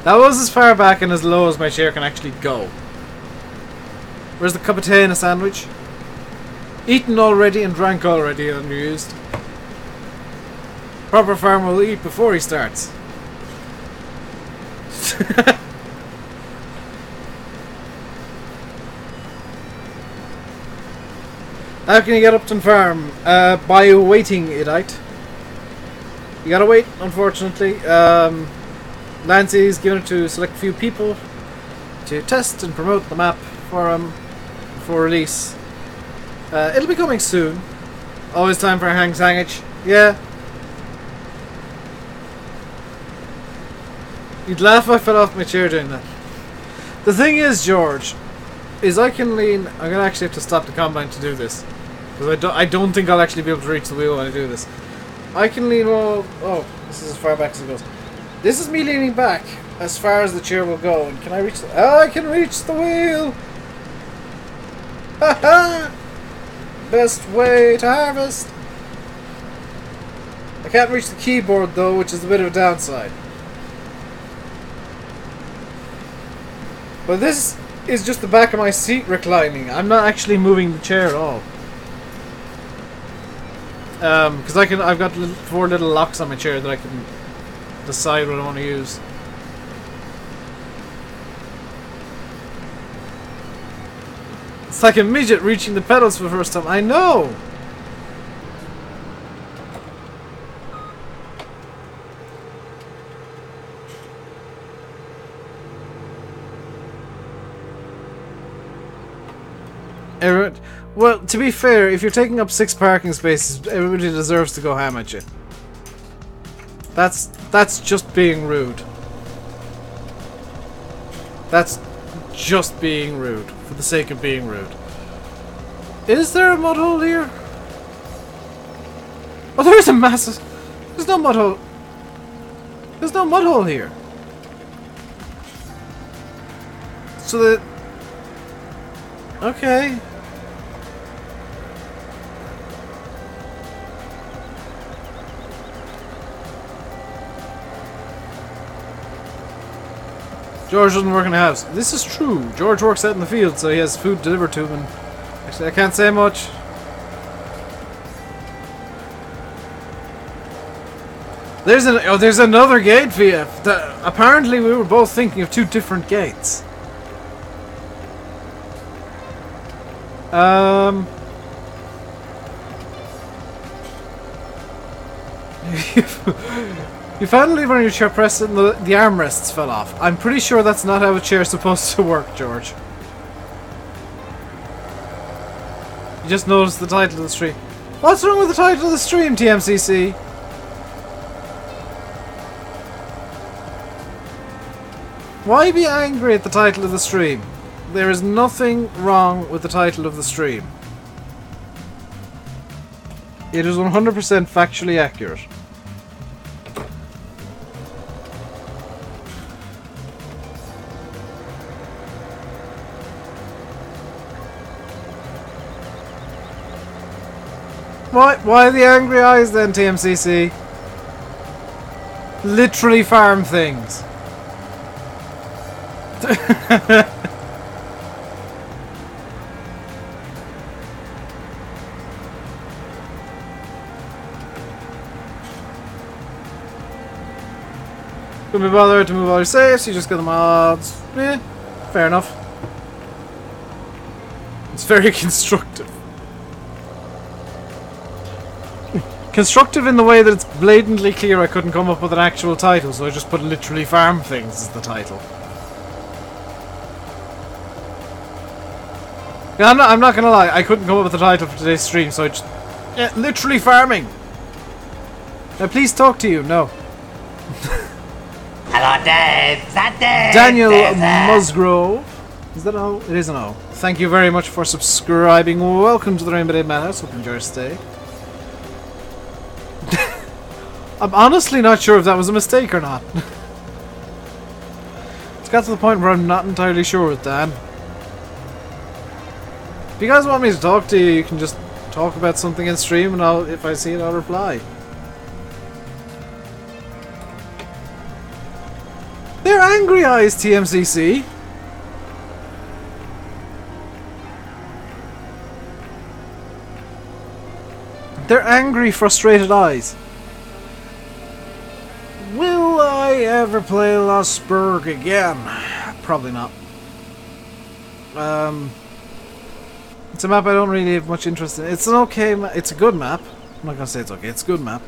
That was as far back and as low as my chair can actually go. Where's the cup of tea and a sandwich? Eaten already and drank already and used. Proper farmer will eat before he starts. How can you get Upton Farm? By waiting, Idite. You gotta wait, unfortunately. Lancy's given it to select a few people to test and promote the map for release. It'll be coming soon. Always time for a hang sandwich. Yeah. You'd laugh if I fell off my chair doing that. The thing is, George, is I can lean. I'm gonna actually have to stop the combine to do this because I don't think I'll actually be able to reach the wheel when I do this. I can lean all. Oh, this is as far back as it goes. This is me leaning back as far as the chair will go. And can I reach? I can reach the wheel. Haha! Best way to harvest. I can't reach the keyboard though, which is a bit of a downside. But this is just the back of my seat reclining. I'm not actually moving the chair at all. Because I've got 4 little locks on my chair that I can decide what I want to use. It's like a midget reaching the pedals for the first time. I know! Well, to be fair, if you're taking up 6 parking spaces, everybody deserves to go ham at you. That's just being rude. That's just being rude, for the sake of being rude. Is there a mud hole here? Oh, there is a massive... There's no mud hole. There's no mud hole here. So that... Okay. George doesn't work in the house. This is true. George works out in the field, so he has food delivered to him. And actually, I can't say much. There's another gate for you. Apparently, we were both thinking of 2 different gates. You found a lever on your chair, pressed it, and the armrests fell off. I'm pretty sure that's not how a chair is supposed to work, George. You just noticed the title of the stream. What's wrong with the title of the stream, TMCC? Why be angry at the title of the stream? There is nothing wrong with the title of the stream. It is 100% factually accurate. Why the angry eyes then, TMCC? Literally farm things. Couldn't be bothered to move all your safes, you just got the mods. Eh, fair enough. It's very constructive. Constructive in the way that it's blatantly clear I couldn't come up with an actual title, so I just put literally farm things as the title. Yeah, I'm not gonna lie, I couldn't come up with a title for today's stream, so I just... Yeah, literally farming! Now please talk to you, no. Hello, Dave. Is that Dave? Daniel Dave's there. Musgrove. Is that an O? It is an O. Thank you very much for subscribing. Welcome to the RainbowDave Madhouse. Hope you enjoy your stay. I'm honestly not sure if that was a mistake or not. It's got to the point where I'm not entirely sure with Dan. If you guys want me to talk to you, you can just talk about something in stream, and if I see it, I'll reply. They're angry eyes, TMCC. They're angry, frustrated eyes. Will I ever play Lost Berg again? Probably not. It's a map I don't really have much interest in. It's an okay map. It's a good map. I'm not gonna say it's okay. It's a good map.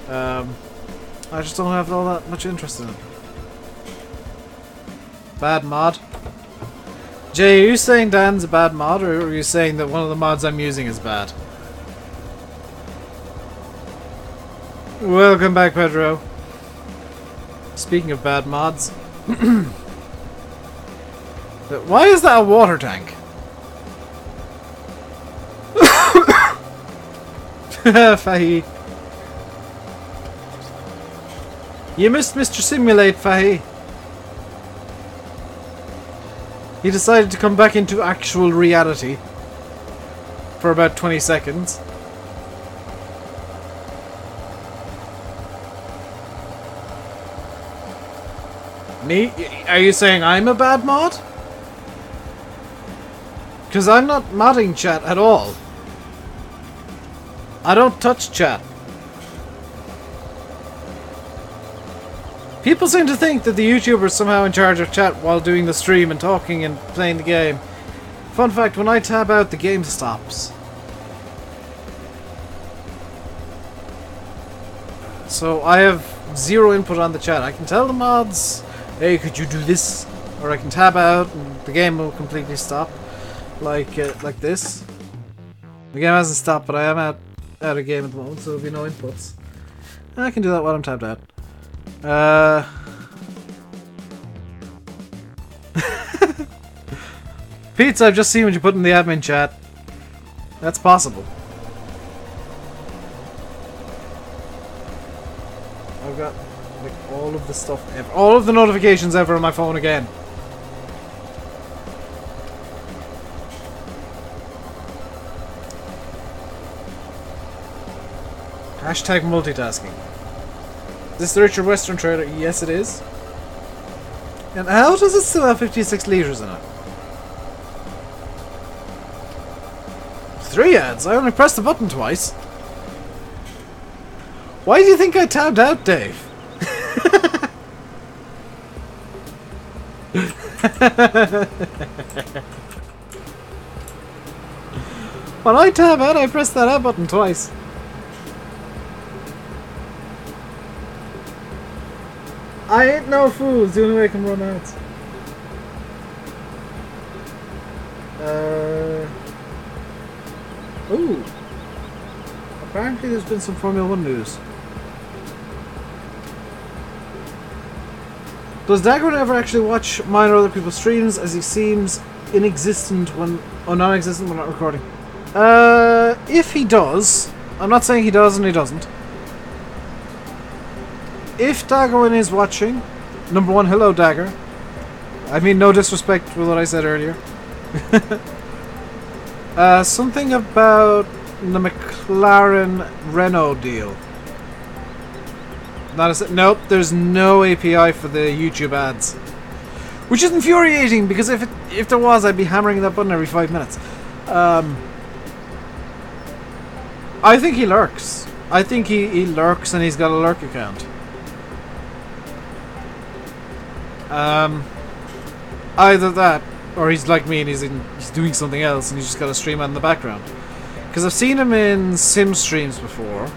I just don't have all that much interest in it. Bad mod. Jay, are you saying Dan's a bad mod, or are you saying that one of the mods I'm using is bad? Welcome back, Pedro. Speaking of bad mods. Why is that a water tank? Fahy. You missed Mr. Simulate, Fahy. He decided to come back into actual reality for about 20 seconds. Me? Are you saying I'm a bad mod? Because I'm not modding chat at all. I don't touch chat. People seem to think that the YouTuber's somehow in charge of chat while doing the stream and talking and playing the game. Fun fact, when I tab out, the game stops. So I have zero input on the chat. I can tell the mods, hey, could you do this? Or I can tab out and the game will completely stop. Like this. The game hasn't stopped, but I am out of game at the moment, so there'll be no inputs. I can do that while I'm tabbed out. Pizza, I've just seen what you put in the admin chat. That's possible. I've got like all of the stuff ever, all of the notifications ever on my phone again. Hashtag multitasking. Is this the Richard Western trailer? Yes, it is. And how does it still have 56 litres in it? 3 ads? I only pressed the button twice. Why do you think I tabbed out, Dave? When I tab out, I press that out button twice. I ain't no fool. It's the only way I can run ads. Ooh. Apparently there's been some Formula 1 news. Does Dagwood ever actually watch mine or other people's streams, as he seems inexistent when... Oh, non-existent when not recording? If he does... I'm not saying he does and he doesn't. If Daggerwin is watching... Number one, hello Dagger. I mean no disrespect with what I said earlier. Something about the McLaren Renault deal. Not a nope, there's no API for the YouTube ads. Which is infuriating, because if there was, I'd be hammering that button every 5 minutes. I think he lurks. I think he lurks and he's got a lurk account. Either that, or he's like me and he's doing something else and he's just got a stream on in the background. Because I've seen him in Sim streams before.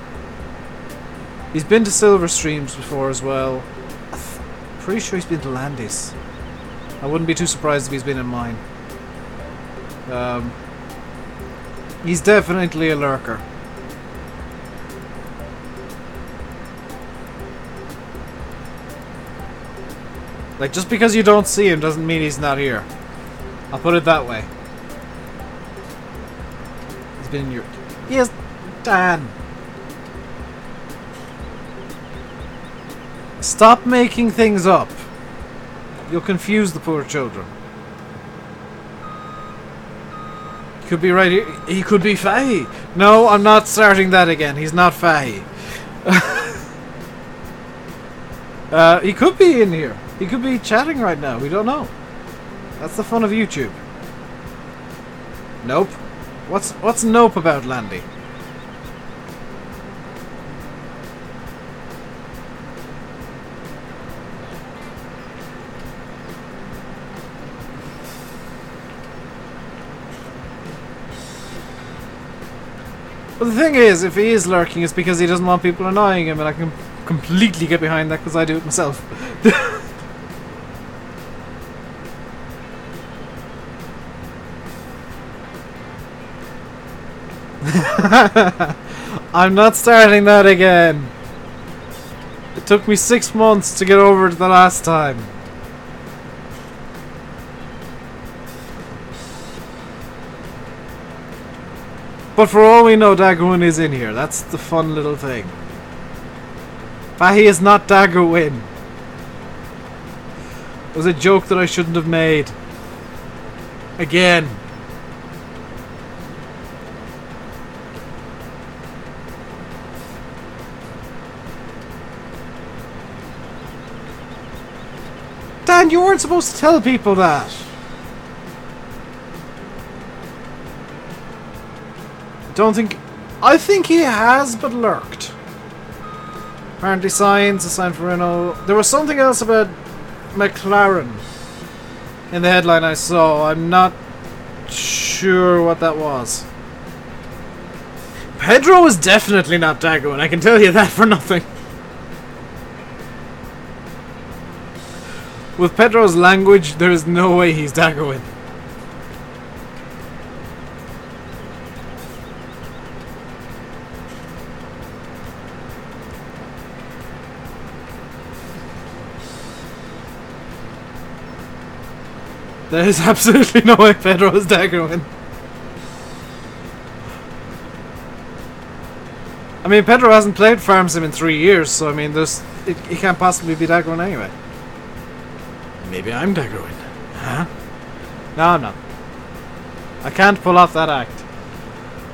He's been to Silver streams before as well. I'm pretty sure he's been to Landis. I wouldn't be too surprised if he's been in mine. He's definitely a lurker. Like, just because you don't see him doesn't mean he's not here. I'll put it that way. He's been in your... Yes, Dan! Stop making things up. You'll confuse the poor children. He could be right here. He could be Fahy. No, I'm not starting that again. He's not Fahy. He could be in here. He could be chatting right now. We don't know. That's the fun of YouTube. Nope. What's nope about Landy? Well, the thing is, if he is lurking, it's because he doesn't want people annoying him, and I can completely get behind that because I do it myself. I'm not starting that again. It took me 6 months to get over it the last time. But for all we know, Daggerwin is in here. That's the fun little thing. Fahy is not Daggerwin. It was a joke that I shouldn't have made. Again. Dan, you weren't supposed to tell people that. Don't think... I think he has, but lurked. Apparently signs, a sign for Renault. There was something else about McLaren in the headline I saw. I'm not sure what that was. Pedro is definitely not Dagoing, I can tell you that for nothing. With Pedro's language, there is no way he's Dagoing. There is absolutely no way Pedro is Dagoing. I mean, Pedro hasn't played Farm Sim in 3 years, so I mean, he can't possibly be Dagoing anyway. Maybe I'm Dagoing. Huh? No, I'm not. I can't pull off that act.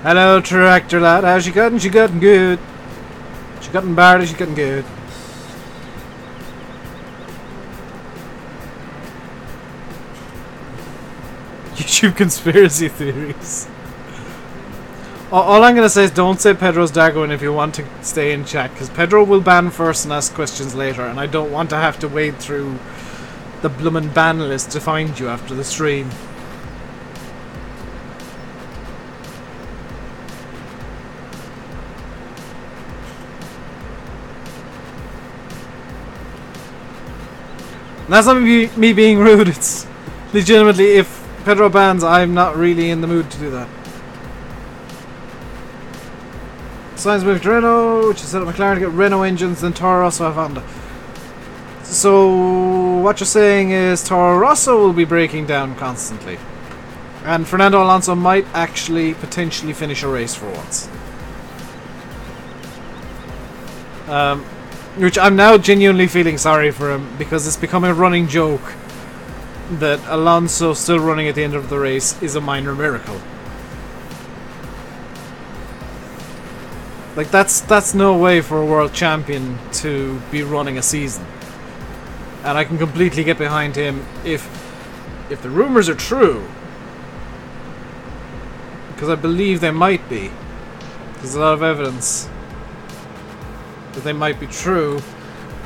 Hello, tractor lad. How's she getting? She getting good. She getting bad or she getting good? YouTube conspiracy theories. All I'm going to say is don't say Pedro's Dagoing if you want to stay in chat, because Pedro will ban first and ask questions later, and I don't want to have to wade through the bloomin' ban list to find you after the stream. And that's not me being rude, it's legitimately if Pedro bans, I'm not really in the mood to do that. Signs moved to Renault, which is set up McLaren to get Renault engines, then Toro Rosso have Honda. So what you're saying is Toro Rosso will be breaking down constantly. And Fernando Alonso might actually potentially finish a race for once. Which I'm now genuinely feeling sorry for him, because it's become a running joke that Alonso still running at the end of the race is a minor miracle. Like, that's no way for a world champion to be running a season. And I can completely get behind him if the rumors are true. Because I believe they might be. There's a lot of evidence that they might be true.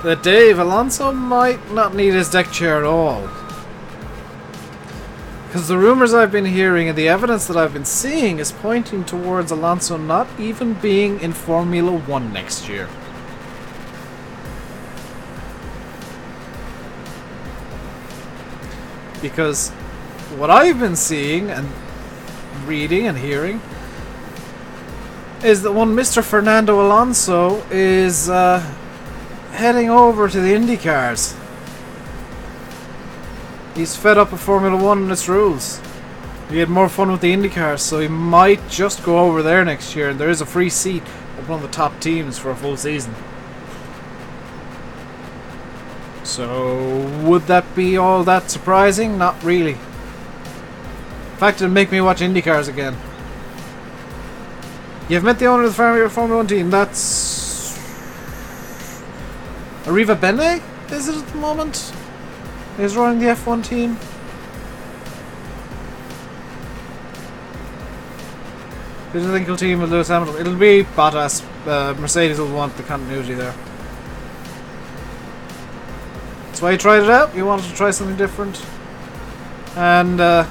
That Dave, Alonso might not need his deck chair at all. Because the rumors I've been hearing and the evidence that I've been seeing is pointing towards Alonso not even being in Formula 1 next year. Because what I've been seeing and reading and hearing is that one Mr. Fernando Alonso is heading over to the IndyCars. He's fed up with Formula 1 and its rules. He had more fun with the IndyCars, so he might just go over there next year, and there is a free seat at one of the top teams for a full season. So, would that be all that surprising? Not really. In fact, it'd make me watch IndyCars again. You've met the owner of the Formula 1 team. That's Arriva Bene, is it at the moment? Is running the F1 team. Who do you think will team with Lewis Hamilton? It'll be Bottas. Mercedes will want the continuity there. That's why you tried it out. You wanted to try something different. And I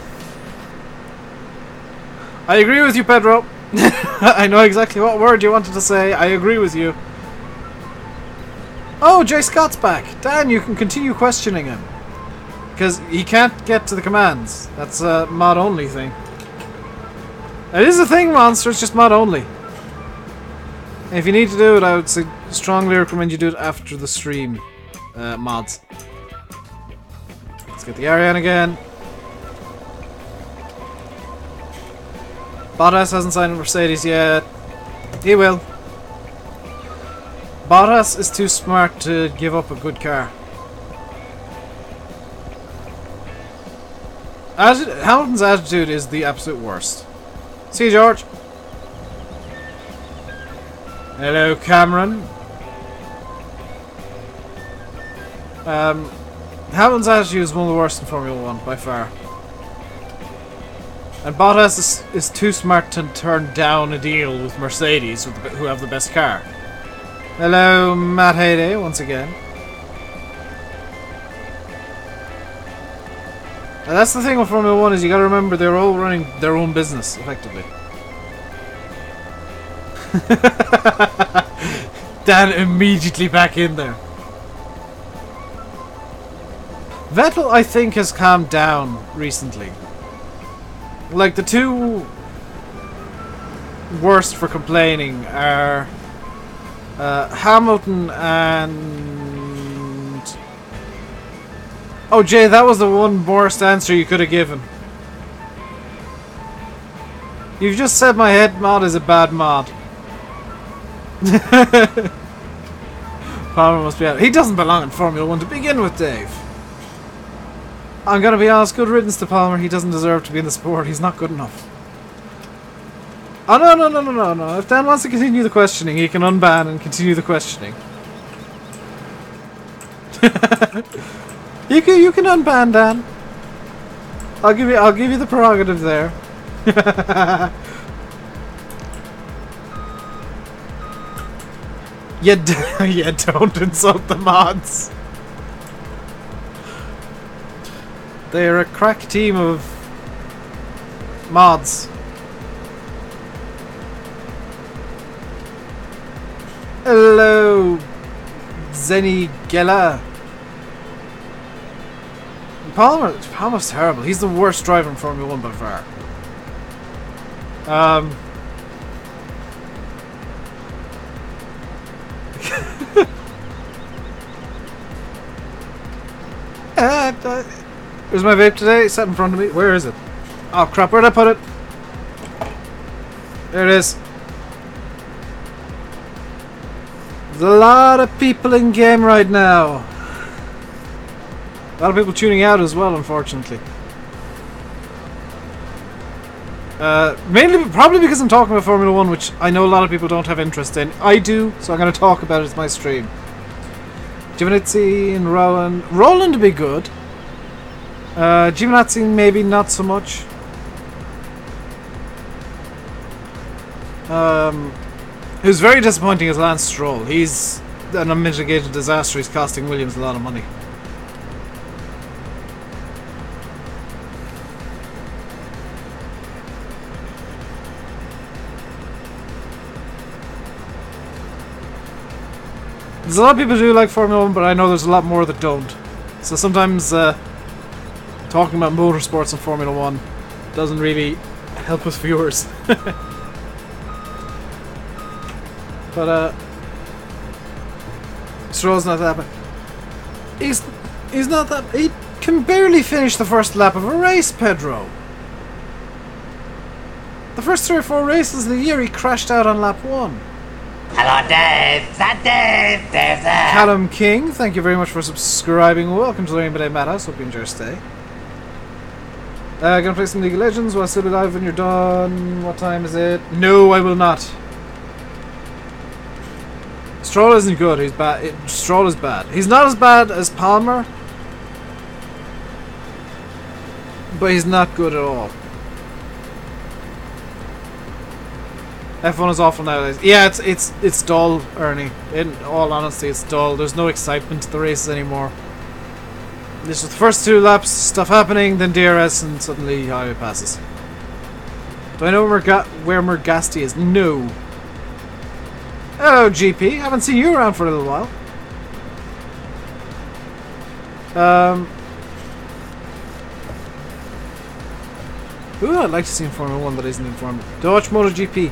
agree with you, Pedro. I know exactly what word you wanted to say. I agree with you. Oh, Jay Scott's back. Dan, you can continue questioning him. Because he can't get to the commands. That's a mod only thing. It is a thing, Monster. It's just mod only. And if you need to do it, I would strongly recommend you do it after the stream. Mods. Let's get the Ariane again. Bottas hasn't signed with Mercedes yet. He will. Bottas is too smart to give up a good car. Hamilton's attitude is the absolute worst. See you, George. Hello, Cameron. Hamilton's attitude is one of the worst in Formula 1, by far. And Bottas is too smart to turn down a deal with Mercedes, who have the best car. Hello, Matt Hayday, once again. And that's the thing with Formula 1 is you gotta remember they're all running their own business, effectively. Dan immediately back in there. Vettel, I think, has calmed down recently. Like, the two worst for complaining are Hamilton and... Oh, Jay, that was the one worst answer you could have given. You've just said my head mod is a bad mod. Palmer must be out. He doesn't belong in Formula 1 to begin with, Dave. I'm gonna be honest, good riddance to Palmer. He doesn't deserve to be in the sport. He's not good enough. Oh, no. If Dan wants to continue the questioning, he can unban and continue the questioning. You can unban, Dan. I'll give you the prerogative there. Yeah, don't insult the mods. They are a crack team of mods. Hello, Zenny Gela. Palmer's terrible. He's the worst driver in Formula 1 by far. Where's my vape today? It's sat in front of me. Where is it? Oh crap, where'd I put it? There it is. There's a lot of people in game right now. A lot of people tuning out as well, unfortunately. Probably because I'm talking about Formula 1, which I know a lot of people don't have interest in. I do, so I'm going to talk about it as my stream. Giovinazzi and Rowan. Roland would be good. Giovinazzi maybe not so much. Who's very disappointing is Lance Stroll. He's an unmitigated disaster. He's costing Williams a lot of money. There's a lot of people who do like Formula 1, but I know there's a lot more that don't. So sometimes talking about motorsports and Formula 1 doesn't really help with viewers. But Stroll's not that bad. He's not that. He can barely finish the first lap of a race, Pedro. The first 3 or 4 races of the year, he crashed out on lap 1. Hello, Dave. Is that Dave? Dave's there. Callum King, thank you very much for subscribing. Welcome to the RainbowDave Madhouse. Hope you enjoy your stay. Gonna play some League of Legends. Will I still be live when you're done? What time is it? No, I will not. Stroll isn't good. He's bad. Stroll is bad. He's not as bad as Palmer, but he's not good at all. F1 is awful nowadays. Yeah, it's dull, Ernie. In all honesty, it's dull. There's no excitement to the races anymore. This is the first 2 laps, stuff happening, then DRS, and suddenly highway passes. Do I know where Mergasti is? No. Hello, GP. Haven't seen you around for a little while. Who I'd like to see in Formula 1 that isn't in Formula... Do I watch MotoGP?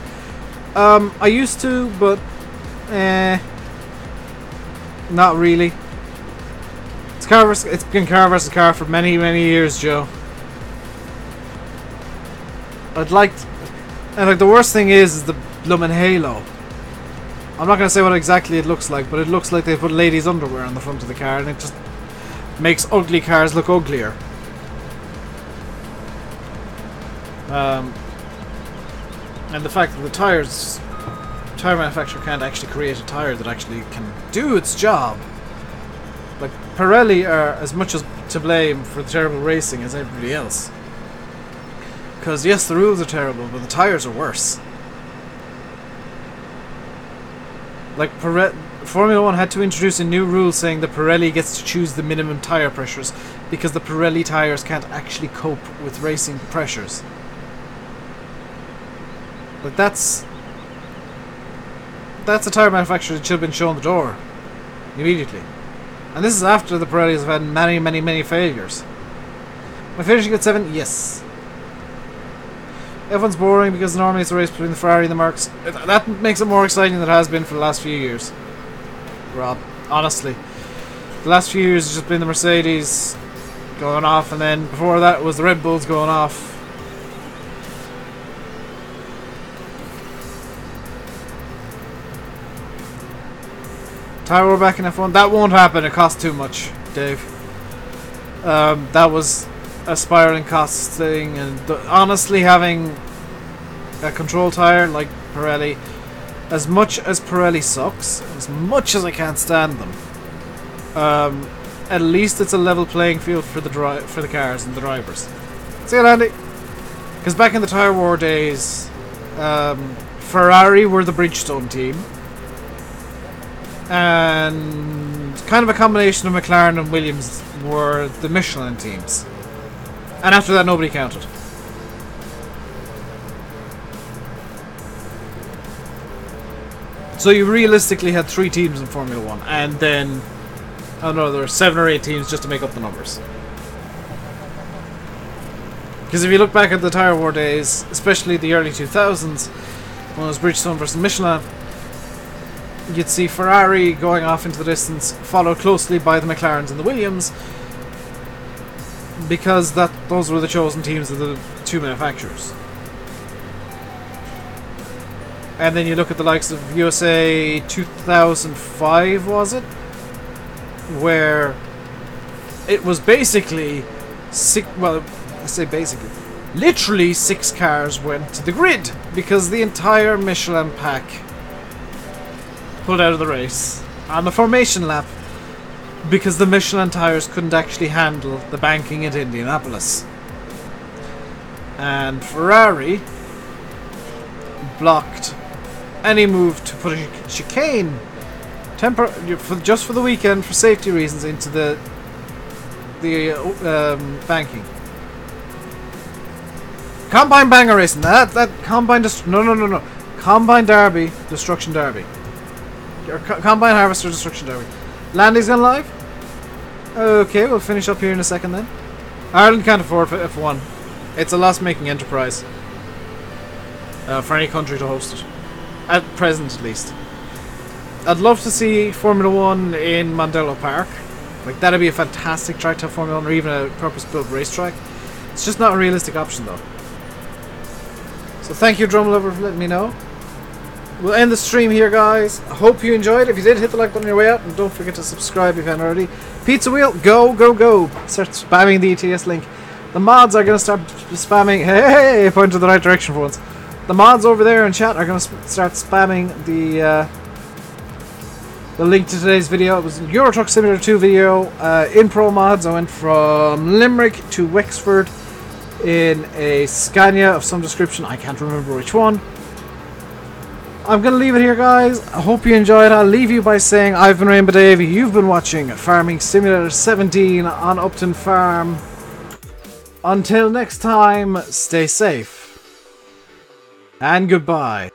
I used to, but... not really. It's been car versus car for many, many years, Joe. I'd like... And like the worst thing is the bloomin' halo. I'm not going to say what exactly it looks like, but it looks like they put ladies' underwear on the front of the car, and it just makes ugly cars look uglier. And the fact that the tire manufacturer can't actually create a tire that actually can do its job. Like, Pirelli are as much as to blame for the terrible racing as everybody else. Because yes, the rules are terrible, but the tyres are worse. Like, Formula 1 had to introduce a new rule saying that Pirelli gets to choose the minimum tyre pressures because the Pirelli tyres can't actually cope with racing pressures. But that's a tyre manufacturer that should have been shown the door immediately. And this is after the Pirellis have had many, many, many failures. Am I finishing at 7? Yes. F1's boring because normally it's a race between the Ferrari and the Mercs. That makes it more exciting than it has been for the last few years. Rob, honestly. The last few years has just been the Mercedes going off, and then before that was the Red Bulls going off. Tyre war back in F1. That won't happen. It costs too much, Dave. That was a spiraling cost thing, and honestly, having a control tyre like Pirelli, as much as Pirelli sucks, as much as I can't stand them, at least it's a level playing field for the cars and the drivers. See you, Landy. Because back in the tyre war days, Ferrari were the Bridgestone team, and kind of a combination of McLaren and Williams were the Michelin teams. And after that, nobody counted. So you realistically had 3 teams in Formula 1, and then, I don't know, there were 7 or 8 teams just to make up the numbers. Because if you look back at the tyre war days, especially the early 2000s, when it was Bridgestone versus Michelin, you'd see Ferrari going off into the distance, followed closely by the McLarens and the Williams, because those were the chosen teams of the 2 manufacturers. And then you look at the likes of USA 2005, was it? Where it was basically literally 6 cars went to the grid because the entire Michelin pack pulled out of the race on the formation lap because the Michelin tyres couldn't actually handle the banking at Indianapolis. And Ferrari blocked any move to put a chicane just for the weekend for safety reasons into the banking. Combine banger racing. That combine no. Combine derby, destruction derby. Or combine harvester, destruction derby. Landy's gone live. Okay, we'll finish up here in a second then. Ireland can't afford F1. It's a loss-making enterprise for any country to host it. At present, at least. I'd love to see Formula 1 in Mondello Park. Like, that'd be a fantastic track to have Formula 1, or even a purpose-built racetrack. It's just not a realistic option, though. So thank you, Drum Lover, for letting me know. We'll end the stream here, guys. I hope you enjoyed. If you did, hit the like button on your way out, and don't forget to subscribe if you haven't already. Pizza Wheel, go, go, go. Start spamming the ETS link. The mods are going to start spamming. Hey, point to the right direction for once. The mods over there in chat are going to start spamming the link to today's video. It was a Euro Truck Simulator 2 video. In Pro Mods, I went from Limerick to Wexford in a Scania of some description. I can't remember which one. I'm going to leave it here, guys. I hope you enjoyed. I'll leave you by saying I've been RainbowDave. You've been watching Farming Simulator 17 on Upton Farm. Until next time, stay safe. And goodbye.